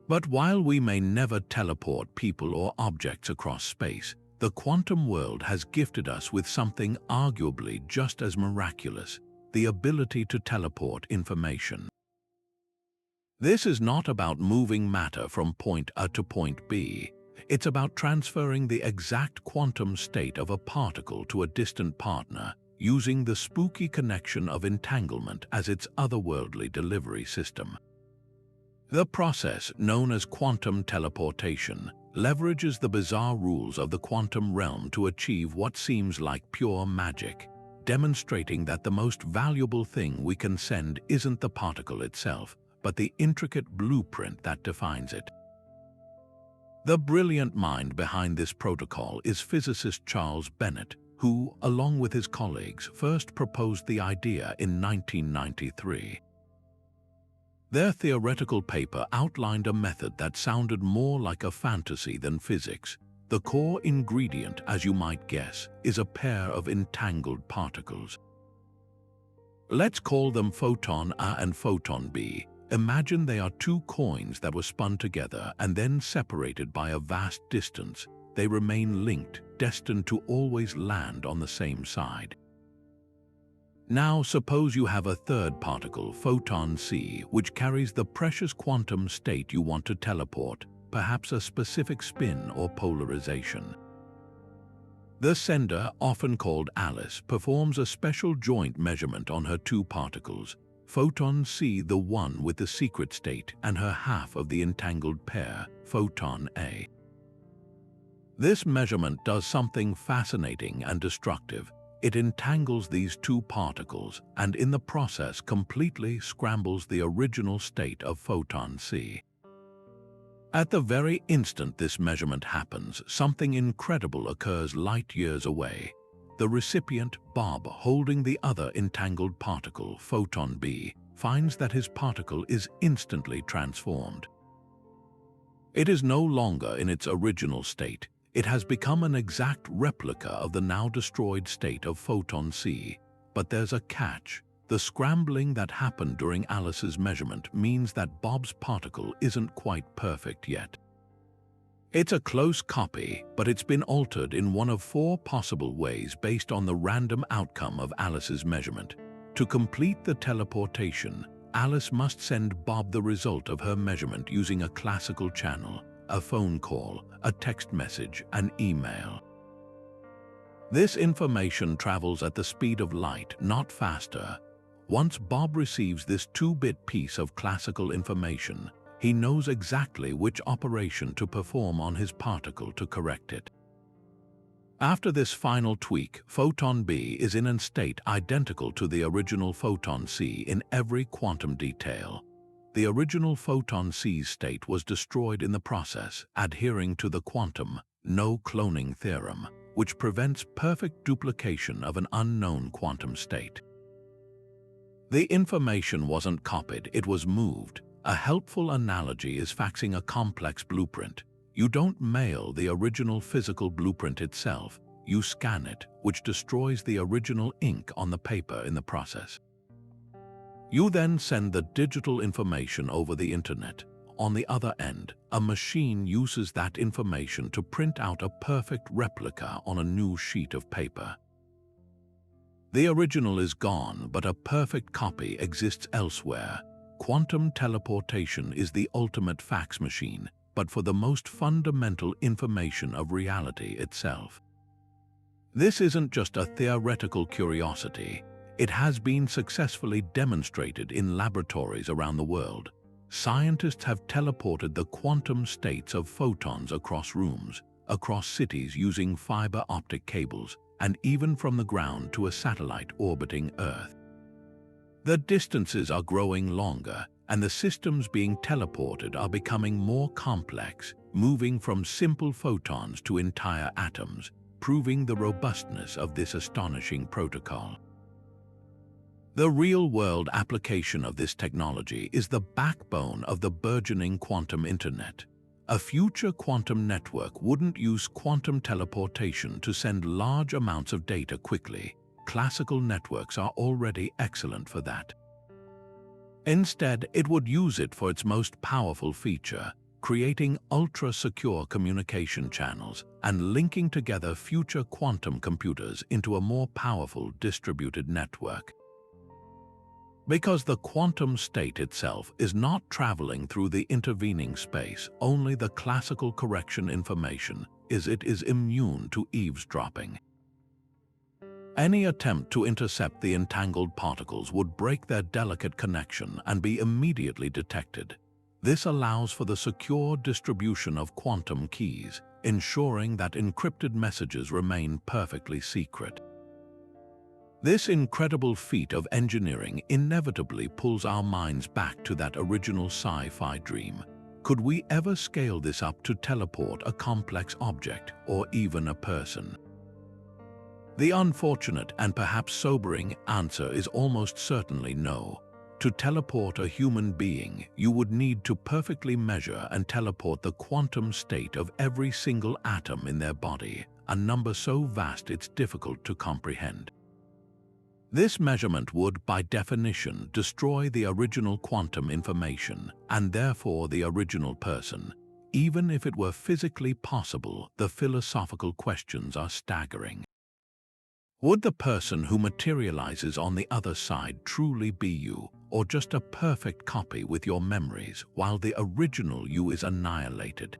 But while we may never teleport people or objects across space, the quantum world has gifted us with something arguably just as miraculous: the ability to teleport information. This is not about moving matter from point A to point B. It's about transferring the exact quantum state of a particle to a distant partner, using the spooky connection of entanglement as its otherworldly delivery system. The process, known as quantum teleportation, leverages the bizarre rules of the quantum realm to achieve what seems like pure magic, demonstrating that the most valuable thing we can send isn't the particle itself, but the intricate blueprint that defines it. The brilliant mind behind this protocol is physicist Charles Bennett, who, along with his colleagues, first proposed the idea in 1993. Their theoretical paper outlined a method that sounded more like a fantasy than physics. The core ingredient, as you might guess, is a pair of entangled particles. Let's call them photon A and photon B. Imagine they are two coins that were spun together and then separated by a vast distance. They remain linked, destined to always land on the same side. Now suppose you have a third particle, photon C, which carries the precious quantum state you want to teleport, perhaps a specific spin or polarization. The sender, often called Alice, performs a special joint measurement on her two particles, photon C, the one with the secret state, and her half of the entangled pair, photon A. This measurement does something fascinating and destructive. It entangles these two particles and in the process completely scrambles the original state of photon C. At the very instant this measurement happens, something incredible occurs light years away. The recipient, Bob, holding the other entangled particle, photon B, finds that his particle is instantly transformed. It is no longer in its original state. It has become an exact replica of the now destroyed state of photon C. But there's a catch. The scrambling that happened during Alice's measurement means that Bob's particle isn't quite perfect yet. It's a close copy, but it's been altered in one of 4 possible ways based on the random outcome of Alice's measurement. To complete the teleportation, Alice must send Bob the result of her measurement using a classical channel, a phone call, a text message, an email. This information travels at the speed of light, not faster. Once Bob receives this 2-bit piece of classical information, he knows exactly which operation to perform on his particle to correct it. After this final tweak, photon B is in a state identical to the original photon C in every quantum detail. The original photon C's state was destroyed in the process, adhering to the quantum no-cloning theorem, which prevents perfect duplication of an unknown quantum state. The information wasn't copied, it was moved. A helpful analogy is faxing a complex blueprint. You don't mail the original physical blueprint itself, you scan it, which destroys the original ink on the paper in the process. You then send the digital information over the internet. On the other end, a machine uses that information to print out a perfect replica on a new sheet of paper. The original is gone, but a perfect copy exists elsewhere. Quantum teleportation is the ultimate fax machine, but for the most fundamental information of reality itself. This isn't just a theoretical curiosity. It has been successfully demonstrated in laboratories around the world. Scientists have teleported the quantum states of photons across rooms, across cities using fiber optic cables, and even from the ground to a satellite orbiting Earth. The distances are growing longer, and the systems being teleported are becoming more complex, moving from simple photons to entire atoms, proving the robustness of this astonishing protocol. The real-world application of this technology is the backbone of the burgeoning quantum internet. A future quantum network wouldn't use quantum teleportation to send large amounts of data quickly. Classical networks are already excellent for that. Instead, it would use it for its most powerful feature, creating ultra-secure communication channels and linking together future quantum computers into a more powerful distributed network. Because the quantum state itself is not traveling through the intervening space, only the classical correction information is immune to eavesdropping. Any attempt to intercept the entangled particles would break their delicate connection and be immediately detected. This allows for the secure distribution of quantum keys, ensuring that encrypted messages remain perfectly secret. This incredible feat of engineering inevitably pulls our minds back to that original sci-fi dream. Could we ever scale this up to teleport a complex object or even a person? The unfortunate and perhaps sobering answer is almost certainly no. To teleport a human being, you would need to perfectly measure and teleport the quantum state of every single atom in their body, a number so vast it's difficult to comprehend. This measurement would, by definition, destroy the original quantum information, and therefore the original person. Even if it were physically possible, the philosophical questions are staggering. Would the person who materializes on the other side truly be you, or just a perfect copy with your memories, while the original you is annihilated?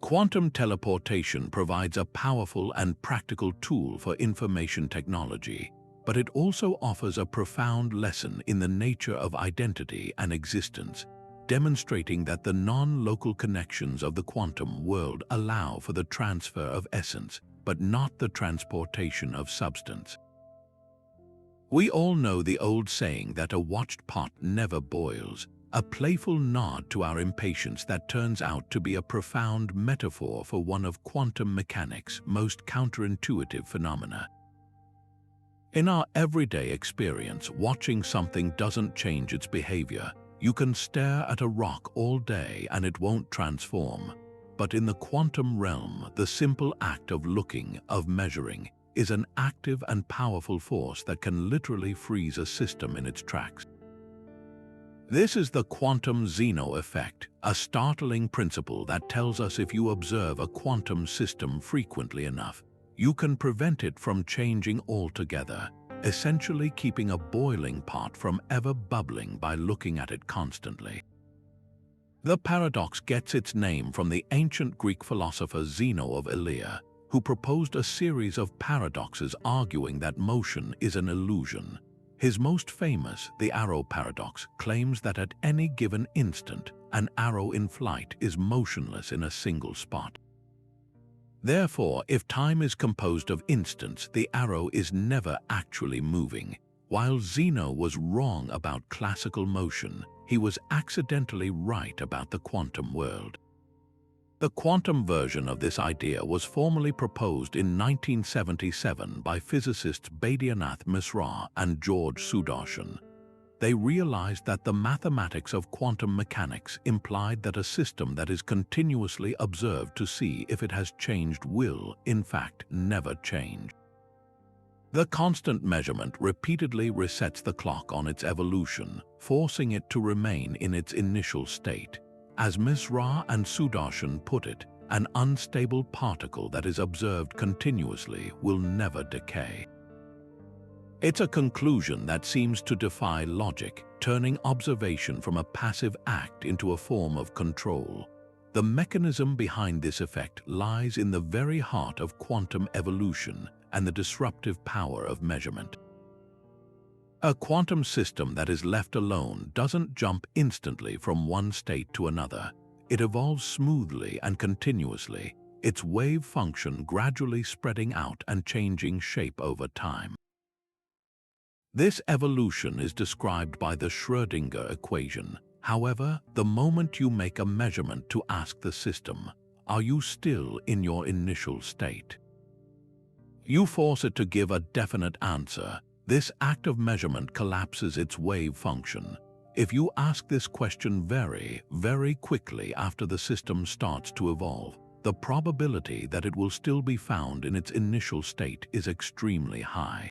Quantum teleportation provides a powerful and practical tool for information technology, but it also offers a profound lesson in the nature of identity and existence, demonstrating that the non-local connections of the quantum world allow for the transfer of essence, but not the transportation of substance. We all know the old saying that a watched pot never boils, a playful nod to our impatience that turns out to be a profound metaphor for one of quantum mechanics' most counterintuitive phenomena. In our everyday experience, watching something doesn't change its behavior. You can stare at a rock all day and it won't transform. But in the quantum realm, the simple act of looking, of measuring, is an active and powerful force that can literally freeze a system in its tracks. This is the quantum Zeno effect, a startling principle that tells us if you observe a quantum system frequently enough, you can prevent it from changing altogether, essentially keeping a boiling pot from ever bubbling by looking at it constantly. The paradox gets its name from the ancient Greek philosopher Zeno of Elea, who proposed a series of paradoxes arguing that motion is an illusion. His most famous, the arrow paradox, claims that at any given instant, an arrow in flight is motionless in a single spot. Therefore, if time is composed of instants, the arrow is never actually moving. While Zeno was wrong about classical motion, he was accidentally right about the quantum world. The quantum version of this idea was formally proposed in 1977 by physicists Baidyanath Misra and George Sudarshan. They realized that the mathematics of quantum mechanics implied that a system that is continuously observed to see if it has changed will, in fact, never change. The constant measurement repeatedly resets the clock on its evolution, forcing it to remain in its initial state. As Misra and Sudarshan put it, an unstable particle that is observed continuously will never decay. It's a conclusion that seems to defy logic, turning observation from a passive act into a form of control. The mechanism behind this effect lies in the very heart of quantum evolution and the disruptive power of measurement. A quantum system that is left alone doesn't jump instantly from one state to another. It evolves smoothly and continuously, its wave function gradually spreading out and changing shape over time. This evolution is described by the Schrödinger equation. However, the moment you make a measurement to ask the system, "Are you still in your initial state?" You force it to give a definite answer. This act of measurement collapses its wave function. If you ask this question very, very quickly after the system starts to evolve, the probability that it will still be found in its initial state is extremely high.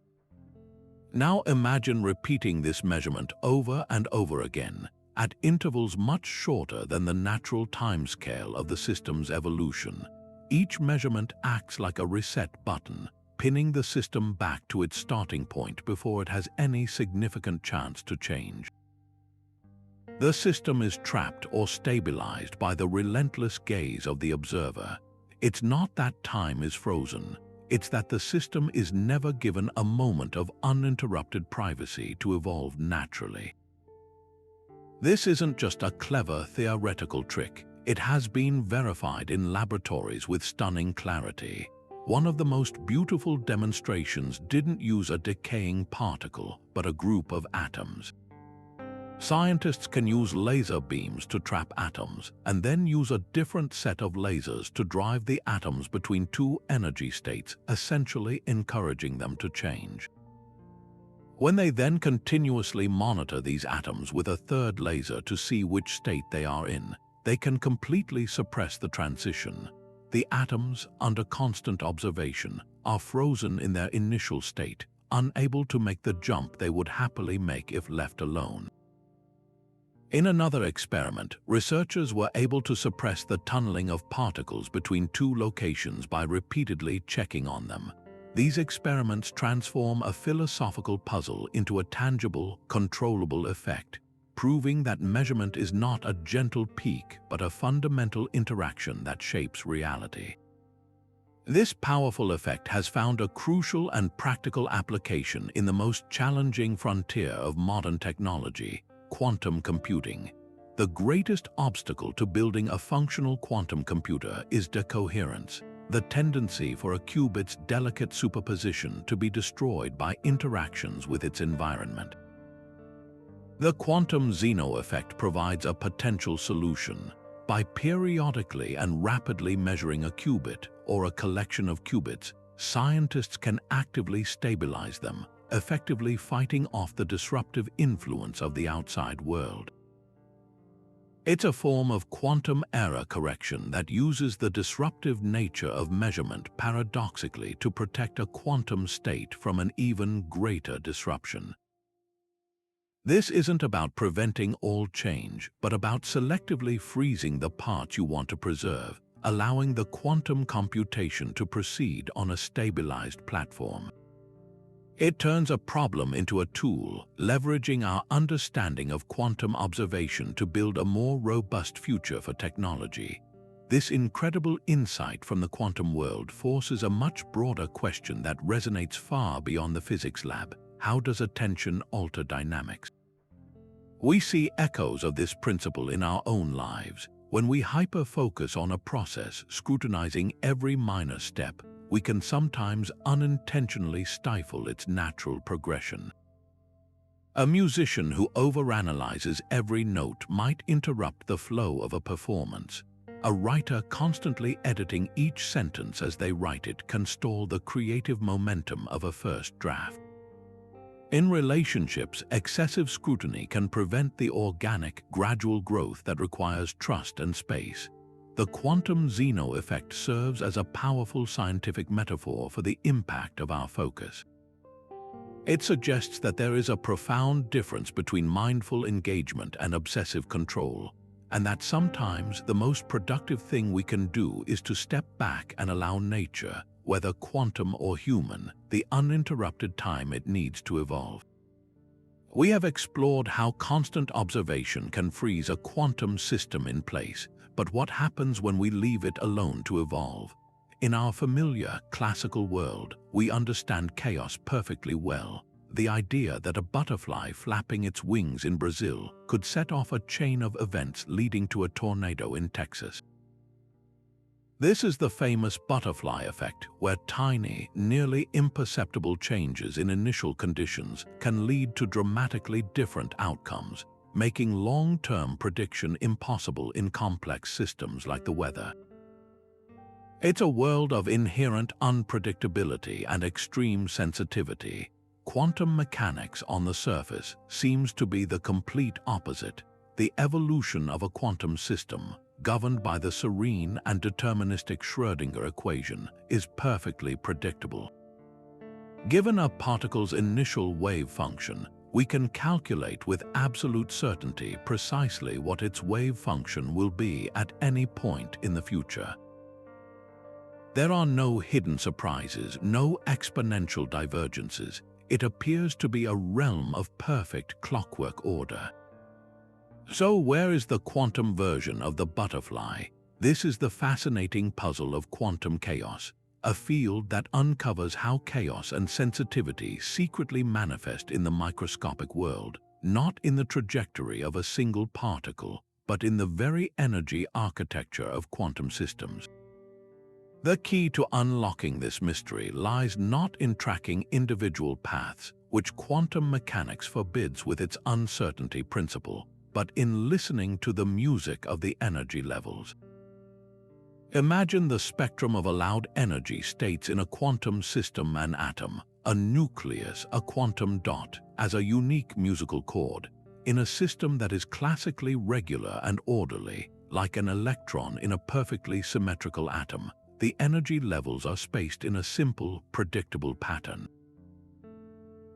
Now imagine repeating this measurement over and over again, at intervals much shorter than the natural timescale of the system's evolution. Each measurement acts like a reset button, pinning the system back to its starting point before it has any significant chance to change. The system is trapped or stabilized by the relentless gaze of the observer. It's not that time is frozen, it's that the system is never given a moment of uninterrupted privacy to evolve naturally. This isn't just a clever theoretical trick, it has been verified in laboratories with stunning clarity. One of the most beautiful demonstrations didn't use a decaying particle, but a group of atoms. Scientists can use laser beams to trap atoms, and then use a different set of lasers to drive the atoms between two energy states, essentially encouraging them to change. When they then continuously monitor these atoms with a third laser to see which state they are in, they can completely suppress the transition. The atoms, under constant observation, are frozen in their initial state, unable to make the jump they would happily make if left alone. In another experiment, researchers were able to suppress the tunneling of particles between two locations by repeatedly checking on them. These experiments transform a philosophical puzzle into a tangible, controllable effect, proving that measurement is not a gentle peak but a fundamental interaction that shapes reality. This powerful effect has found a crucial and practical application in the most challenging frontier of modern technology, quantum computing. The greatest obstacle to building a functional quantum computer is decoherence, the tendency for a qubit's delicate superposition to be destroyed by interactions with its environment. The quantum Zeno effect provides a potential solution. By periodically and rapidly measuring a qubit or a collection of qubits, scientists can actively stabilize them, effectively fighting off the disruptive influence of the outside world. It's a form of quantum error correction that uses the disruptive nature of measurement paradoxically to protect a quantum state from an even greater disruption. This isn't about preventing all change, but about selectively freezing the parts you want to preserve, allowing the quantum computation to proceed on a stabilized platform. It turns a problem into a tool, leveraging our understanding of quantum observation to build a more robust future for technology. This incredible insight from the quantum world forces a much broader question that resonates far beyond the physics lab. How does attention alter dynamics? We see echoes of this principle in our own lives. When we hyper-focus on a process, scrutinizing every minor step, we can sometimes unintentionally stifle its natural progression. A musician who overanalyzes every note might interrupt the flow of a performance. A writer constantly editing each sentence as they write it can stall the creative momentum of a first draft. In relationships, excessive scrutiny can prevent the organic, gradual growth that requires trust and space. The quantum Zeno effect serves as a powerful scientific metaphor for the impact of our focus. It suggests that there is a profound difference between mindful engagement and obsessive control, and that sometimes the most productive thing we can do is to step back and allow nature, whether quantum or human, the uninterrupted time it needs to evolve. We have explored how constant observation can freeze a quantum system in place, but what happens when we leave it alone to evolve? In our familiar, classical world, we understand chaos perfectly well. The idea that a butterfly flapping its wings in Brazil could set off a chain of events leading to a tornado in Texas. This is the famous butterfly effect, where tiny, nearly imperceptible changes in initial conditions can lead to dramatically different outcomes, making long-term prediction impossible in complex systems like the weather. It's a world of inherent unpredictability and extreme sensitivity. Quantum mechanics on the surface seems to be the complete opposite. The evolution of a quantum system, governed by the serene and deterministic Schrödinger equation, is perfectly predictable. Given a particle's initial wave function, we can calculate with absolute certainty precisely what its wave function will be at any point in the future. There are no hidden surprises, no exponential divergences. It appears to be a realm of perfect clockwork order. So where is the quantum version of the butterfly? This is the fascinating puzzle of quantum chaos, a field that uncovers how chaos and sensitivity secretly manifest in the microscopic world, not in the trajectory of a single particle, but in the very energy architecture of quantum systems. The key to unlocking this mystery lies not in tracking individual paths, which quantum mechanics forbids with its uncertainty principle, but in listening to the music of the energy levels. Imagine the spectrum of allowed energy states in a quantum system: an atom, a nucleus, a quantum dot, as a unique musical chord. In a system that is classically regular and orderly, like an electron in a perfectly symmetrical atom, the energy levels are spaced in a simple, predictable pattern.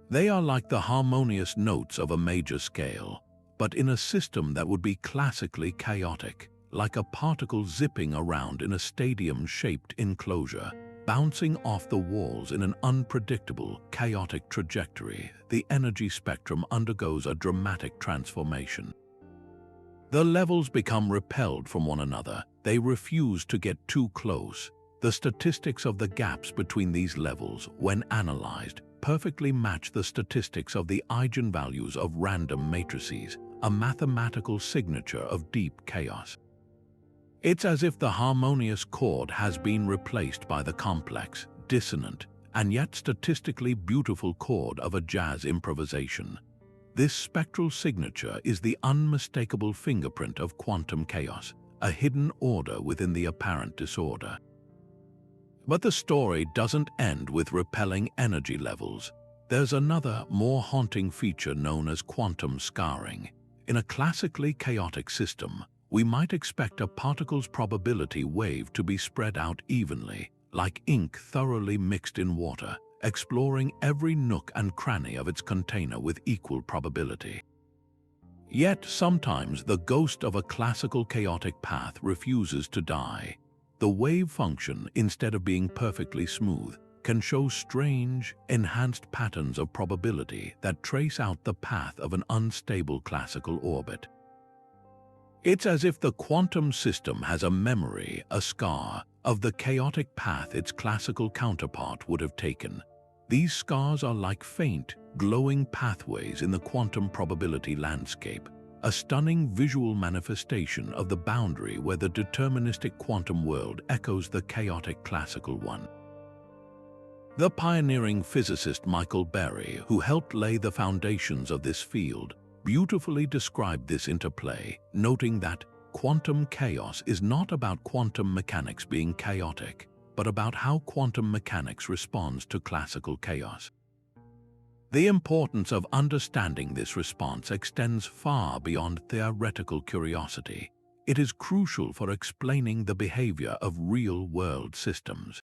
They are like the harmonious notes of a major scale, but in a system that would be classically chaotic, like a particle zipping around in a stadium-shaped enclosure, bouncing off the walls in an unpredictable, chaotic trajectory, the energy spectrum undergoes a dramatic transformation. The levels become repelled from one another. They refuse to get too close. The statistics of the gaps between these levels, when analyzed, perfectly match the statistics of the eigenvalues of random matrices, a mathematical signature of deep chaos. It's as if the harmonious chord has been replaced by the complex, dissonant, and yet statistically beautiful chord of a jazz improvisation. This spectral signature is the unmistakable fingerprint of quantum chaos, a hidden order within the apparent disorder. But the story doesn't end with repelling energy levels. There's another, more haunting feature known as quantum scarring. In a classically chaotic system, we might expect a particle's probability wave to be spread out evenly, like ink thoroughly mixed in water, exploring every nook and cranny of its container with equal probability. Yet sometimes the ghost of a classical chaotic path refuses to die. The wave function, instead of being perfectly smooth, can show strange, enhanced patterns of probability that trace out the path of an unstable classical orbit. It's as if the quantum system has a memory, a scar, of the chaotic path its classical counterpart would have taken. These scars are like faint, glowing pathways in the quantum probability landscape, a stunning visual manifestation of the boundary where the deterministic quantum world echoes the chaotic classical one. The pioneering physicist Michael Berry, who helped lay the foundations of this field, beautifully described this interplay, noting that quantum chaos is not about quantum mechanics being chaotic, but about how quantum mechanics responds to classical chaos. The importance of understanding this response extends far beyond theoretical curiosity. It is crucial for explaining the behavior of real-world systems.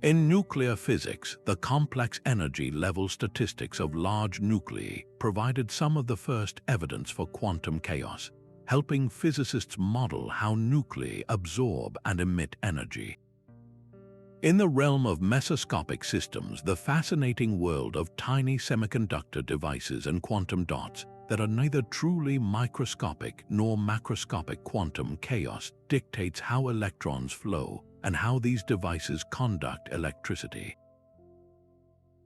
In nuclear physics, the complex energy-level statistics of large nuclei provided some of the first evidence for quantum chaos, helping physicists model how nuclei absorb and emit energy. In the realm of mesoscopic systems, the fascinating world of tiny semiconductor devices and quantum dots that are neither truly microscopic nor macroscopic quantum chaos dictates how electrons flow and how these devices conduct electricity.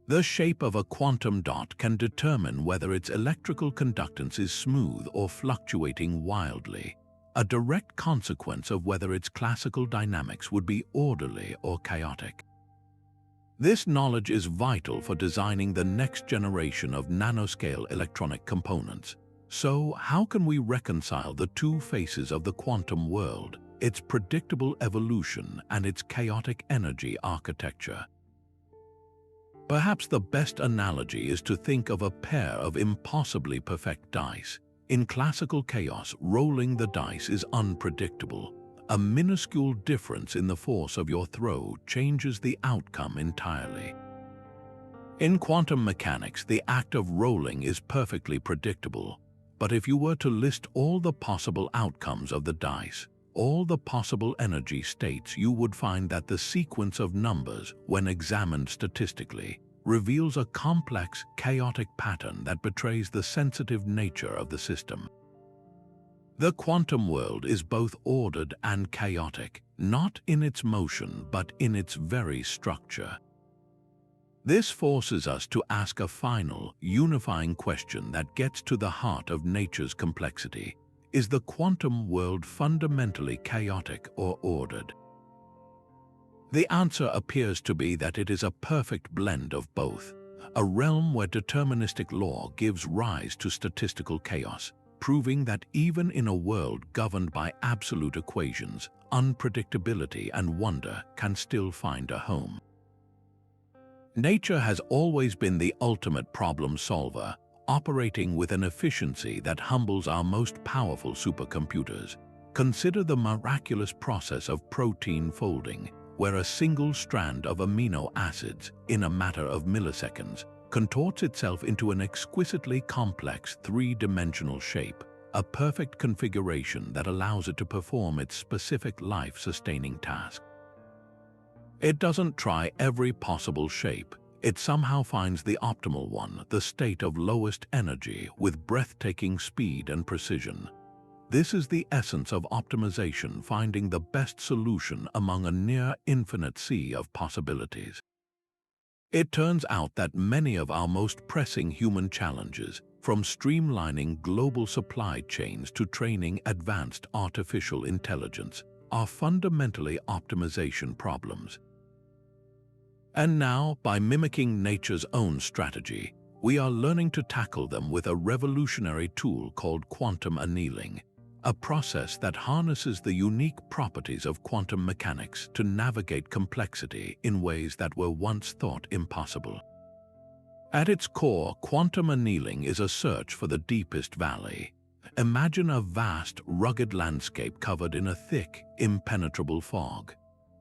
The shape of a quantum dot can determine whether its electrical conductance is smooth or fluctuating wildly, a direct consequence of whether its classical dynamics would be orderly or chaotic. This knowledge is vital for designing the next generation of nanoscale electronic components. So, how can we reconcile the two faces of the quantum world, its predictable evolution and its chaotic energy architecture? Perhaps the best analogy is to think of a pair of impossibly perfect dice. In classical chaos, rolling the dice is unpredictable. A minuscule difference in the force of your throw changes the outcome entirely. In quantum mechanics, the act of rolling is perfectly predictable. But if you were to list all the possible outcomes of the dice, all the possible energy states, you would find that the sequence of numbers, when examined statistically, reveals a complex, chaotic pattern that betrays the sensitive nature of the system. The quantum world is both ordered and chaotic, not in its motion but in its very structure. This forces us to ask a final, unifying question that gets to the heart of nature's complexity. Is the quantum world fundamentally chaotic or ordered? The answer appears to be that it is a perfect blend of both, a realm where deterministic law gives rise to statistical chaos, proving that even in a world governed by absolute equations, unpredictability and wonder can still find a home. Nature has always been the ultimate problem solver, operating with an efficiency that humbles our most powerful supercomputers. Consider the miraculous process of protein folding, where a single strand of amino acids, in a matter of milliseconds, contorts itself into an exquisitely complex three-dimensional shape, a perfect configuration that allows it to perform its specific life-sustaining task. It doesn't try every possible shape. It somehow finds the optimal one, the state of lowest energy, with breathtaking speed and precision. This is the essence of optimization, finding the best solution among a near-infinite sea of possibilities. It turns out that many of our most pressing human challenges, from streamlining global supply chains to training advanced artificial intelligence, are fundamentally optimization problems. And now, by mimicking nature's own strategy, we are learning to tackle them with a revolutionary tool called quantum annealing, a process that harnesses the unique properties of quantum mechanics to navigate complexity in ways that were once thought impossible. At its core, quantum annealing is a search for the deepest valley. Imagine a vast, rugged landscape covered in a thick, impenetrable fog.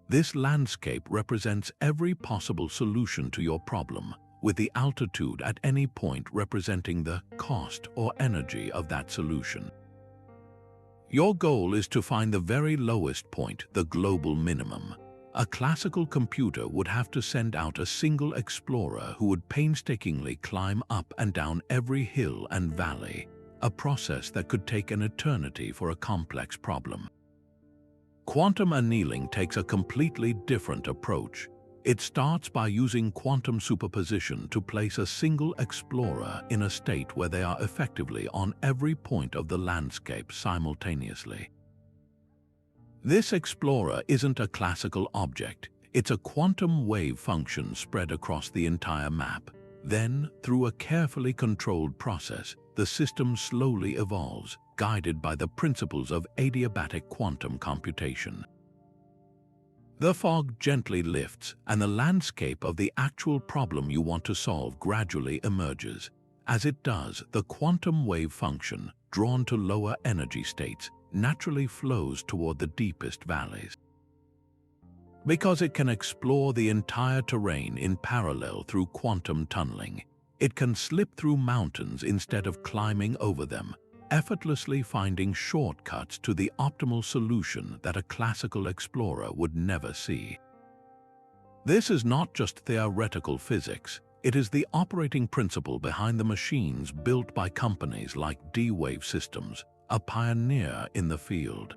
This landscape represents every possible solution to your problem, with the altitude at any point representing the cost or energy of that solution. Your goal is to find the very lowest point, the global minimum. A classical computer would have to send out a single explorer who would painstakingly climb up and down every hill and valley, a process that could take an eternity for a complex problem. Quantum annealing takes a completely different approach. It starts by using quantum superposition to place a single explorer in a state where they are effectively on every point of the landscape simultaneously. This explorer isn't a classical object, it's a quantum wave function spread across the entire map. Then, through a carefully controlled process, the system slowly evolves, guided by the principles of adiabatic quantum computation. The fog gently lifts, and the landscape of the actual problem you want to solve gradually emerges. As it does, the quantum wave function, drawn to lower energy states, naturally flows toward the deepest valleys. Because it can explore the entire terrain in parallel through quantum tunneling, it can slip through mountains instead of climbing over them, effortlessly finding shortcuts to the optimal solution that a classical explorer would never see. This is not just theoretical physics, it is the operating principle behind the machines built by companies like D-Wave Systems, a pioneer in the field.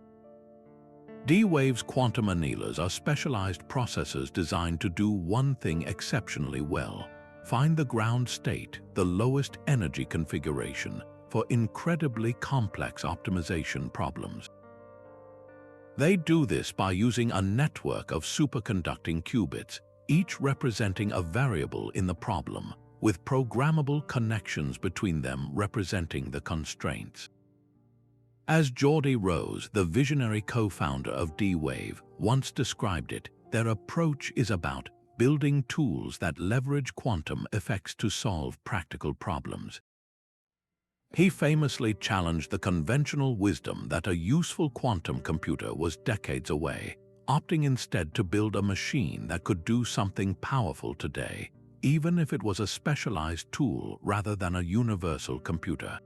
D-Wave's quantum annealers are specialized processors designed to do one thing exceptionally well: find the ground state, the lowest energy configuration, for incredibly complex optimization problems. They do this by using a network of superconducting qubits, each representing a variable in the problem, with programmable connections between them representing the constraints. As Geordie Rose, the visionary co-founder of D-Wave, once described it, their approach is about building tools that leverage quantum effects to solve practical problems. He famously challenged the conventional wisdom that a useful quantum computer was decades away, opting instead to build a machine that could do something powerful today, even if it was a specialized tool rather than a universal computer.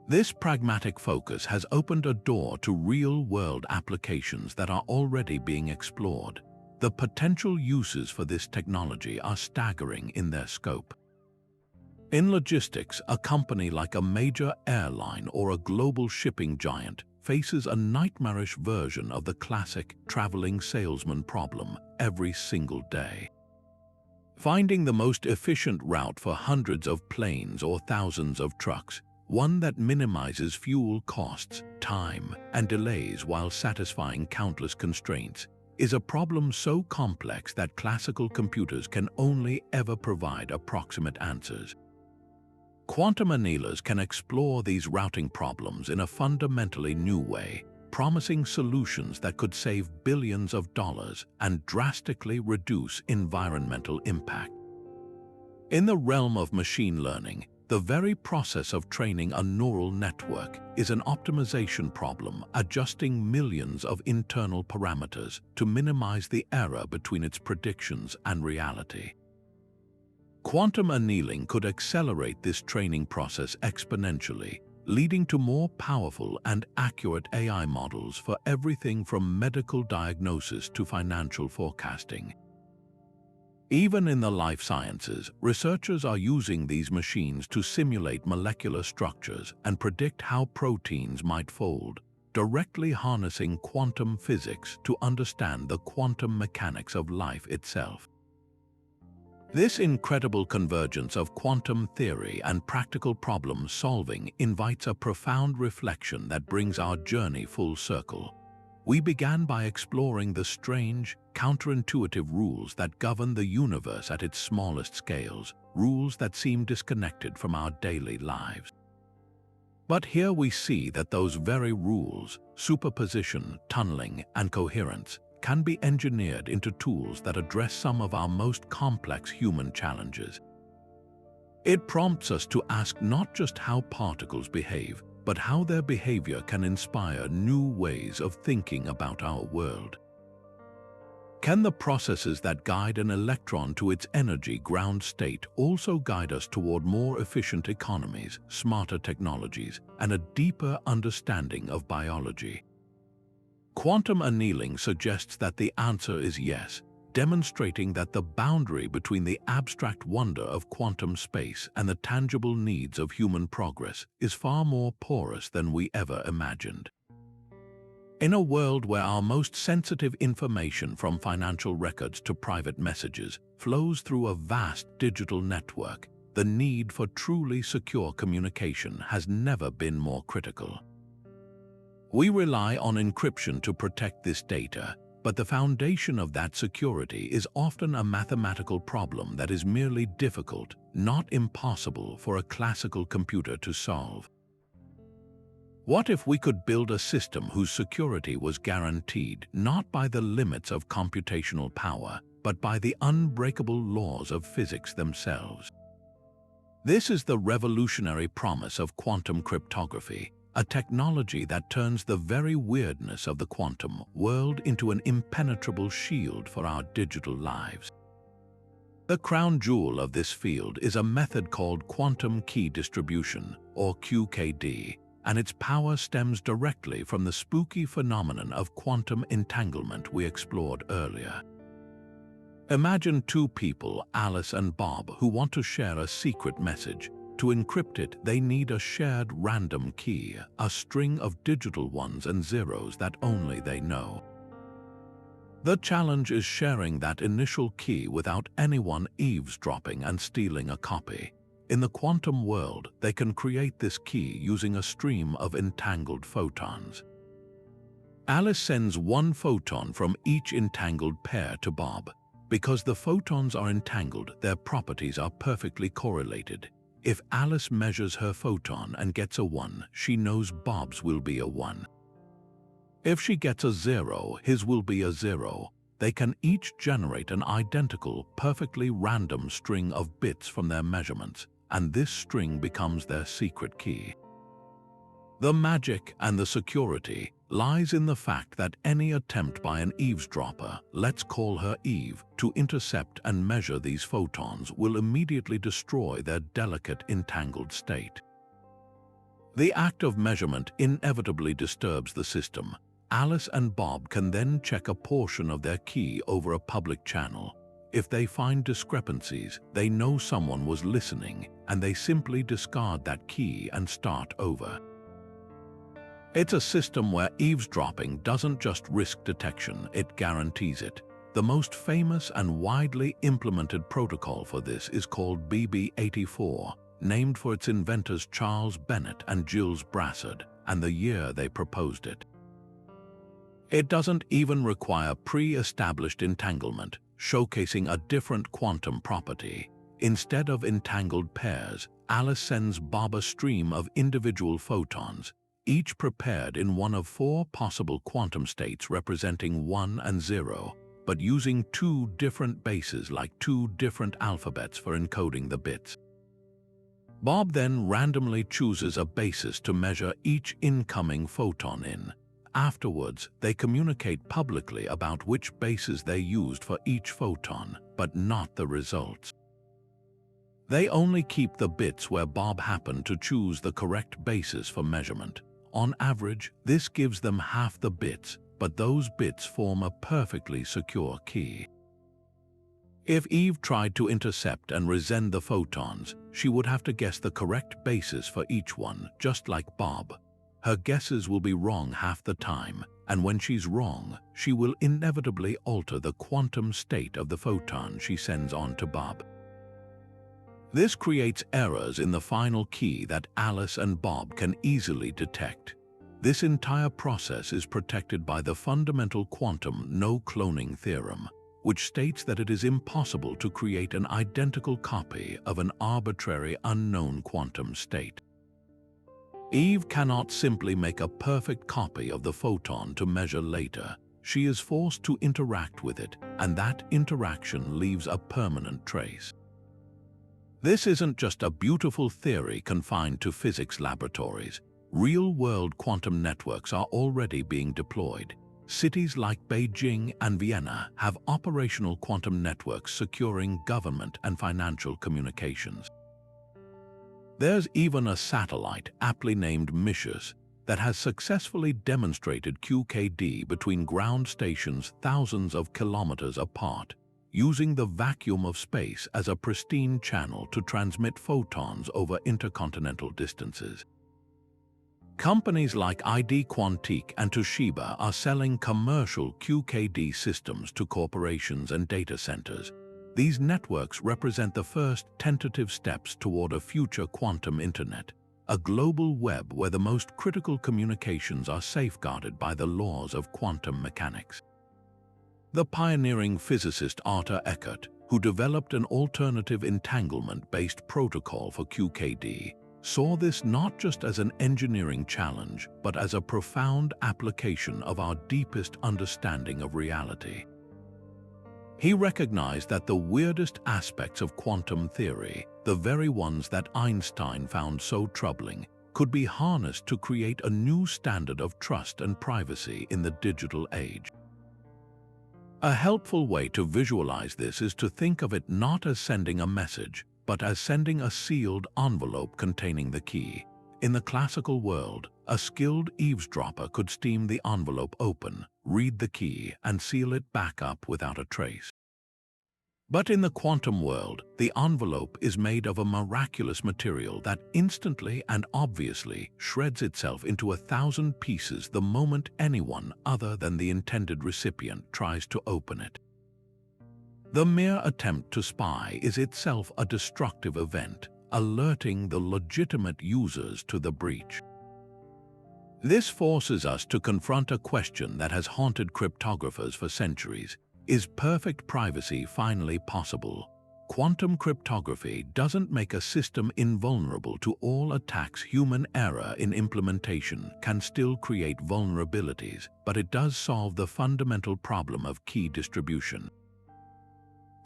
This pragmatic focus has opened a door to real-world applications that are already being explored. The potential uses for this technology are staggering in their scope. In logistics, a company like a major airline or a global shipping giant faces a nightmarish version of the classic traveling salesman problem every single day. Finding the most efficient route for hundreds of planes or thousands of trucks, one that minimizes fuel costs, time, and delays while satisfying countless constraints, is a problem so complex that classical computers can only ever provide approximate answers. Quantum annealers can explore these routing problems in a fundamentally new way, promising solutions that could save billions of dollars and drastically reduce environmental impact. In the realm of machine learning, the very process of training a neural network is an optimization problem, adjusting millions of internal parameters to minimize the error between its predictions and reality. Quantum annealing could accelerate this training process exponentially, leading to more powerful and accurate AI models for everything from medical diagnosis to financial forecasting. Even in the life sciences, researchers are using these machines to simulate molecular structures and predict how proteins might fold, directly harnessing quantum physics to understand the quantum mechanics of life itself. This incredible convergence of quantum theory and practical problem solving invites a profound reflection that brings our journey full circle. We began by exploring the strange, counterintuitive rules that govern the universe at its smallest scales, rules that seem disconnected from our daily lives. But here we see that those very rules, superposition, tunneling, and coherence, can be engineered into tools that address some of our most complex human challenges. It prompts us to ask not just how particles behave, but how their behavior can inspire new ways of thinking about our world. Can the processes that guide an electron to its energy ground state also guide us toward more efficient economies, smarter technologies, and a deeper understanding of biology? Quantum annealing suggests that the answer is yes, demonstrating that the boundary between the abstract wonder of quantum space and the tangible needs of human progress is far more porous than we ever imagined. In a world where our most sensitive information, from financial records to private messages, flows through a vast digital network, the need for truly secure communication has never been more critical. We rely on encryption to protect this data, but the foundation of that security is often a mathematical problem that is merely difficult, not impossible, for a classical computer to solve. What if we could build a system whose security was guaranteed not by the limits of computational power, but by the unbreakable laws of physics themselves? This is the revolutionary promise of quantum cryptography, a technology that turns the very weirdness of the quantum world into an impenetrable shield for our digital lives. The crown jewel of this field is a method called quantum key distribution, or QKD, and its power stems directly from the spooky phenomenon of quantum entanglement we explored earlier. Imagine two people, Alice and Bob, who want to share a secret message. To encrypt it, they need a shared random key, a string of digital ones and zeros that only they know. The challenge is sharing that initial key without anyone eavesdropping and stealing a copy. In the quantum world, they can create this key using a stream of entangled photons. Alice sends one photon from each entangled pair to Bob. Because the photons are entangled, their properties are perfectly correlated. If Alice measures her photon and gets a 1, she knows Bob's will be a 1. If she gets a 0, his will be a 0. They can each generate an identical, perfectly random string of bits from their measurements, and this string becomes their secret key. The magic and the security lies in the fact that any attempt by an eavesdropper, let's call her Eve, to intercept and measure these photons will immediately destroy their delicate entangled state. The act of measurement inevitably disturbs the system. Alice and Bob can then check a portion of their key over a public channel. If they find discrepancies, they know someone was listening, and they simply discard that key and start over. It's a system where eavesdropping doesn't just risk detection, it guarantees it. The most famous and widely implemented protocol for this is called BB-84, named for its inventors Charles Bennett and Gilles Brassard, and the year they proposed it. It doesn't even require pre-established entanglement, showcasing a different quantum property. Instead of entangled pairs, Alice sends Bob a stream of individual photons, each prepared in one of 4 possible quantum states representing 1 and 0, but using 2 different bases like 2 different alphabets for encoding the bits. Bob then randomly chooses a basis to measure each incoming photon in. Afterwards, they communicate publicly about which bases they used for each photon, but not the results. They only keep the bits where Bob happened to choose the correct basis for measurement. On average, this gives them half the bits, but those bits form a perfectly secure key. If Eve tried to intercept and resend the photons, she would have to guess the correct basis for each one, just like Bob. Her guesses will be wrong half the time, and when she's wrong, she will inevitably alter the quantum state of the photon she sends on to Bob. This creates errors in the final key that Alice and Bob can easily detect. This entire process is protected by the fundamental quantum no-cloning theorem, which states that it is impossible to create an identical copy of an arbitrary unknown quantum state. Eve cannot simply make a perfect copy of the photon to measure later. She is forced to interact with it, and that interaction leaves a permanent trace. This isn't just a beautiful theory confined to physics laboratories. real-world quantum networks are already being deployed. Cities like Beijing and Vienna have operational quantum networks securing government and financial communications. There's even a satellite, aptly named Mischius, that has successfully demonstrated QKD between ground stations thousands of kilometers apart, using the vacuum of space as a pristine channel to transmit photons over intercontinental distances. Companies like ID Quantique and Toshiba are selling commercial QKD systems to corporations and data centers. These networks represent the first tentative steps toward a future quantum internet, a global web where the most critical communications are safeguarded by the laws of quantum mechanics. The pioneering physicist Arthur Eckert, who developed an alternative entanglement-based protocol for QKD, saw this not just as an engineering challenge, but as a profound application of our deepest understanding of reality. He recognized that the weirdest aspects of quantum theory, the very ones that Einstein found so troubling, could be harnessed to create a new standard of trust and privacy in the digital age. A helpful way to visualize this is to think of it not as sending a message, but as sending a sealed envelope containing the key. In the classical world, a skilled eavesdropper could steam the envelope open, read the key, and seal it back up without a trace. But in the quantum world, the envelope is made of a miraculous material that instantly and obviously shreds itself into 1,000 pieces the moment anyone other than the intended recipient tries to open it. The mere attempt to spy is itself a destructive event, alerting the legitimate users to the breach. This forces us to confront a question that has haunted cryptographers for centuries. Is perfect privacy finally possible? Quantum cryptography doesn't make a system invulnerable to all attacks. Human error in implementation can still create vulnerabilities, but it does solve the fundamental problem of key distribution.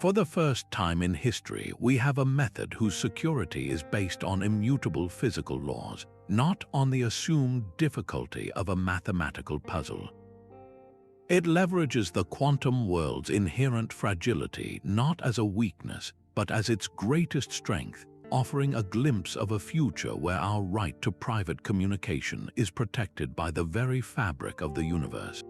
For the first time in history, we have a method whose security is based on immutable physical laws, not on the assumed difficulty of a mathematical puzzle. It leverages the quantum world's inherent fragility not as a weakness, but as its greatest strength, offering a glimpse of a future where our right to private communication is protected by the very fabric of the universe.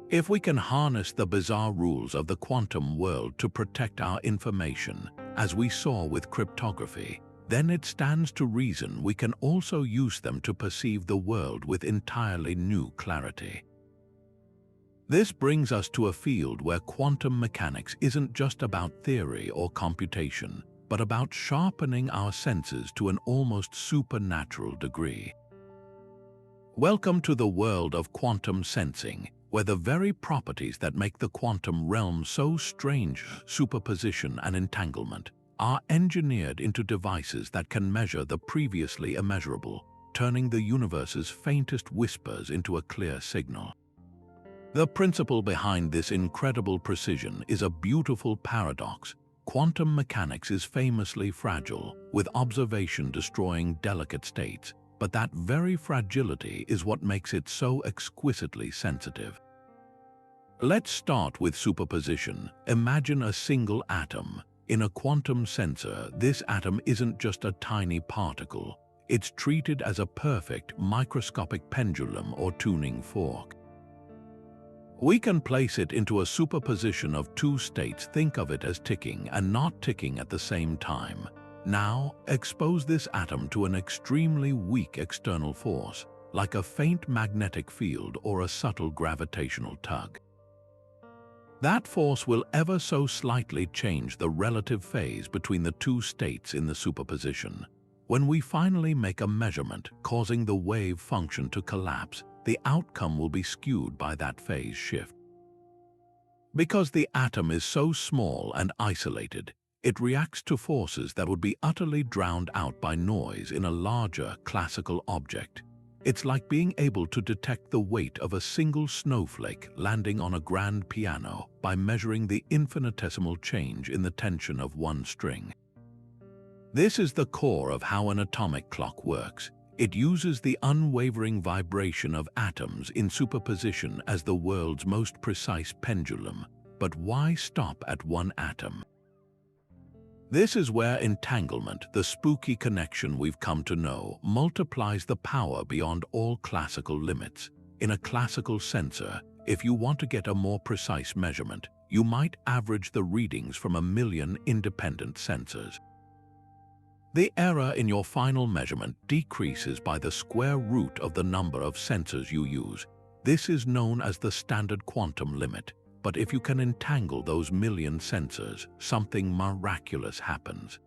If we can harness the bizarre rules of the quantum world to protect our information, as we saw with cryptography, then it stands to reason we can also use them to perceive the world with entirely new clarity. This brings us to a field where quantum mechanics isn't just about theory or computation, but about sharpening our senses to an almost supernatural degree. Welcome to the world of quantum sensing, where the very properties that make the quantum realm so strange, superposition and entanglement, are engineered into devices that can measure the previously immeasurable, turning the universe's faintest whispers into a clear signal. The principle behind this incredible precision is a beautiful paradox. Quantum mechanics is famously fragile, with observation destroying delicate states, but that very fragility is what makes it so exquisitely sensitive. Let's start with superposition. Imagine a single atom. In a quantum sensor, this atom isn't just a tiny particle. It's treated as a perfect microscopic pendulum or tuning fork. We can place it into a superposition of two states. Think of it as ticking and not ticking at the same time. Now, expose this atom to an extremely weak external force, like a faint magnetic field or a subtle gravitational tug. That force will ever so slightly change the relative phase between the two states in the superposition. When we finally make a measurement causing the wave function to collapse, the outcome will be skewed by that phase shift. Because the atom is so small and isolated, it reacts to forces that would be utterly drowned out by noise in a larger classical object. It's like being able to detect the weight of a single snowflake landing on a grand piano by measuring the infinitesimal change in the tension of one string. This is the core of how an atomic clock works. It uses the unwavering vibration of atoms in superposition as the world's most precise pendulum. But why stop at one atom? This is where entanglement, the spooky connection we've come to know, multiplies the power beyond all classical limits. In a classical sensor, if you want to get a more precise measurement, you might average the readings from 1,000,000 independent sensors. The error in your final measurement decreases by the square root of the number of sensors you use. This is known as the standard quantum limit. But if you can entangle those 1,000,000 sensors, something miraculous happens.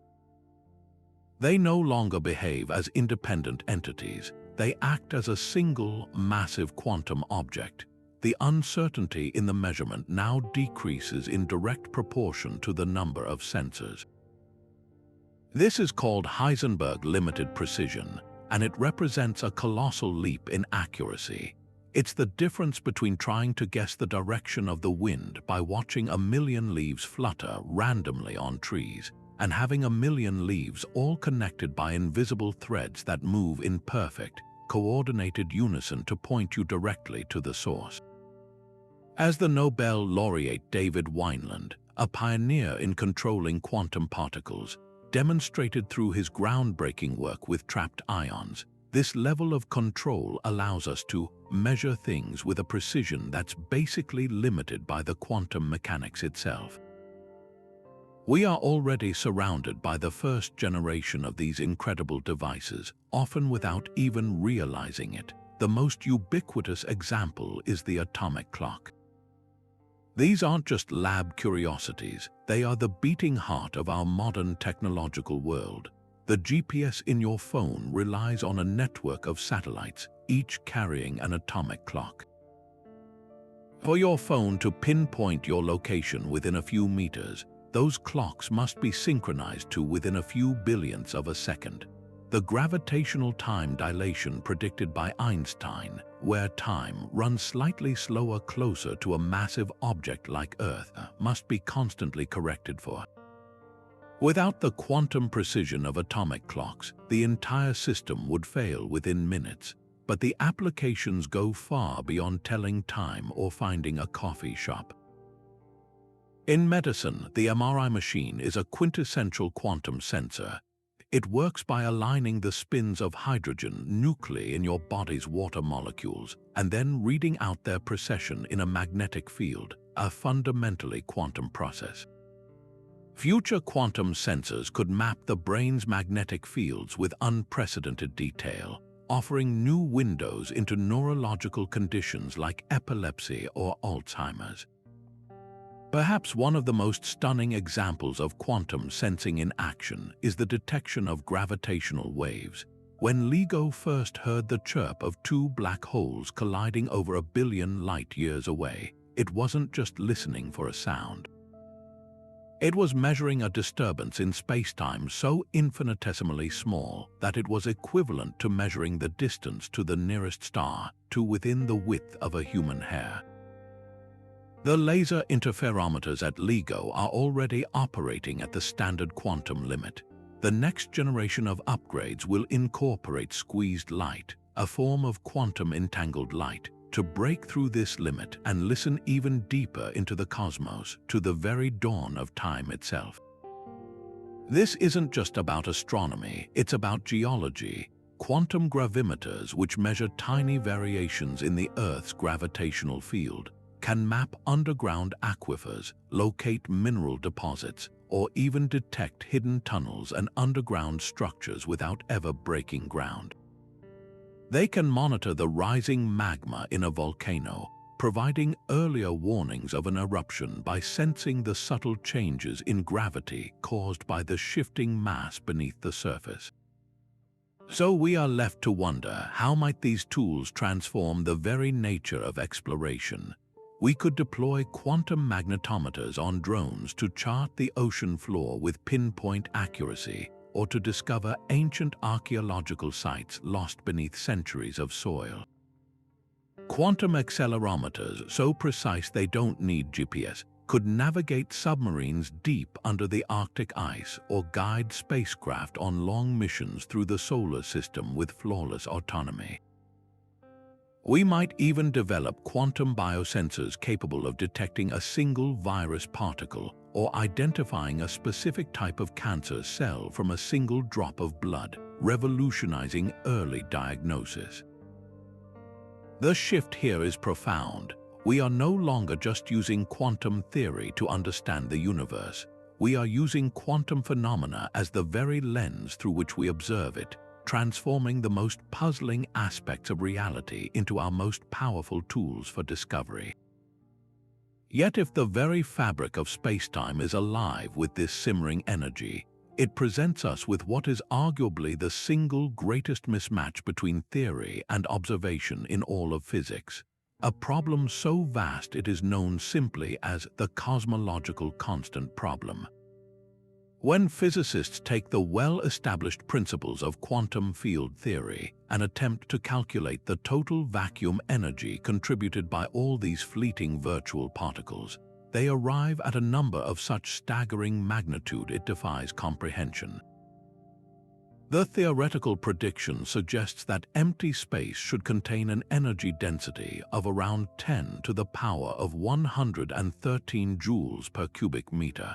They no longer behave as independent entities. They act as a single, massive quantum object. The uncertainty in the measurement now decreases in direct proportion to the number of sensors. This is called Heisenberg limited precision, and it represents a colossal leap in accuracy. It's the difference between trying to guess the direction of the wind by watching 1,000,000 leaves flutter randomly on trees and having 1,000,000 leaves all connected by invisible threads that move in perfect, coordinated unison to point you directly to the source. As the Nobel laureate David Wineland, a pioneer in controlling quantum particles, demonstrated through his groundbreaking work with trapped ions, this level of control allows us to measure things with a precision that's basically limited by the quantum mechanics itself. We are already surrounded by the first generation of these incredible devices, often without even realizing it. The most ubiquitous example is the atomic clock. These aren't just lab curiosities, they are the beating heart of our modern technological world. The GPS in your phone relies on a network of satellites, each carrying an atomic clock. For your phone to pinpoint your location within a few meters, those clocks must be synchronized to within a few billionths of a second. The gravitational time dilation predicted by Einstein, where time runs slightly slower closer to a massive object like Earth, must be constantly corrected for. Without the quantum precision of atomic clocks, the entire system would fail within minutes. But the applications go far beyond telling time or finding a coffee shop. In medicine, the MRI machine is a quintessential quantum sensor. It works by aligning the spins of hydrogen nuclei in your body's water molecules and then reading out their precession in a magnetic field, a fundamentally quantum process. Future quantum sensors could map the brain's magnetic fields with unprecedented detail, offering new windows into neurological conditions like epilepsy or Alzheimer's. Perhaps one of the most stunning examples of quantum sensing in action is the detection of gravitational waves. When LIGO first heard the chirp of two black holes colliding over 1 billion light-years away, it wasn't just listening for a sound. It was measuring a disturbance in spacetime so infinitesimally small that it was equivalent to measuring the distance to the nearest star to within the width of a human hair. The laser interferometers at LIGO are already operating at the standard quantum limit. The next generation of upgrades will incorporate squeezed light, a form of quantum entangled light, to break through this limit and listen even deeper into the cosmos, to the very dawn of time itself. This isn't just about astronomy, it's about geology. Quantum gravimeters, which measure tiny variations in the Earth's gravitational field, can map underground aquifers, locate mineral deposits, or even detect hidden tunnels and underground structures without ever breaking ground. They can monitor the rising magma in a volcano, providing earlier warnings of an eruption by sensing the subtle changes in gravity caused by the shifting mass beneath the surface. So we are left to wonder, how might these tools transform the very nature of exploration? We could deploy quantum magnetometers on drones to chart the ocean floor with pinpoint accuracy, or to discover ancient archaeological sites lost beneath centuries of soil. Quantum accelerometers, so precise they don't need GPS, could navigate submarines deep under the Arctic ice or guide spacecraft on long missions through the solar system with flawless autonomy. We might even develop quantum biosensors capable of detecting a single virus particle or identifying a specific type of cancer cell from a single drop of blood, revolutionizing early diagnosis. The shift here is profound. We are no longer just using quantum theory to understand the universe. We are using quantum phenomena as the very lens through which we observe it, transforming the most puzzling aspects of reality into our most powerful tools for discovery. Yet if the very fabric of spacetime is alive with this simmering energy, it presents us with what is arguably the single greatest mismatch between theory and observation in all of physics, a problem so vast it is known simply as the cosmological constant problem. When physicists take the well-established principles of quantum field theory and attempt to calculate the total vacuum energy contributed by all these fleeting virtual particles, they arrive at a number of such staggering magnitude it defies comprehension. The theoretical prediction suggests that empty space should contain an energy density of around 10 to the power of 113 joules per cubic meter.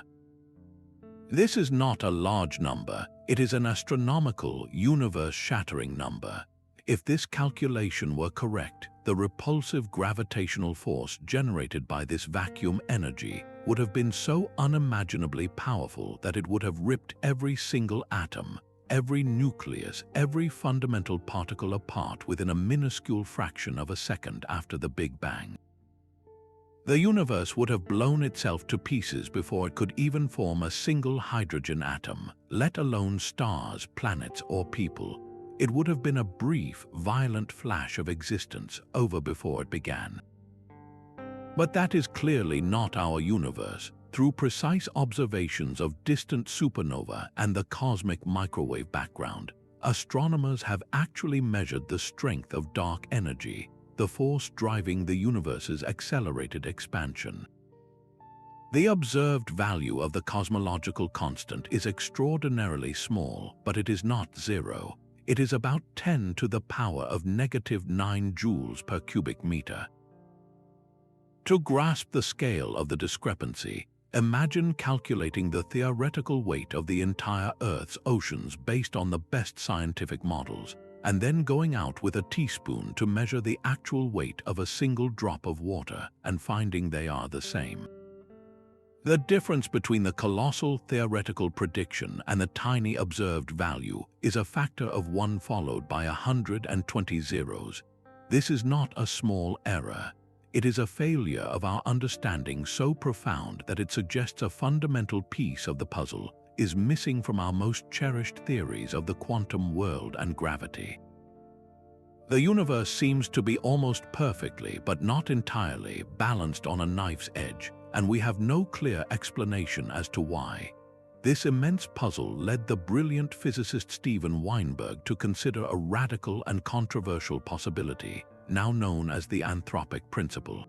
This is not a large number, it is an astronomical, universe-shattering number. If this calculation were correct, the repulsive gravitational force generated by this vacuum energy would have been so unimaginably powerful that it would have ripped every single atom, every nucleus, every fundamental particle apart within a minuscule fraction of a second after the Big Bang. The universe would have blown itself to pieces before it could even form a single hydrogen atom, let alone stars, planets, or people. It would have been a brief, violent flash of existence over before it began. But that is clearly not our universe. Through precise observations of distant supernova and the cosmic microwave background, astronomers have actually measured the strength of dark energy, the force driving the universe's accelerated expansion. The observed value of the cosmological constant is extraordinarily small, but it is not zero. It is about 10 to the power of -9 joules per cubic meter. To grasp the scale of the discrepancy, imagine calculating the theoretical weight of the entire Earth's oceans based on the best scientific models, and then going out with a teaspoon to measure the actual weight of a single drop of water and finding they are the same. The difference between the colossal theoretical prediction and the tiny observed value is a factor of 1 followed by 120 zeros. This is not a small error. It is a failure of our understanding so profound that it suggests a fundamental piece of the puzzle is missing from our most cherished theories of the quantum world and gravity. The universe seems to be almost perfectly, but not entirely, balanced on a knife's edge, and we have no clear explanation as to why. This immense puzzle led the brilliant physicist Steven Weinberg to consider a radical and controversial possibility, now known as the Anthropic Principle.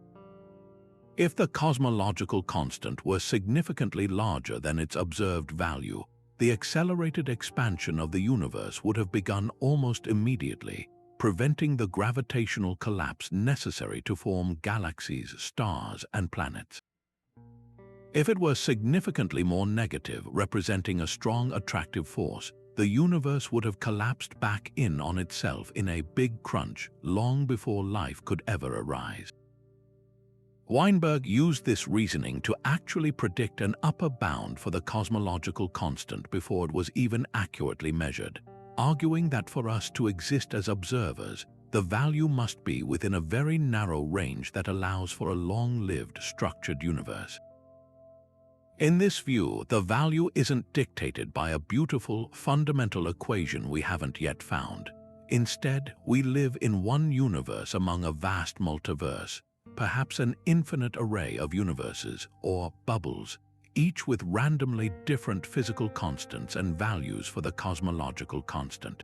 If the cosmological constant were significantly larger than its observed value, the accelerated expansion of the universe would have begun almost immediately, preventing the gravitational collapse necessary to form galaxies, stars, and planets. If it were significantly more negative, representing a strong attractive force, the universe would have collapsed back in on itself in a big crunch long before life could ever arise. Weinberg used this reasoning to actually predict an upper bound for the cosmological constant before it was even accurately measured, arguing that for us to exist as observers, the value must be within a very narrow range that allows for a long-lived, structured universe. In this view, the value isn't dictated by a beautiful, fundamental equation we haven't yet found. Instead, we live in one universe among a vast multiverse, perhaps an infinite array of universes, or bubbles, each with randomly different physical constants and values for the cosmological constant.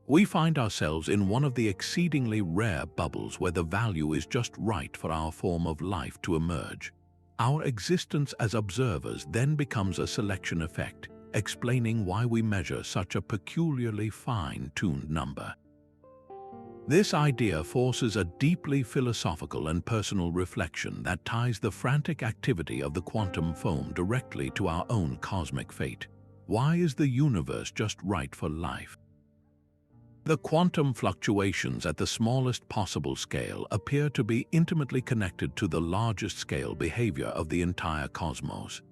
We find ourselves in one of the exceedingly rare bubbles where the value is just right for our form of life to emerge. Our existence as observers then becomes a selection effect, explaining why we measure such a peculiarly fine-tuned number. This idea forces a deeply philosophical and personal reflection that ties the frantic activity of the quantum foam directly to our own cosmic fate. Why is the universe just right for life? The quantum fluctuations at the smallest possible scale appear to be intimately connected to the largest scale behavior of the entire cosmos.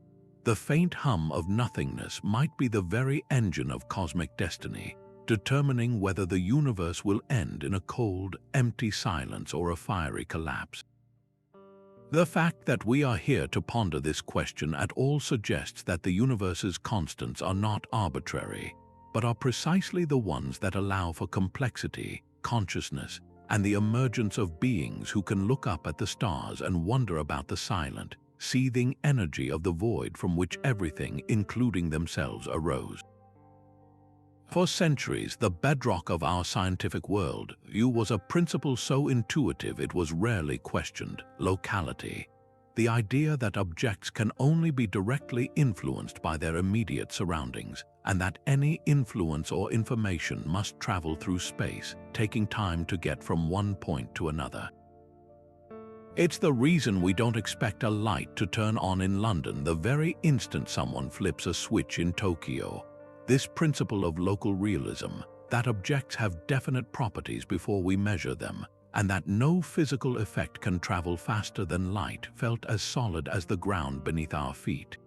The faint hum of nothingness might be the very engine of cosmic destiny, determining whether the universe will end in a cold, empty silence or a fiery collapse. The fact that we are here to ponder this question at all suggests that the universe's constants are not arbitrary, but are precisely the ones that allow for complexity, consciousness, and the emergence of beings who can look up at the stars and wonder about the silent, seething energy of the void from which everything, including themselves, arose. For centuries, the bedrock of our scientific world view was a principle so intuitive it was rarely questioned: locality. The idea that objects can only be directly influenced by their immediate surroundings, and that any influence or information must travel through space, taking time to get from one point to another. It's the reason we don't expect a light to turn on in London the very instant someone flips a switch in Tokyo. This principle of local realism, that objects have definite properties before we measure them, and that no physical effect can travel faster than light, felt as solid as the ground beneath our feet.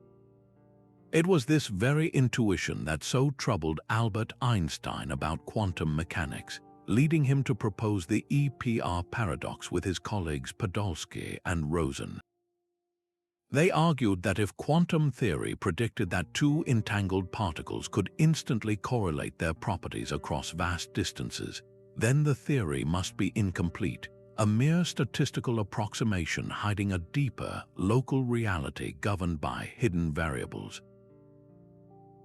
It was this very intuition that so troubled Albert Einstein about quantum mechanics, leading him to propose the EPR paradox with his colleagues Podolsky and Rosen. They argued that if quantum theory predicted that two entangled particles could instantly correlate their properties across vast distances, then the theory must be incomplete, a mere statistical approximation hiding a deeper, local reality governed by hidden variables.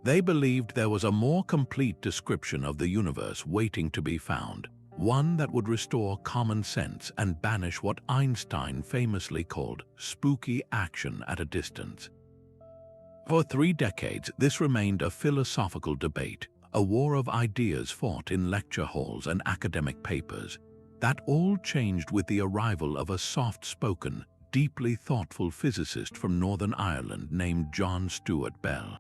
They believed there was a more complete description of the universe waiting to be found, one that would restore common sense and banish what Einstein famously called spooky action at a distance. For 3 decades, this remained a philosophical debate, a war of ideas fought in lecture halls and academic papers. That all changed with the arrival of a soft-spoken, deeply thoughtful physicist from Northern Ireland named John Stuart Bell.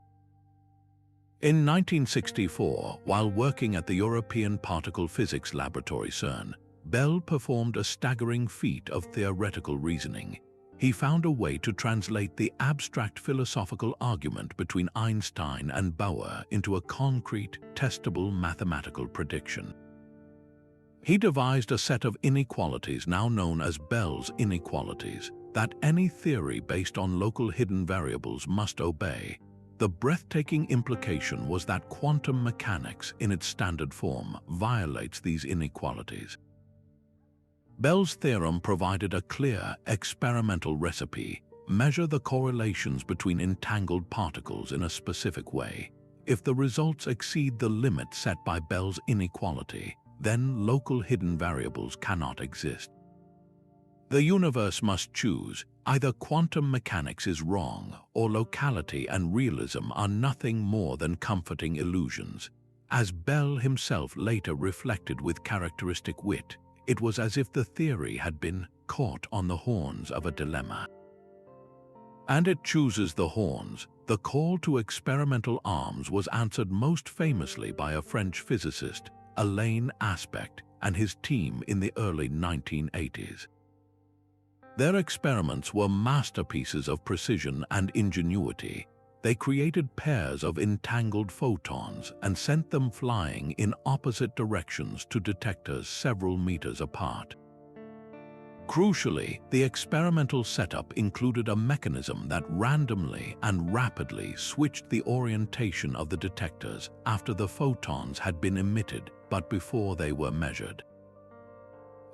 In 1964, while working at the European Particle Physics Laboratory CERN, Bell performed a staggering feat of theoretical reasoning. He found a way to translate the abstract philosophical argument between Einstein and Bohr into a concrete, testable mathematical prediction. He devised a set of inequalities now known as Bell's inequalities that any theory based on local hidden variables must obey. The breathtaking implication was that quantum mechanics, in its standard form, violates these inequalities. Bell's theorem provided a clear, experimental recipe: measure the correlations between entangled particles in a specific way. If the results exceed the limit set by Bell's inequality, then local hidden variables cannot exist. The universe must choose: either quantum mechanics is wrong, or locality and realism are nothing more than comforting illusions. As Bell himself later reflected with characteristic wit, it was as if the theory had been caught on the horns of a dilemma. And it chooses the horns. The call to experimental arms was answered most famously by a French physicist, Alain Aspect, and his team in the early 1980s. Their experiments were masterpieces of precision and ingenuity. They created pairs of entangled photons and sent them flying in opposite directions to detectors several meters apart. Crucially, the experimental setup included a mechanism that randomly and rapidly switched the orientation of the detectors after the photons had been emitted but before they were measured.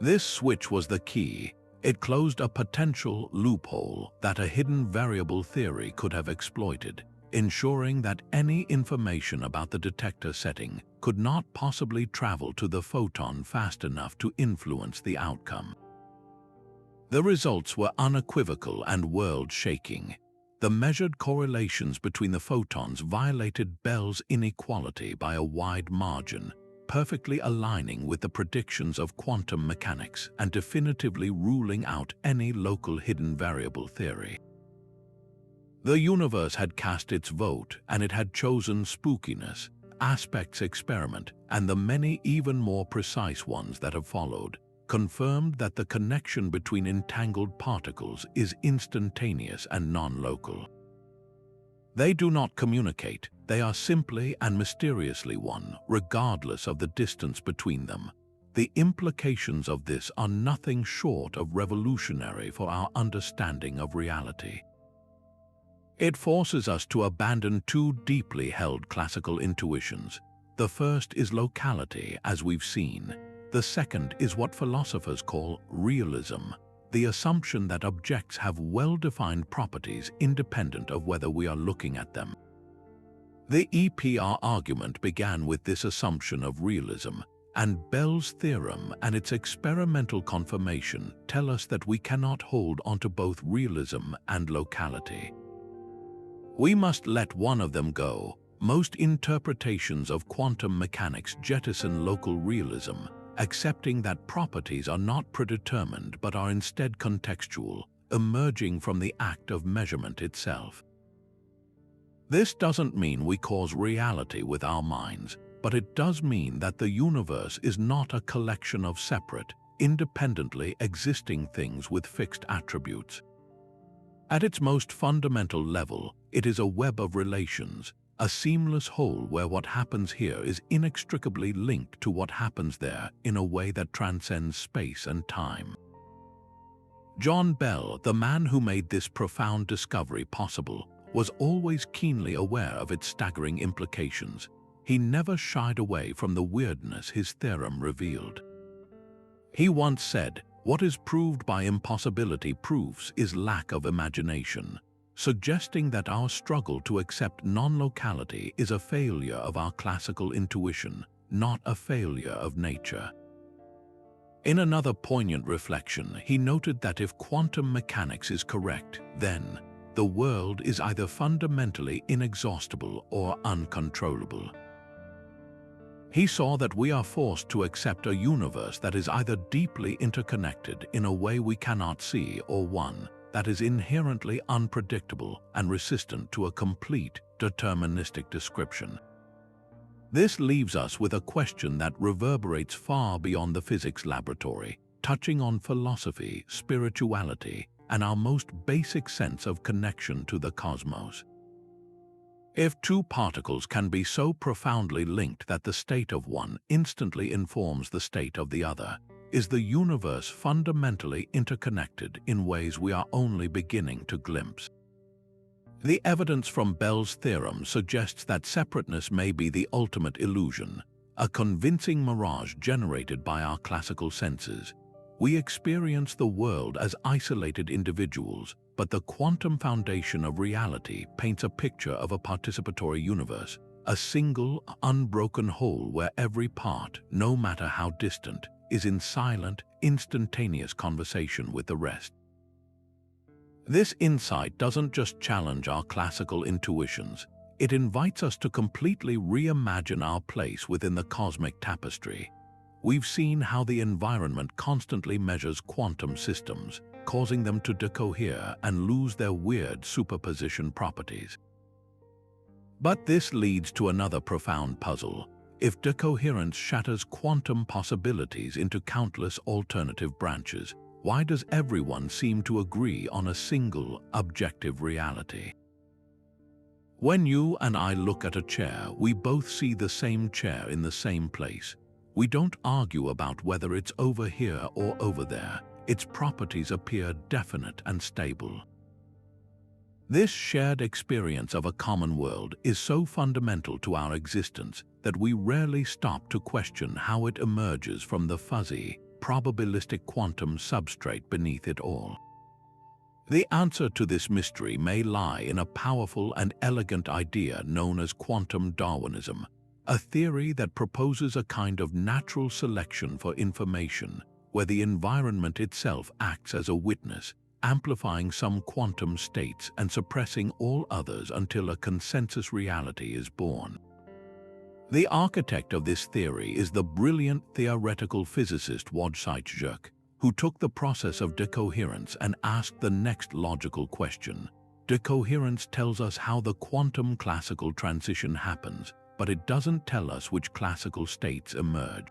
This switch was the key. It closed a potential loophole that a hidden variable theory could have exploited, ensuring that any information about the detector setting could not possibly travel to the photon fast enough to influence the outcome. The results were unequivocal and world-shaking. The measured correlations between the photons violated Bell's inequality by a wide margin, perfectly aligning with the predictions of quantum mechanics and definitively ruling out any local hidden variable theory. The universe had cast its vote, and it had chosen spookiness, aspects experiment, and the many even more precise ones that have followed, confirmed that the connection between entangled particles is instantaneous and non-local. They do not communicate, they are simply and mysteriously one, regardless of the distance between them. The implications of this are nothing short of revolutionary for our understanding of reality. It forces us to abandon two deeply held classical intuitions. The first is locality, as we've seen. The second is what philosophers call realism, the assumption that objects have well-defined properties independent of whether we are looking at them. The EPR argument began with this assumption of realism, and Bell's theorem and its experimental confirmation tell us that we cannot hold onto both realism and locality. We must let one of them go. Most interpretations of quantum mechanics jettison local realism, accepting that properties are not predetermined but are instead contextual, emerging from the act of measurement itself. This doesn't mean we cause reality with our minds, but it does mean that the universe is not a collection of separate, independently existing things with fixed attributes. At its most fundamental level, it is a web of relations, a seamless whole where what happens here is inextricably linked to what happens there in a way that transcends space and time. John Bell, the man who made this profound discovery possible, was always keenly aware of its staggering implications. He never shied away from the weirdness his theorem revealed. He once said, "What is proved by impossibility proofs is lack of imagination," suggesting that our struggle to accept non-locality is a failure of our classical intuition, not a failure of nature. In another poignant reflection, he noted that if quantum mechanics is correct, then the world is either fundamentally inexhaustible or uncontrollable. He saw that we are forced to accept a universe that is either deeply interconnected in a way we cannot see, or one that is inherently unpredictable and resistant to a complete, deterministic description. This leaves us with a question that reverberates far beyond the physics laboratory, touching on philosophy, spirituality, and our most basic sense of connection to the cosmos. If two particles can be so profoundly linked that the state of one instantly informs the state of the other, is the universe fundamentally interconnected in ways we are only beginning to glimpse? The evidence from Bell's theorem suggests that separateness may be the ultimate illusion, a convincing mirage generated by our classical senses. We experience the world as isolated individuals, but the quantum foundation of reality paints a picture of a participatory universe, a single, unbroken whole where every part, no matter how distant, is in silent, instantaneous conversation with the rest. This insight doesn't just challenge our classical intuitions, it invites us to completely reimagine our place within the cosmic tapestry. We've seen how the environment constantly measures quantum systems, causing them to decohere and lose their weird superposition properties. But this leads to another profound puzzle. If decoherence shatters quantum possibilities into countless alternative branches, why does everyone seem to agree on a single, objective reality? When you and I look at a chair, we both see the same chair in the same place. We don't argue about whether it's over here or over there. Its properties appear definite and stable. This shared experience of a common world is so fundamental to our existence that we rarely stop to question how it emerges from the fuzzy, probabilistic quantum substrate beneath it all. The answer to this mystery may lie in a powerful and elegant idea known as quantum Darwinism, a theory that proposes a kind of natural selection for information, where the environment itself acts as a witness, amplifying some quantum states and suppressing all others until a consensus reality is born. The architect of this theory is the brilliant theoretical physicist Wojciech, who took the process of decoherence and asked the next logical question. Decoherence tells us how the quantum classical transition happens, but it doesn't tell us which classical states emerge.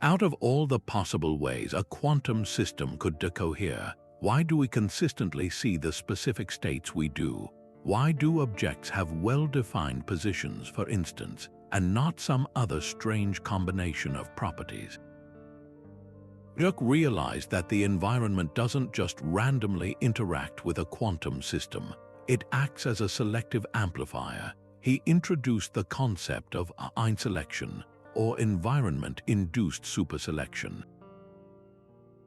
Out of all the possible ways a quantum system could decohere, why do we consistently see the specific states we do? Why do objects have well-defined positions, for instance, and not some other strange combination of properties? Jacques realized that the environment doesn't just randomly interact with a quantum system. It acts as a selective amplifier. He introduced the concept of einselection, or environment-induced superselection.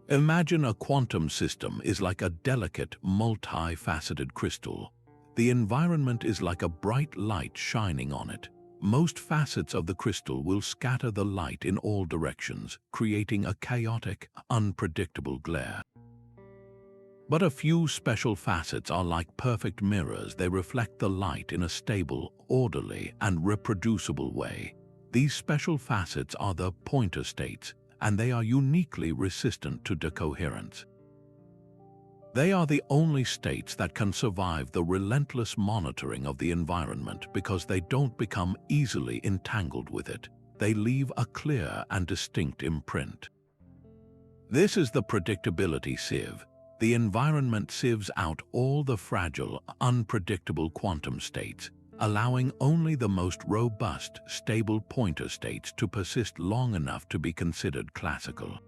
Imagine a quantum system is like a delicate, multi-faceted crystal. The environment is like a bright light shining on it. Most facets of the crystal will scatter the light in all directions, creating a chaotic, unpredictable glare. But a few special facets are like perfect mirrors. They reflect the light in a stable, orderly, and reproducible way. These special facets are the pointer states, and they are uniquely resistant to decoherence. They are the only states that can survive the relentless monitoring of the environment because they don't become easily entangled with it. They leave a clear and distinct imprint. This is the predictability sieve. The environment sieves out all the fragile, unpredictable quantum states, allowing only the most robust, stable pointer states to persist long enough to be considered classical.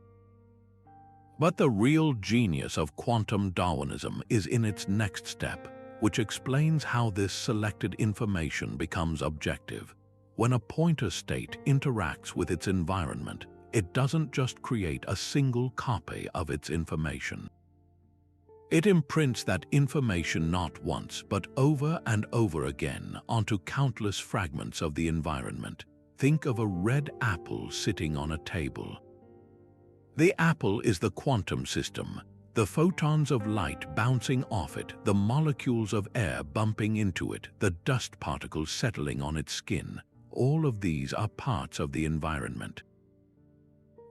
But the real genius of quantum Darwinism is in its next step, which explains how this selected information becomes objective. When a pointer state interacts with its environment, it doesn't just create a single copy of its information. It imprints that information not once, but over and over again onto countless fragments of the environment. Think of a red apple sitting on a table. The apple is the quantum system, the photons of light bouncing off it, the molecules of air bumping into it, the dust particles settling on its skin. All of these are parts of the environment.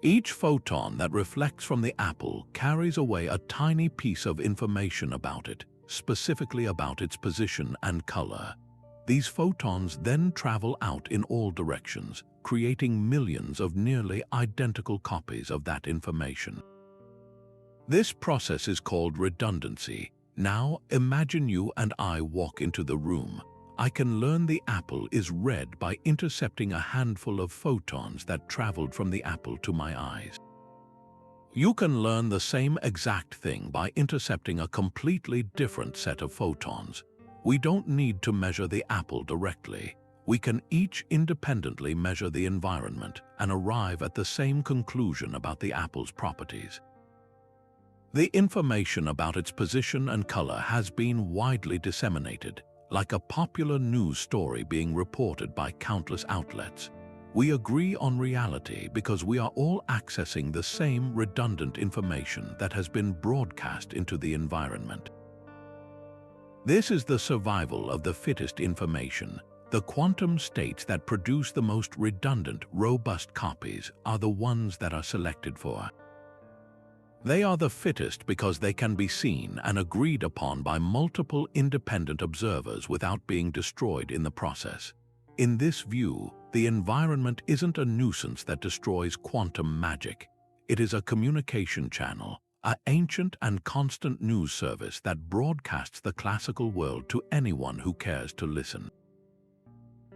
Each photon that reflects from the apple carries away a tiny piece of information about it, specifically about its position and color. These photons then travel out in all directions, creating millions of nearly identical copies of that information. This process is called redundancy. Now, imagine you and I walk into the room. I can learn the apple is red by intercepting a handful of photons that traveled from the apple to my eyes. You can learn the same exact thing by intercepting a completely different set of photons. We don't need to measure the apple directly. We can each independently measure the environment and arrive at the same conclusion about the apple's properties. The information about its position and color has been widely disseminated, like a popular news story being reported by countless outlets. We agree on reality because we are all accessing the same redundant information that has been broadcast into the environment. This is the survival of the fittest information. The quantum states that produce the most redundant, robust copies are the ones that are selected for. They are the fittest because they can be seen and agreed upon by multiple independent observers without being destroyed in the process. In this view, the environment isn't a nuisance that destroys quantum magic. It is a communication channel, an ancient and constant news service that broadcasts the classical world to anyone who cares to listen.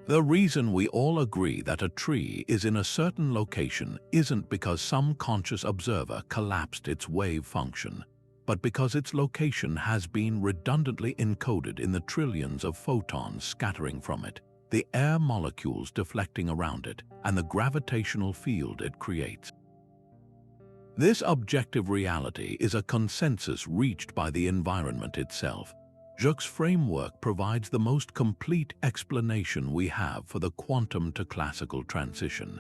The reason we all agree that a tree is in a certain location isn't because some conscious observer collapsed its wave function, but because its location has been redundantly encoded in the trillions of photons scattering from it, the air molecules deflecting around it, and the gravitational field it creates. This objective reality is a consensus reached by the environment itself. Jacques' framework provides the most complete explanation we have for the quantum to classical transition.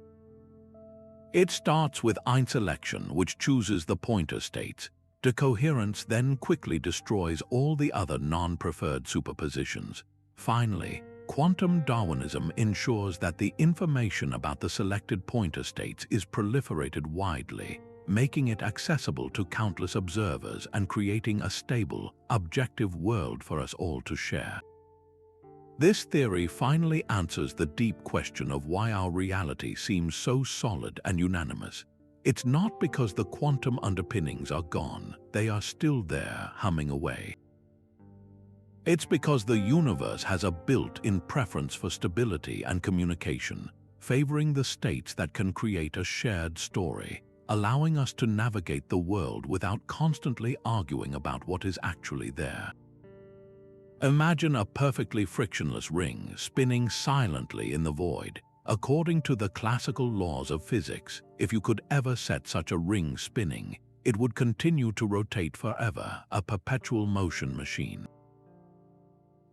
It starts with einselection, which chooses the pointer states. Decoherence then quickly destroys all the other non-preferred superpositions. Finally, quantum Darwinism ensures that the information about the selected pointer states is proliferated widely, making it accessible to countless observers and creating a stable, objective world for us all to share. This theory finally answers the deep question of why our reality seems so solid and unanimous. It's not because the quantum underpinnings are gone, they are still there, humming away. It's because the universe has a built-in preference for stability and communication, favoring the states that can create a shared story, allowing us to navigate the world without constantly arguing about what is actually there. Imagine a perfectly frictionless ring spinning silently in the void. According to the classical laws of physics, if you could ever set such a ring spinning, it would continue to rotate forever, a perpetual motion machine.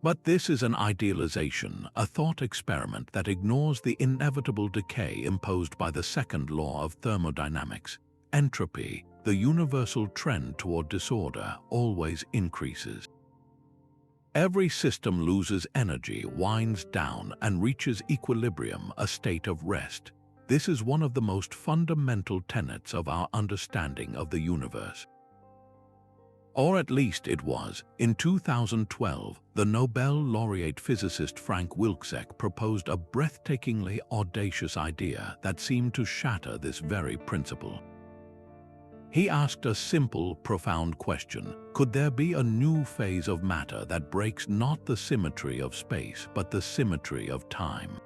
But this is an idealization, a thought experiment that ignores the inevitable decay imposed by the second law of thermodynamics. Entropy, the universal trend toward disorder, always increases. Every system loses energy, winds down, and reaches equilibrium, a state of rest. This is one of the most fundamental tenets of our understanding of the universe. Or at least it was. In 2012, the Nobel laureate physicist Frank Wilczek proposed a breathtakingly audacious idea that seemed to shatter this very principle. He asked a simple, profound question: could there be a new phase of matter that breaks not the symmetry of space but the symmetry of time?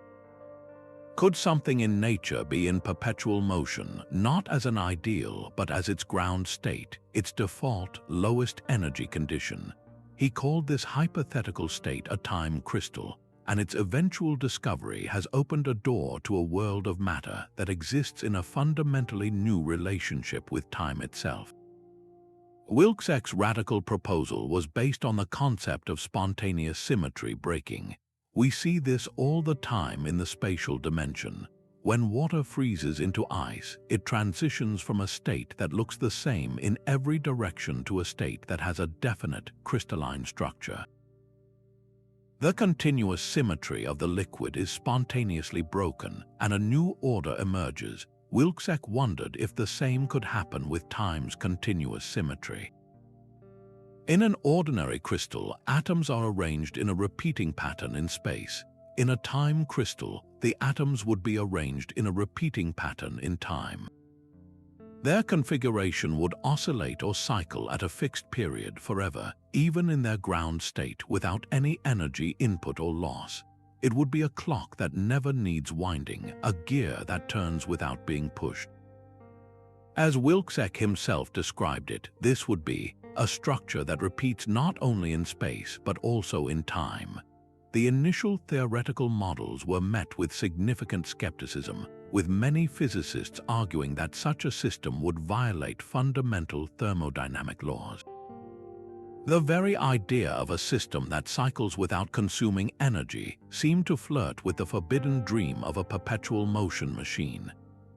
Could something in nature be in perpetual motion, not as an ideal but as its ground state, its default, lowest energy condition? He called this hypothetical state a time crystal, and its eventual discovery has opened a door to a world of matter that exists in a fundamentally new relationship with time itself. Wilczek's radical proposal was based on the concept of spontaneous symmetry breaking. We see this all the time in the spatial dimension. When water freezes into ice, it transitions from a state that looks the same in every direction to a state that has a definite crystalline structure. The continuous symmetry of the liquid is spontaneously broken, and a new order emerges. Wilczek wondered if the same could happen with time's continuous symmetry. In an ordinary crystal, atoms are arranged in a repeating pattern in space. In a time crystal, the atoms would be arranged in a repeating pattern in time. Their configuration would oscillate or cycle at a fixed period forever, even in their ground state, without any energy input or loss. It would be a clock that never needs winding, a gear that turns without being pushed. As Wilczek himself described it, this would be a structure that repeats not only in space but also in time. The initial theoretical models were met with significant skepticism, with many physicists arguing that such a system would violate fundamental thermodynamic laws. The very idea of a system that cycles without consuming energy seemed to flirt with the forbidden dream of a perpetual motion machine.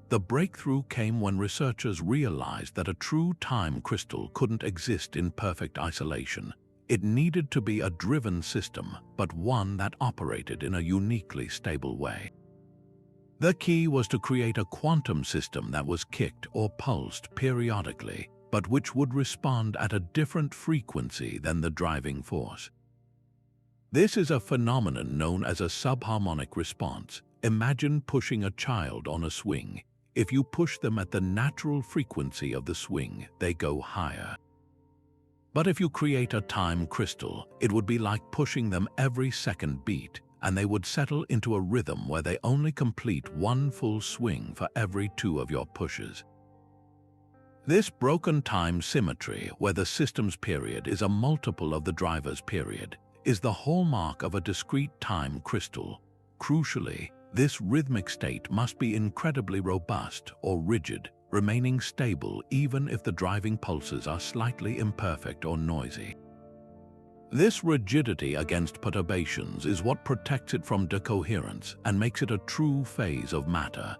The breakthrough came when researchers realized that a true time crystal couldn't exist in perfect isolation. It needed to be a driven system, but one that operated in a uniquely stable way. The key was to create a quantum system that was kicked or pulsed periodically, but which would respond at a different frequency than the driving force. This is a phenomenon known as a subharmonic response. Imagine pushing a child on a swing. If you push them at the natural frequency of the swing, they go higher. But if you create a time crystal, it would be like pushing them every second beat, and they would settle into a rhythm where they only complete one full swing for every 2 of your pushes. This broken time symmetry, where the system's period is a multiple of the driver's period, is the hallmark of a discrete time crystal. Crucially, this rhythmic state must be incredibly robust or rigid, remaining stable even if the driving pulses are slightly imperfect or noisy. This rigidity against perturbations is what protects it from decoherence and makes it a true phase of matter.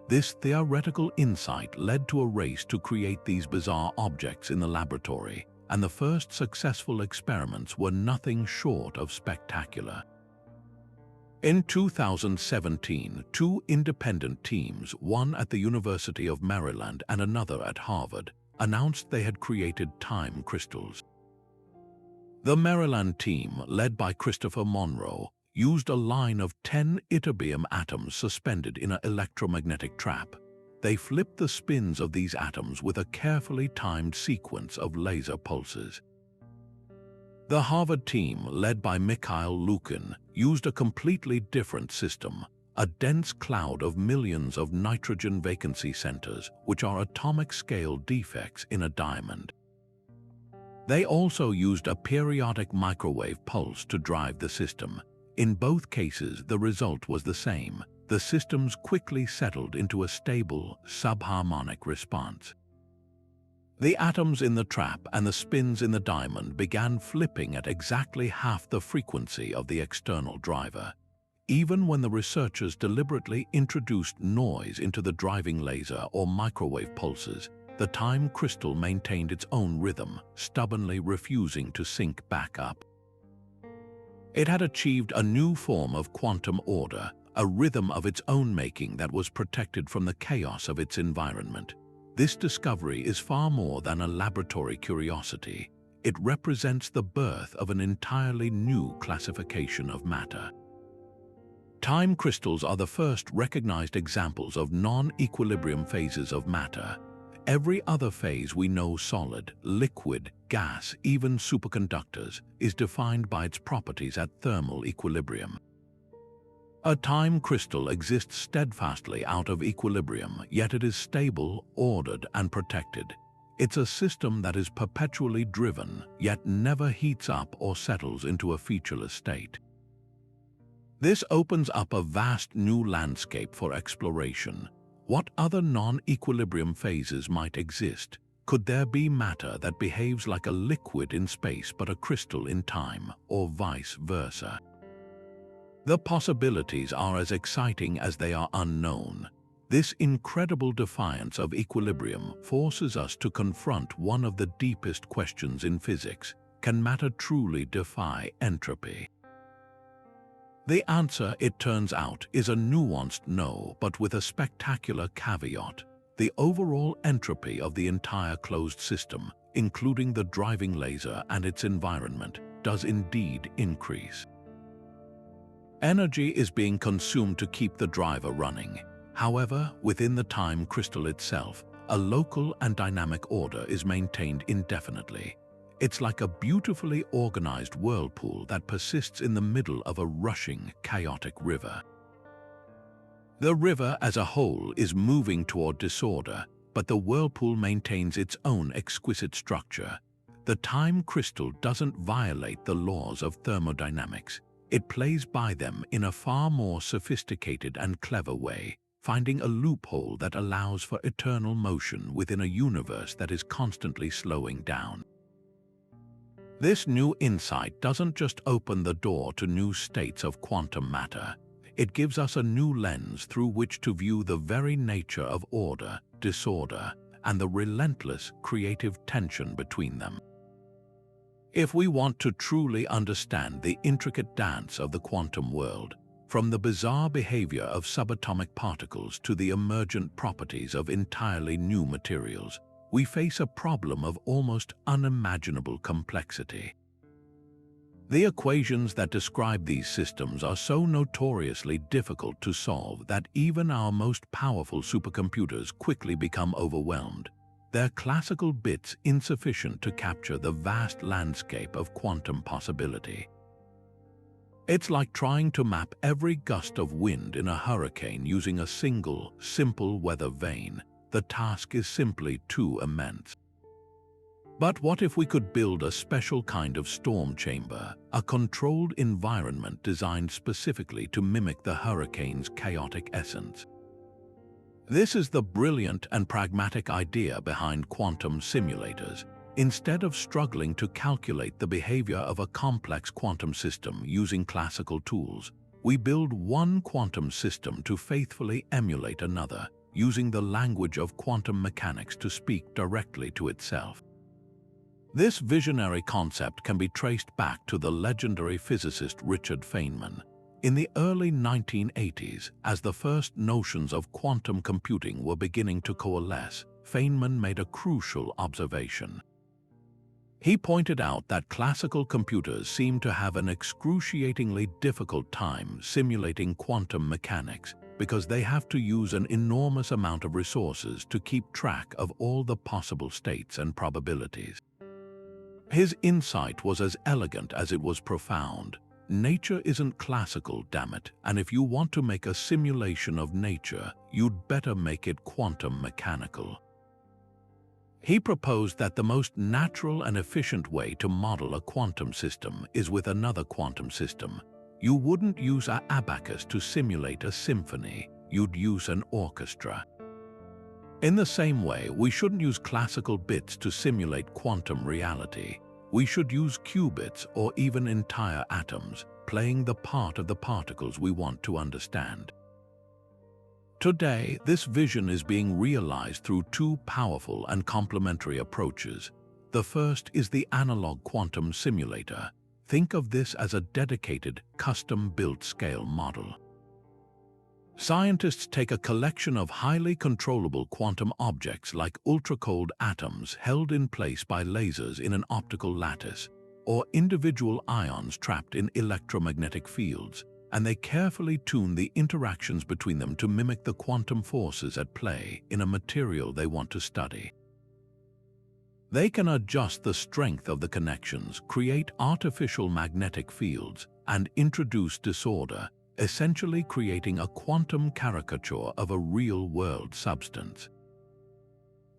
This theoretical insight led to a race to create these bizarre objects in the laboratory, and the first successful experiments were nothing short of spectacular. In 2017, two independent teams, one at the University of Maryland and another at Harvard, announced they had created time crystals. The Maryland team, led by Christopher Monroe, used a line of 10 ytterbium atoms suspended in an electromagnetic trap. They flipped the spins of these atoms with a carefully timed sequence of laser pulses. The Harvard team, led by Mikhail Lukin, used a completely different system, a dense cloud of millions of nitrogen vacancy centers, which are atomic-scale defects in a diamond. They also used a periodic microwave pulse to drive the system. In both cases, the result was the same. The systems quickly settled into a stable, subharmonic response. The atoms in the trap and the spins in the diamond began flipping at exactly half the frequency of the external driver. Even when the researchers deliberately introduced noise into the driving laser or microwave pulses, the time crystal maintained its own rhythm, stubbornly refusing to sync back up. It had achieved a new form of quantum order, a rhythm of its own making that was protected from the chaos of its environment. This discovery is far more than a laboratory curiosity. It represents the birth of an entirely new classification of matter. Time crystals are the first recognized examples of non-equilibrium phases of matter. Every other phase we know, solid, liquid, gas, even superconductors, is defined by its properties at thermal equilibrium. A time crystal exists steadfastly out of equilibrium, yet it is stable, ordered, and protected. It's a system that is perpetually driven, yet never heats up or settles into a featureless state. This opens up a vast new landscape for exploration. What other non-equilibrium phases might exist? Could there be matter that behaves like a liquid in space but a crystal in time, or vice versa? The possibilities are as exciting as they are unknown. This incredible defiance of equilibrium forces us to confront one of the deepest questions in physics: can matter truly defy entropy? The answer, it turns out, is a nuanced no, but with a spectacular caveat. The overall entropy of the entire closed system, including the driving laser and its environment, does indeed increase. Energy is being consumed to keep the driver running. However, within the time crystal itself, a local and dynamic order is maintained indefinitely. It's like a beautifully organized whirlpool that persists in the middle of a rushing, chaotic river. The river as a whole is moving toward disorder, but the whirlpool maintains its own exquisite structure. The time crystal doesn't violate the laws of thermodynamics. It plays by them in a far more sophisticated and clever way, finding a loophole that allows for eternal motion within a universe that is constantly slowing down. This new insight doesn't just open the door to new states of quantum matter. It gives us a new lens through which to view the very nature of order, disorder, and the relentless creative tension between them. If we want to truly understand the intricate dance of the quantum world, from the bizarre behavior of subatomic particles to the emergent properties of entirely new materials, we face a problem of almost unimaginable complexity. The equations that describe these systems are so notoriously difficult to solve that even our most powerful supercomputers quickly become overwhelmed, their classical bits insufficient to capture the vast landscape of quantum possibility. It's like trying to map every gust of wind in a hurricane using a single, simple weather vane. The task is simply too immense. But what if we could build a special kind of storm chamber, a controlled environment designed specifically to mimic the hurricane's chaotic essence? This is the brilliant and pragmatic idea behind quantum simulators. Instead of struggling to calculate the behavior of a complex quantum system using classical tools, we build one quantum system to faithfully emulate another, using the language of quantum mechanics to speak directly to itself. This visionary concept can be traced back to the legendary physicist Richard Feynman. In the early 1980s, as the first notions of quantum computing were beginning to coalesce, Feynman made a crucial observation. He pointed out that classical computers seem to have an excruciatingly difficult time simulating quantum mechanics because they have to use an enormous amount of resources to keep track of all the possible states and probabilities. His insight was as elegant as it was profound. Nature isn't classical, damn it, and if you want to make a simulation of nature, you'd better make it quantum mechanical. He proposed that the most natural and efficient way to model a quantum system is with another quantum system. You wouldn't use an abacus to simulate a symphony, you'd use an orchestra. In the same way, we shouldn't use classical bits to simulate quantum reality. We should use qubits or even entire atoms, playing the part of the particles we want to understand. Today, this vision is being realized through two powerful and complementary approaches. The first is the analog quantum simulator. Think of this as a dedicated, custom-built scale model. Scientists take a collection of highly controllable quantum objects like ultra-cold atoms held in place by lasers in an optical lattice, or individual ions trapped in electromagnetic fields, and they carefully tune the interactions between them to mimic the quantum forces at play in a material they want to study. They can adjust the strength of the connections, create artificial magnetic fields, and introduce disorder, essentially creating a quantum caricature of a real-world substance.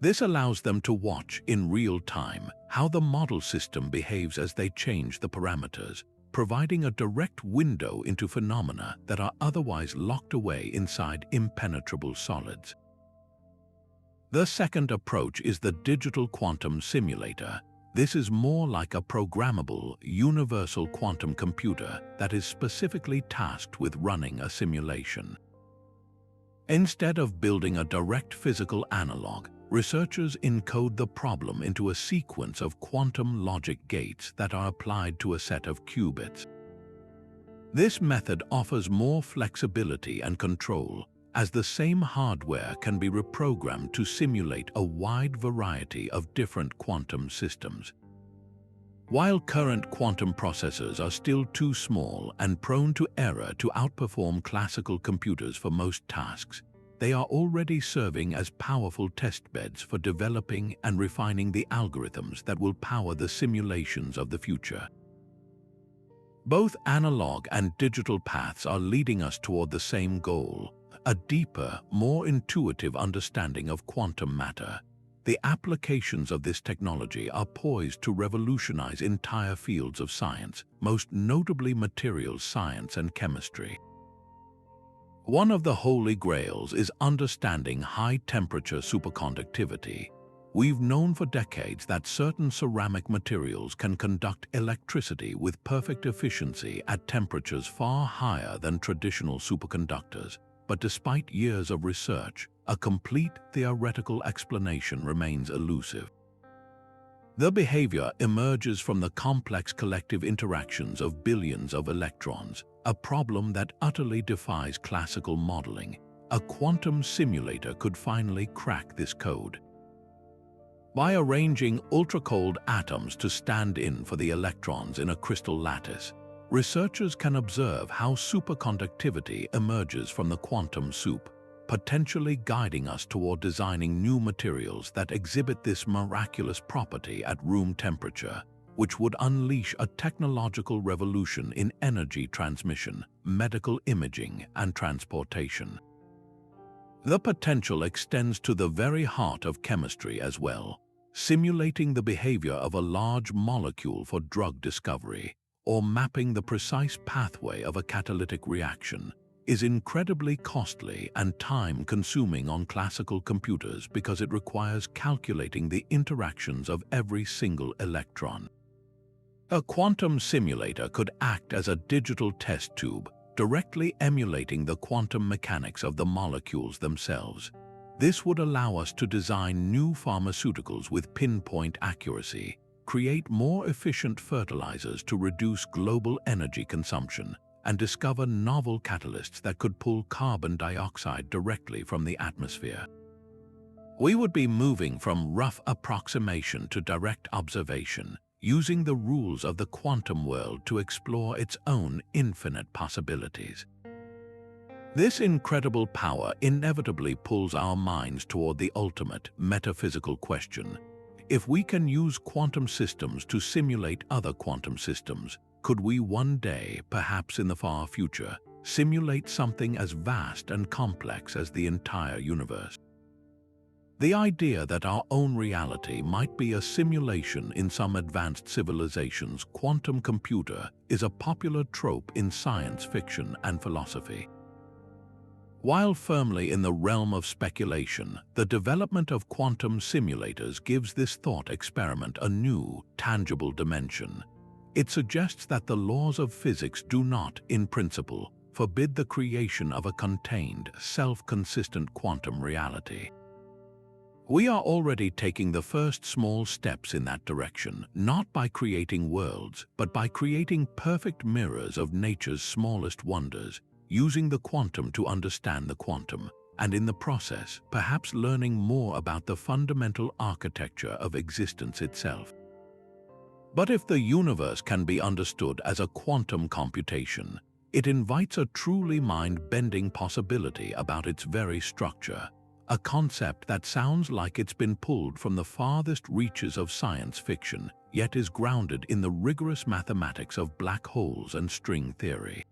This allows them to watch in real time how the model system behaves as they change the parameters, providing a direct window into phenomena that are otherwise locked away inside impenetrable solids. The second approach is the digital quantum simulator. This is more like a programmable, universal quantum computer that is specifically tasked with running a simulation. Instead of building a direct physical analog, researchers encode the problem into a sequence of quantum logic gates that are applied to a set of qubits. This method offers more flexibility and control, as the same hardware can be reprogrammed to simulate a wide variety of different quantum systems. While current quantum processors are still too small and prone to error to outperform classical computers for most tasks, they are already serving as powerful testbeds for developing and refining the algorithms that will power the simulations of the future. Both analog and digital paths are leading us toward the same goal: a deeper, more intuitive understanding of quantum matter. The applications of this technology are poised to revolutionize entire fields of science, most notably materials science and chemistry. One of the holy grails is understanding high-temperature superconductivity. We've known for decades that certain ceramic materials can conduct electricity with perfect efficiency at temperatures far higher than traditional superconductors. But despite years of research, a complete theoretical explanation remains elusive. The behavior emerges from the complex collective interactions of billions of electrons, a problem that utterly defies classical modeling. A quantum simulator could finally crack this code. By arranging ultra-cold atoms to stand in for the electrons in a crystal lattice, researchers can observe how superconductivity emerges from the quantum soup, potentially guiding us toward designing new materials that exhibit this miraculous property at room temperature, which would unleash a technological revolution in energy transmission, medical imaging, and transportation. The potential extends to the very heart of chemistry as well, simulating the behavior of a large molecule for drug discovery, or mapping the precise pathway of a catalytic reaction, is incredibly costly and time-consuming on classical computers because it requires calculating the interactions of every single electron. A quantum simulator could act as a digital test tube, directly emulating the quantum mechanics of the molecules themselves. This would allow us to design new pharmaceuticals with pinpoint accuracy, create more efficient fertilizers to reduce global energy consumption, and discover novel catalysts that could pull carbon dioxide directly from the atmosphere. We would be moving from rough approximation to direct observation, using the rules of the quantum world to explore its own infinite possibilities. This incredible power inevitably pulls our minds toward the ultimate metaphysical question. If we can use quantum systems to simulate other quantum systems, could we one day, perhaps in the far future, simulate something as vast and complex as the entire universe? The idea that our own reality might be a simulation in some advanced civilization's quantum computer is a popular trope in science fiction and philosophy. While firmly in the realm of speculation, the development of quantum simulators gives this thought experiment a new, tangible dimension. It suggests that the laws of physics do not, in principle, forbid the creation of a contained, self-consistent quantum reality. We are already taking the first small steps in that direction, not by creating worlds, but by creating perfect mirrors of nature's smallest wonders, using the quantum to understand the quantum, and in the process, perhaps learning more about the fundamental architecture of existence itself. But if the universe can be understood as a quantum computation, it invites a truly mind-bending possibility about its very structure, a concept that sounds like it's been pulled from the farthest reaches of science fiction, yet is grounded in the rigorous mathematics of black holes and string theory.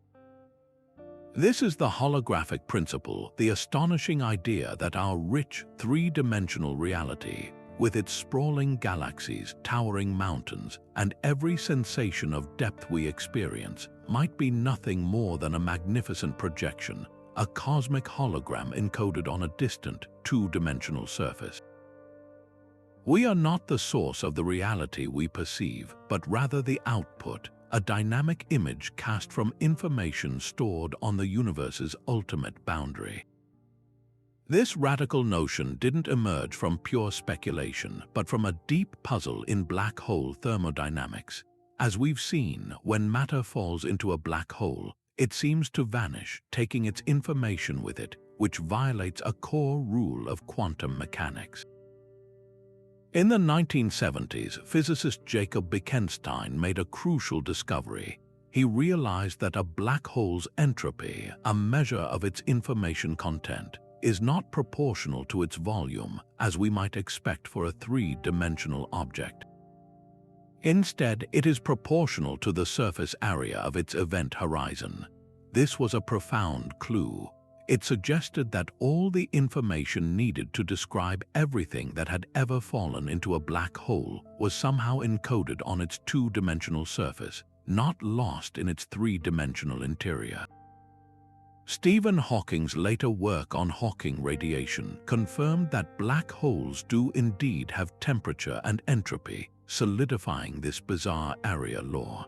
This is the holographic principle, the astonishing idea that our rich, three-dimensional reality, with its sprawling galaxies, towering mountains, and every sensation of depth we experience, might be nothing more than a magnificent projection, a cosmic hologram encoded on a distant, two-dimensional surface. We are not the source of the reality we perceive, but rather the output, a dynamic image cast from information stored on the universe's ultimate boundary. This radical notion didn't emerge from pure speculation, but from a deep puzzle in black hole thermodynamics. As we've seen, when matter falls into a black hole, it seems to vanish, taking its information with it, which violates a core rule of quantum mechanics. In the 1970s, physicist Jacob Bekenstein made a crucial discovery. He realized that a black hole's entropy, a measure of its information content, is not proportional to its volume, as we might expect for a three-dimensional object. Instead, it is proportional to the surface area of its event horizon. This was a profound clue. It suggested that all the information needed to describe everything that had ever fallen into a black hole was somehow encoded on its two-dimensional surface, not lost in its three-dimensional interior. Stephen Hawking's later work on Hawking radiation confirmed that black holes do indeed have temperature and entropy, solidifying this bizarre area law.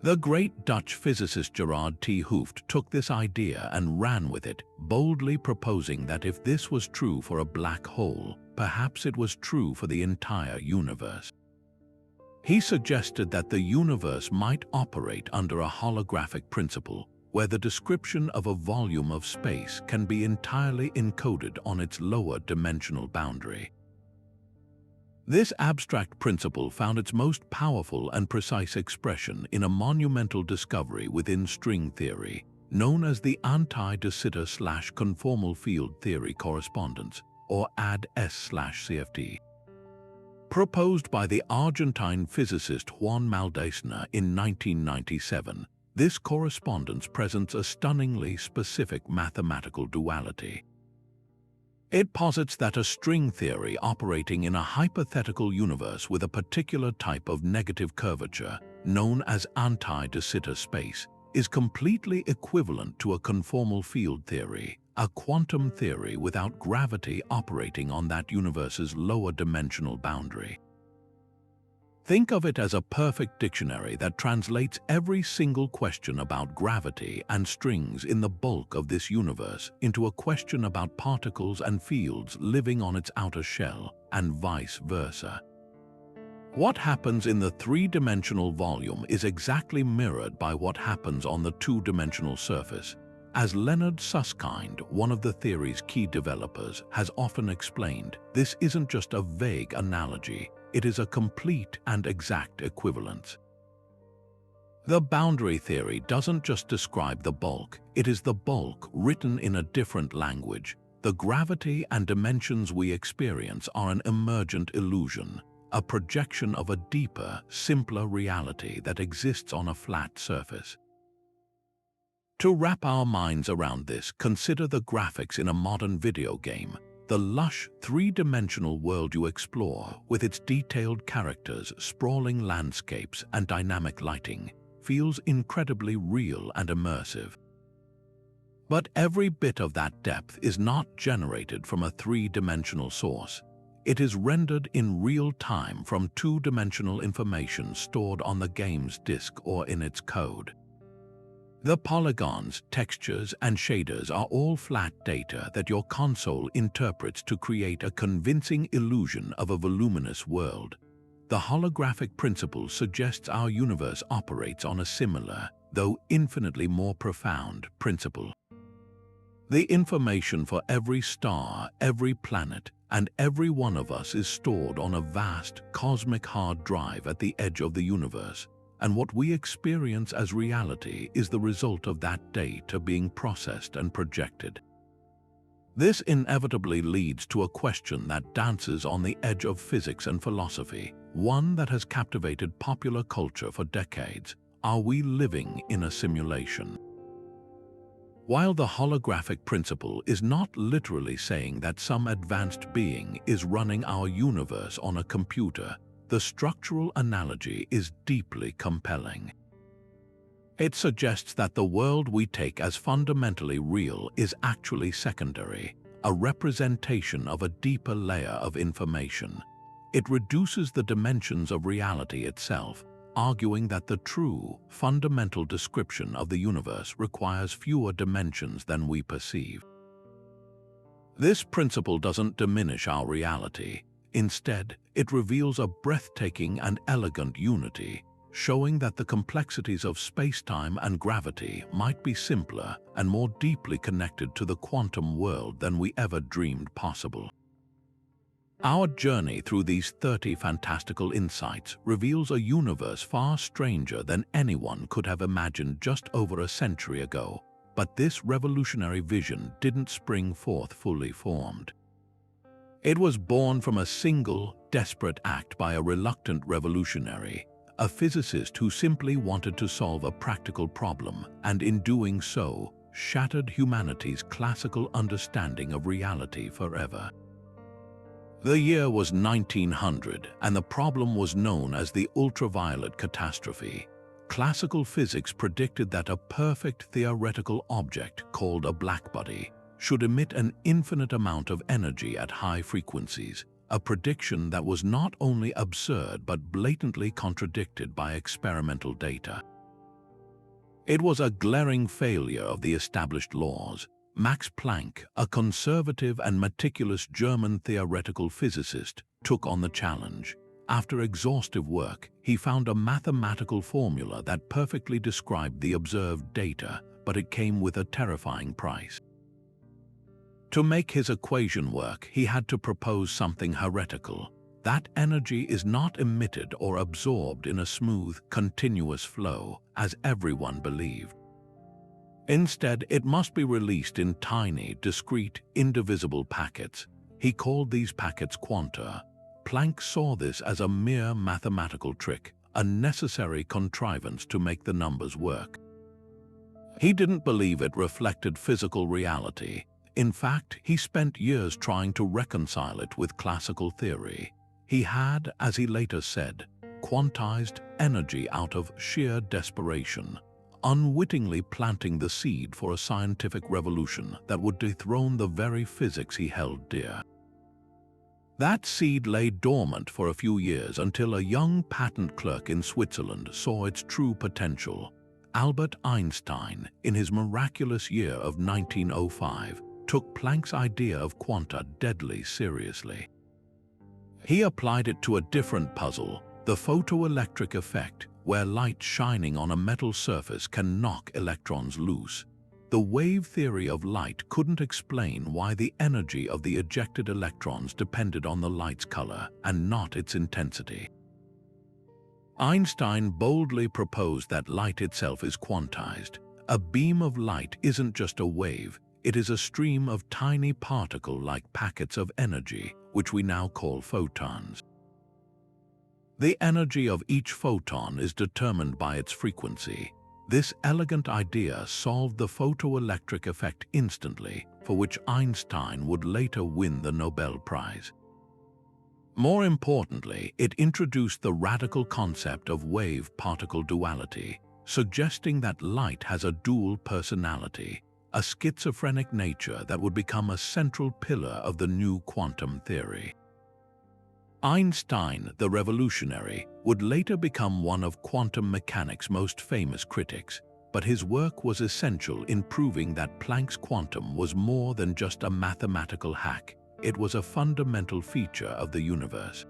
The great Dutch physicist Gerard T. Hooft took this idea and ran with it, boldly proposing that if this was true for a black hole, perhaps it was true for the entire universe. He suggested that the universe might operate under a holographic principle, where the description of a volume of space can be entirely encoded on its lower dimensional boundary. This abstract principle found its most powerful and precise expression in a monumental discovery within string theory, known as the anti-de Sitter/conformal field theory correspondence, or AD-S/CFT. Proposed by the Argentine physicist Juan Maldacena in 1997, this correspondence presents a stunningly specific mathematical duality. It posits that a string theory operating in a hypothetical universe with a particular type of negative curvature, known as anti-de Sitter space, is completely equivalent to a conformal field theory, a quantum theory without gravity operating on that universe's lower dimensional boundary. Think of it as a perfect dictionary that translates every single question about gravity and strings in the bulk of this universe into a question about particles and fields living on its outer shell, and vice versa. What happens in the three-dimensional volume is exactly mirrored by what happens on the two-dimensional surface. As Leonard Susskind, one of the theory's key developers, has often explained, this isn't just a vague analogy. It is a complete and exact equivalence. The boundary theory doesn't just describe the bulk, it is the bulk written in a different language. The gravity and dimensions we experience are an emergent illusion, a projection of a deeper, simpler reality that exists on a flat surface. To wrap our minds around this, consider the graphics in a modern video game. The lush, three-dimensional world you explore, with its detailed characters, sprawling landscapes, and dynamic lighting, feels incredibly real and immersive. But every bit of that depth is not generated from a three-dimensional source. It is rendered in real time from two-dimensional information stored on the game's disk or in its code. The polygons, textures, and shaders are all flat data that your console interprets to create a convincing illusion of a voluminous world. The holographic principle suggests our universe operates on a similar, though infinitely more profound, principle. The information for every star, every planet, and every one of us is stored on a vast, cosmic hard drive at the edge of the universe. And what we experience as reality is the result of that data being processed and projected. This inevitably leads to a question that dances on the edge of physics and philosophy, one that has captivated popular culture for decades. Are we living in a simulation? While the holographic principle is not literally saying that some advanced being is running our universe on a computer, the structural analogy is deeply compelling. It suggests that the world we take as fundamentally real is actually secondary, a representation of a deeper layer of information. It reduces the dimensions of reality itself, arguing that the true, fundamental description of the universe requires fewer dimensions than we perceive. This principle doesn't diminish our reality. Instead, it reveals a breathtaking and elegant unity, showing that the complexities of space-time and gravity might be simpler and more deeply connected to the quantum world than we ever dreamed possible. Our journey through these 30 fantastical insights reveals a universe far stranger than anyone could have imagined just over a century ago. But this revolutionary vision didn't spring forth fully formed. It was born from a single, desperate act by a reluctant revolutionary, a physicist who simply wanted to solve a practical problem, and in doing so, shattered humanity's classical understanding of reality forever. The year was 1900, and the problem was known as the ultraviolet catastrophe. Classical physics predicted that a perfect theoretical object called a blackbody should emit an infinite amount of energy at high frequencies, a prediction that was not only absurd but blatantly contradicted by experimental data. It was a glaring failure of the established laws. Max Planck, a conservative and meticulous German theoretical physicist, took on the challenge. After exhaustive work, he found a mathematical formula that perfectly described the observed data, but it came with a terrifying price. To make his equation work, he had to propose something heretical. That energy is not emitted or absorbed in a smooth, continuous flow, as everyone believed. Instead, it must be released in tiny, discrete, indivisible packets. He called these packets quanta. Planck saw this as a mere mathematical trick, a necessary contrivance to make the numbers work. He didn't believe it reflected physical reality. In fact, he spent years trying to reconcile it with classical theory. He had, as he later said, quantized energy out of sheer desperation, unwittingly planting the seed for a scientific revolution that would dethrone the very physics he held dear. That seed lay dormant for a few years until a young patent clerk in Switzerland saw its true potential. Albert Einstein, in his miraculous year of 1905, took Planck's idea of quanta deadly seriously. He applied it to a different puzzle, the photoelectric effect, where light shining on a metal surface can knock electrons loose. The wave theory of light couldn't explain why the energy of the ejected electrons depended on the light's color and not its intensity. Einstein boldly proposed that light itself is quantized. A beam of light isn't just a wave, it is a stream of tiny particle-like packets of energy, which we now call photons. The energy of each photon is determined by its frequency. This elegant idea solved the photoelectric effect instantly, for which Einstein would later win the Nobel Prize. More importantly, it introduced the radical concept of wave-particle duality, suggesting that light has a dual personality, a schizophrenic nature that would become a central pillar of the new quantum theory. Einstein, the revolutionary, would later become one of quantum mechanics' most famous critics, but his work was essential in proving that Planck's quantum was more than just a mathematical hack. It was a fundamental feature of the universe.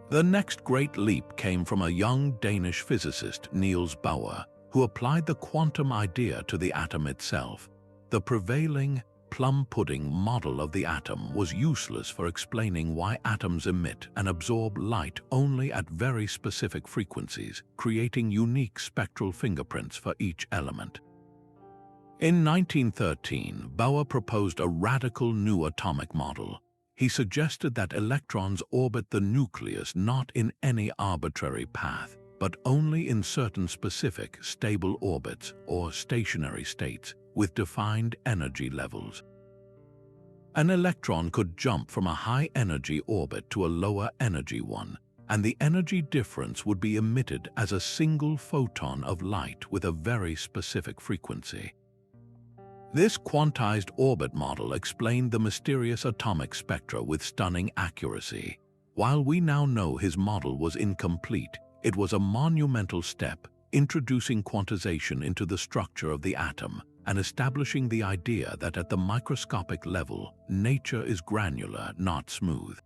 The next great leap came from a young Danish physicist, Niels Bohr, who applied the quantum idea to the atom itself. The prevailing plum-pudding model of the atom was useless for explaining why atoms emit and absorb light only at very specific frequencies, creating unique spectral fingerprints for each element. In 1913, Bohr proposed a radical new atomic model. He suggested that electrons orbit the nucleus not in any arbitrary path, but only in certain specific stable orbits or stationary states with defined energy levels. An electron could jump from a high-energy orbit to a lower-energy one, and the energy difference would be emitted as a single photon of light with a very specific frequency. This quantized orbit model explained the mysterious atomic spectra with stunning accuracy. While we now know his model was incomplete, it was a monumental step, introducing quantization into the structure of the atom and establishing the idea that at the microscopic level, nature is granular, not smooth.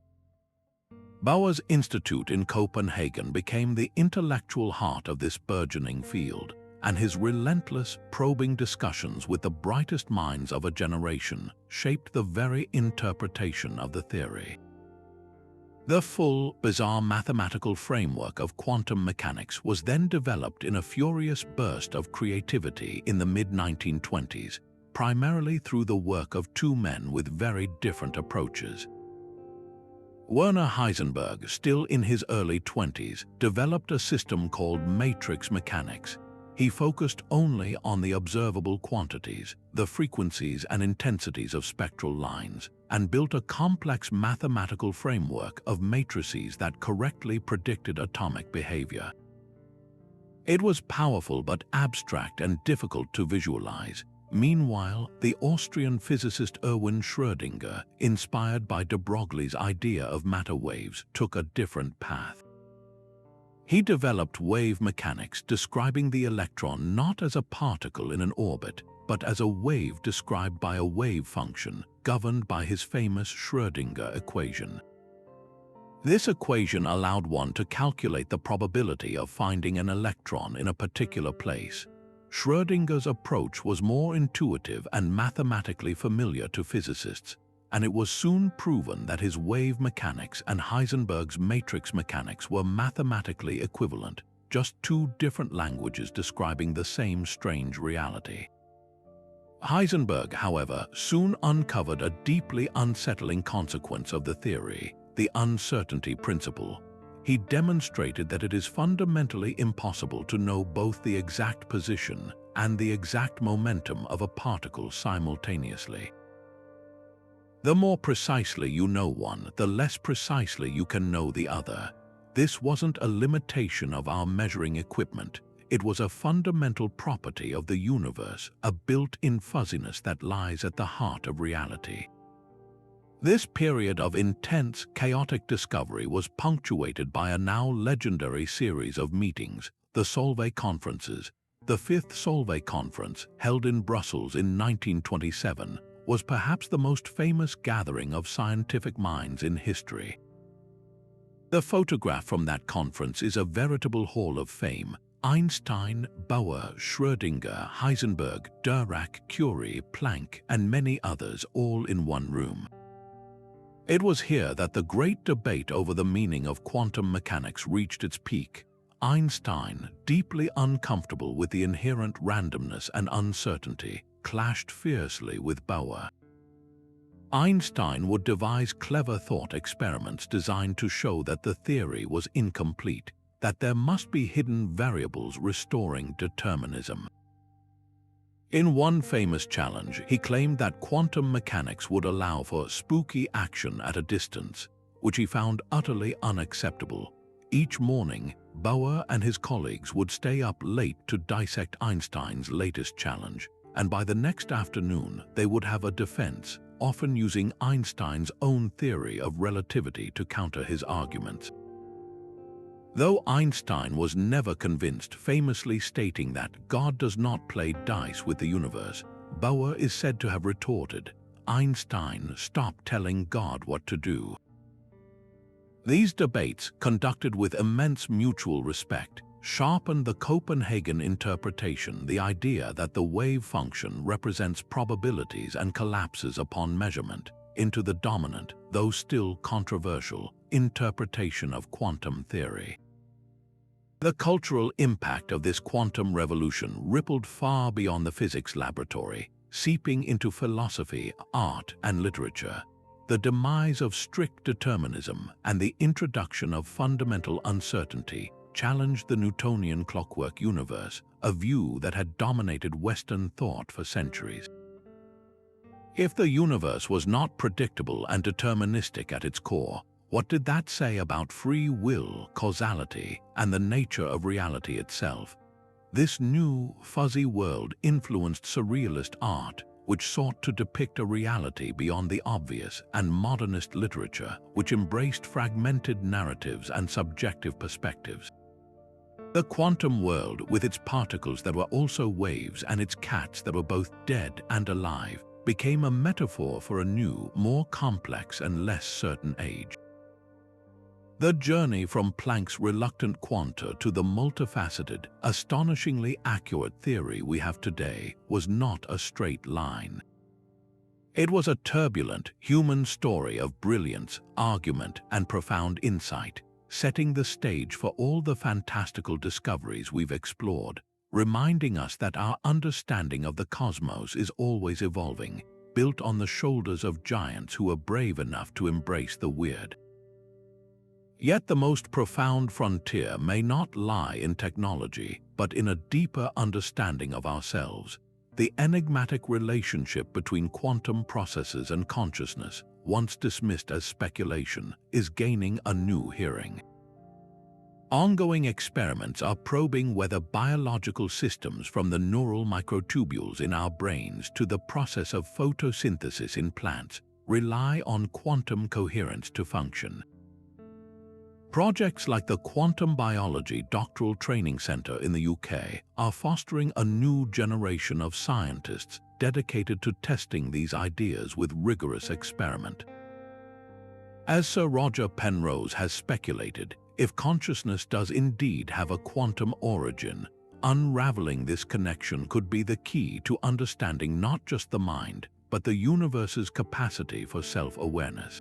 Bohr's Institute in Copenhagen became the intellectual heart of this burgeoning field, and his relentless, probing discussions with the brightest minds of a generation shaped the very interpretation of the theory. The full, bizarre mathematical framework of quantum mechanics was then developed in a furious burst of creativity in the mid-1920s, primarily through the work of two men with very different approaches. Werner Heisenberg, still in his early 20s, developed a system called matrix mechanics. He focused only on the observable quantities, the frequencies and intensities of spectral lines, and built a complex mathematical framework of matrices that correctly predicted atomic behavior. It was powerful but abstract and difficult to visualize. Meanwhile, the Austrian physicist Erwin Schrödinger, inspired by de Broglie's idea of matter waves, took a different path. He developed wave mechanics, describing the electron not as a particle in an orbit, but as a wave described by a wave function governed by his famous Schrödinger equation. This equation allowed one to calculate the probability of finding an electron in a particular place. Schrödinger's approach was more intuitive and mathematically familiar to physicists, and it was soon proven that his wave mechanics and Heisenberg's matrix mechanics were mathematically equivalent, just two different languages describing the same strange reality. Heisenberg, however, soon uncovered a deeply unsettling consequence of the theory, the uncertainty principle. He demonstrated that it is fundamentally impossible to know both the exact position and the exact momentum of a particle simultaneously. The more precisely you know one, the less precisely you can know the other. This wasn't a limitation of our measuring equipment. It was a fundamental property of the universe, a built-in fuzziness that lies at the heart of reality. This period of intense, chaotic discovery was punctuated by a now legendary series of meetings, the Solvay Conferences. The Fifth Solvay Conference, held in Brussels in 1927, was perhaps the most famous gathering of scientific minds in history. The photograph from that conference is a veritable hall of fame. Einstein, Bohr, Schrödinger, Heisenberg, Dirac, Curie, Planck, and many others all in one room. It was here that the great debate over the meaning of quantum mechanics reached its peak. Einstein, deeply uncomfortable with the inherent randomness and uncertainty, clashed fiercely with Bohr. Einstein would devise clever thought experiments designed to show that the theory was incomplete, that there must be hidden variables restoring determinism. In one famous challenge, he claimed that quantum mechanics would allow for spooky action at a distance, which he found utterly unacceptable. Each morning, Bohr and his colleagues would stay up late to dissect Einstein's latest challenge, and by the next afternoon they would have a defense, often using Einstein's own theory of relativity to counter his arguments. Though Einstein was never convinced, famously stating that God does not play dice with the universe, Bohr is said to have retorted, "Einstein, stop telling God what to do." These debates, conducted with immense mutual respect, sharpened the Copenhagen interpretation, the idea that the wave function represents probabilities and collapses upon measurement, into the dominant, though still controversial, interpretation of quantum theory. The cultural impact of this quantum revolution rippled far beyond the physics laboratory, seeping into philosophy, art, and literature. The demise of strict determinism and the introduction of fundamental uncertainty challenged the Newtonian clockwork universe, a view that had dominated Western thought for centuries. If the universe was not predictable and deterministic at its core, what did that say about free will, causality, and the nature of reality itself? This new, fuzzy world influenced surrealist art, which sought to depict a reality beyond the obvious, and modernist literature, which embraced fragmented narratives and subjective perspectives. The quantum world, with its particles that were also waves and its cats that were both dead and alive, became a metaphor for a new, more complex and less certain age. The journey from Planck's reluctant quanta to the multifaceted, astonishingly accurate theory we have today was not a straight line. It was a turbulent, human story of brilliance, argument, and profound insight, setting the stage for all the fantastical discoveries we've explored, reminding us that our understanding of the cosmos is always evolving, built on the shoulders of giants who are brave enough to embrace the weird. Yet the most profound frontier may not lie in technology, but in a deeper understanding of ourselves. The enigmatic relationship between quantum processes and consciousness, once dismissed as speculation, is gaining a new hearing. Ongoing experiments are probing whether biological systems, from the neural microtubules in our brains to the process of photosynthesis in plants, rely on quantum coherence to function. Projects like the Quantum Biology Doctoral Training Centre in the UK are fostering a new generation of scientists dedicated to testing these ideas with rigorous experiment. As Sir Roger Penrose has speculated, if consciousness does indeed have a quantum origin, unraveling this connection could be the key to understanding not just the mind, but the universe's capacity for self-awareness.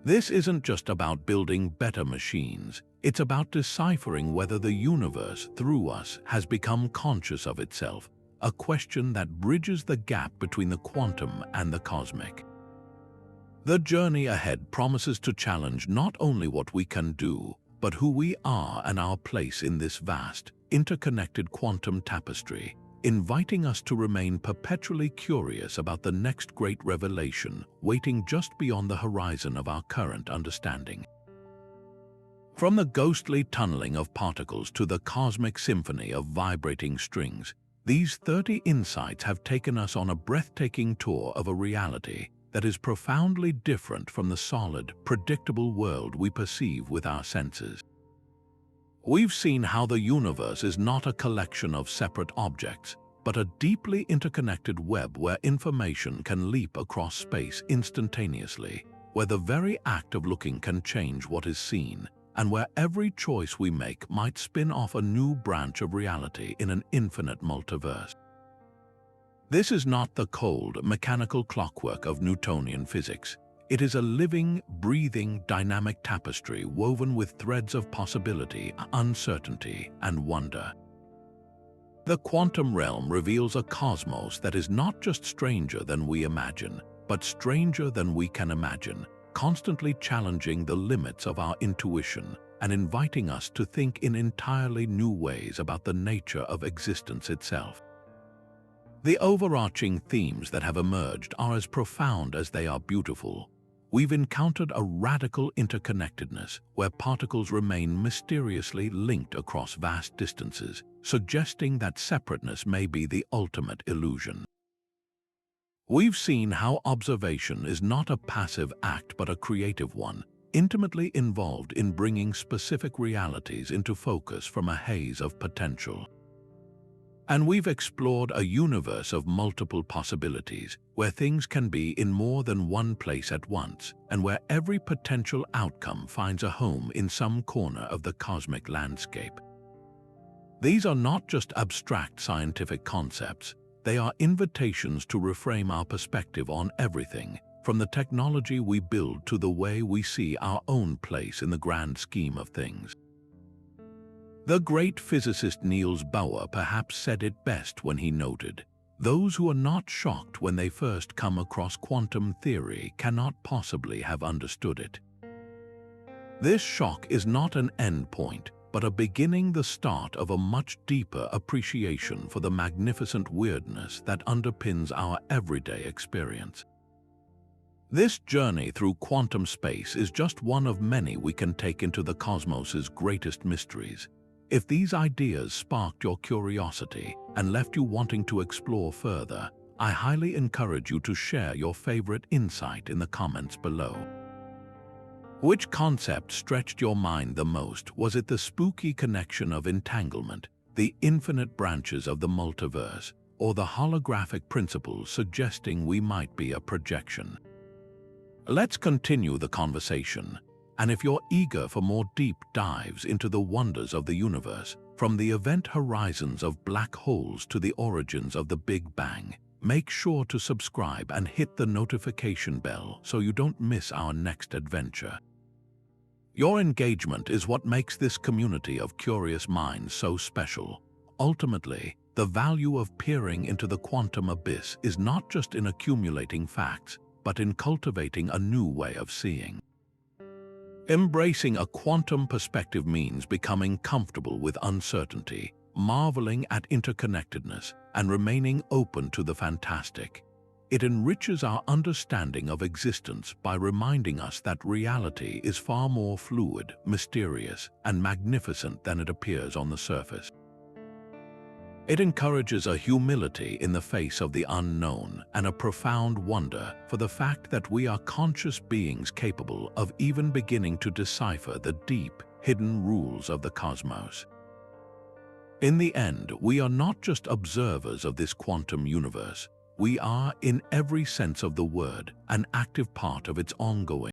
This isn't just about building better machines, it's about deciphering whether the universe, through us, has become conscious of itself, a question that bridges the gap between the quantum and the cosmic. The journey ahead promises to challenge not only what we can do, but who we are and our place in this vast, interconnected quantum tapestry, inviting us to remain perpetually curious about the next great revelation waiting just beyond the horizon of our current understanding. From the ghostly tunneling of particles to the cosmic symphony of vibrating strings, these 30 insights have taken us on a breathtaking tour of a reality that is profoundly different from the solid, predictable world we perceive with our senses. We've seen how the universe is not a collection of separate objects, but a deeply interconnected web where information can leap across space instantaneously, where the very act of looking can change what is seen, and where every choice we make might spin off a new branch of reality in an infinite multiverse. This is not the cold, mechanical clockwork of Newtonian physics. It is a living, breathing, dynamic tapestry woven with threads of possibility, uncertainty, and wonder. The quantum realm reveals a cosmos that is not just stranger than we imagine, but stranger than we can imagine, constantly challenging the limits of our intuition and inviting us to think in entirely new ways about the nature of existence itself. The overarching themes that have emerged are as profound as they are beautiful. We've encountered a radical interconnectedness where particles remain mysteriously linked across vast distances, suggesting that separateness may be the ultimate illusion. We've seen how observation is not a passive act but a creative one, intimately involved in bringing specific realities into focus from a haze of potential. And we've explored a universe of multiple possibilities, where things can be in more than one place at once, and where every potential outcome finds a home in some corner of the cosmic landscape. These are not just abstract scientific concepts, they are invitations to reframe our perspective on everything, from the technology we build to the way we see our own place in the grand scheme of things. The great physicist Niels Bohr perhaps said it best when he noted, "Those who are not shocked when they first come across quantum theory cannot possibly have understood it." This shock is not an end point, but a beginning, the start of a much deeper appreciation for the magnificent weirdness that underpins our everyday experience. This journey through quantum space is just one of many we can take into the cosmos's greatest mysteries. If these ideas sparked your curiosity and left you wanting to explore further, I highly encourage you to share your favorite insight in the comments below. Which concept stretched your mind the most? Was it the spooky connection of entanglement, the infinite branches of the multiverse, or the holographic principle suggesting we might be a projection? Let's continue the conversation. And if you're eager for more deep dives into the wonders of the universe, from the event horizons of black holes to the origins of the Big Bang, make sure to subscribe and hit the notification bell so you don't miss our next adventure. Your engagement is what makes this community of curious minds so special. Ultimately, the value of peering into the quantum abyss is not just in accumulating facts, but in cultivating a new way of seeing. Embracing a quantum perspective means becoming comfortable with uncertainty, marveling at interconnectedness, and remaining open to the fantastic. It enriches our understanding of existence by reminding us that reality is far more fluid, mysterious, and magnificent than it appears on the surface. It encourages a humility in the face of the unknown and a profound wonder for the fact that we are conscious beings capable of even beginning to decipher the deep, hidden rules of the cosmos. In the end, we are not just observers of this quantum universe. We are, in every sense of the word, an active part of its ongoing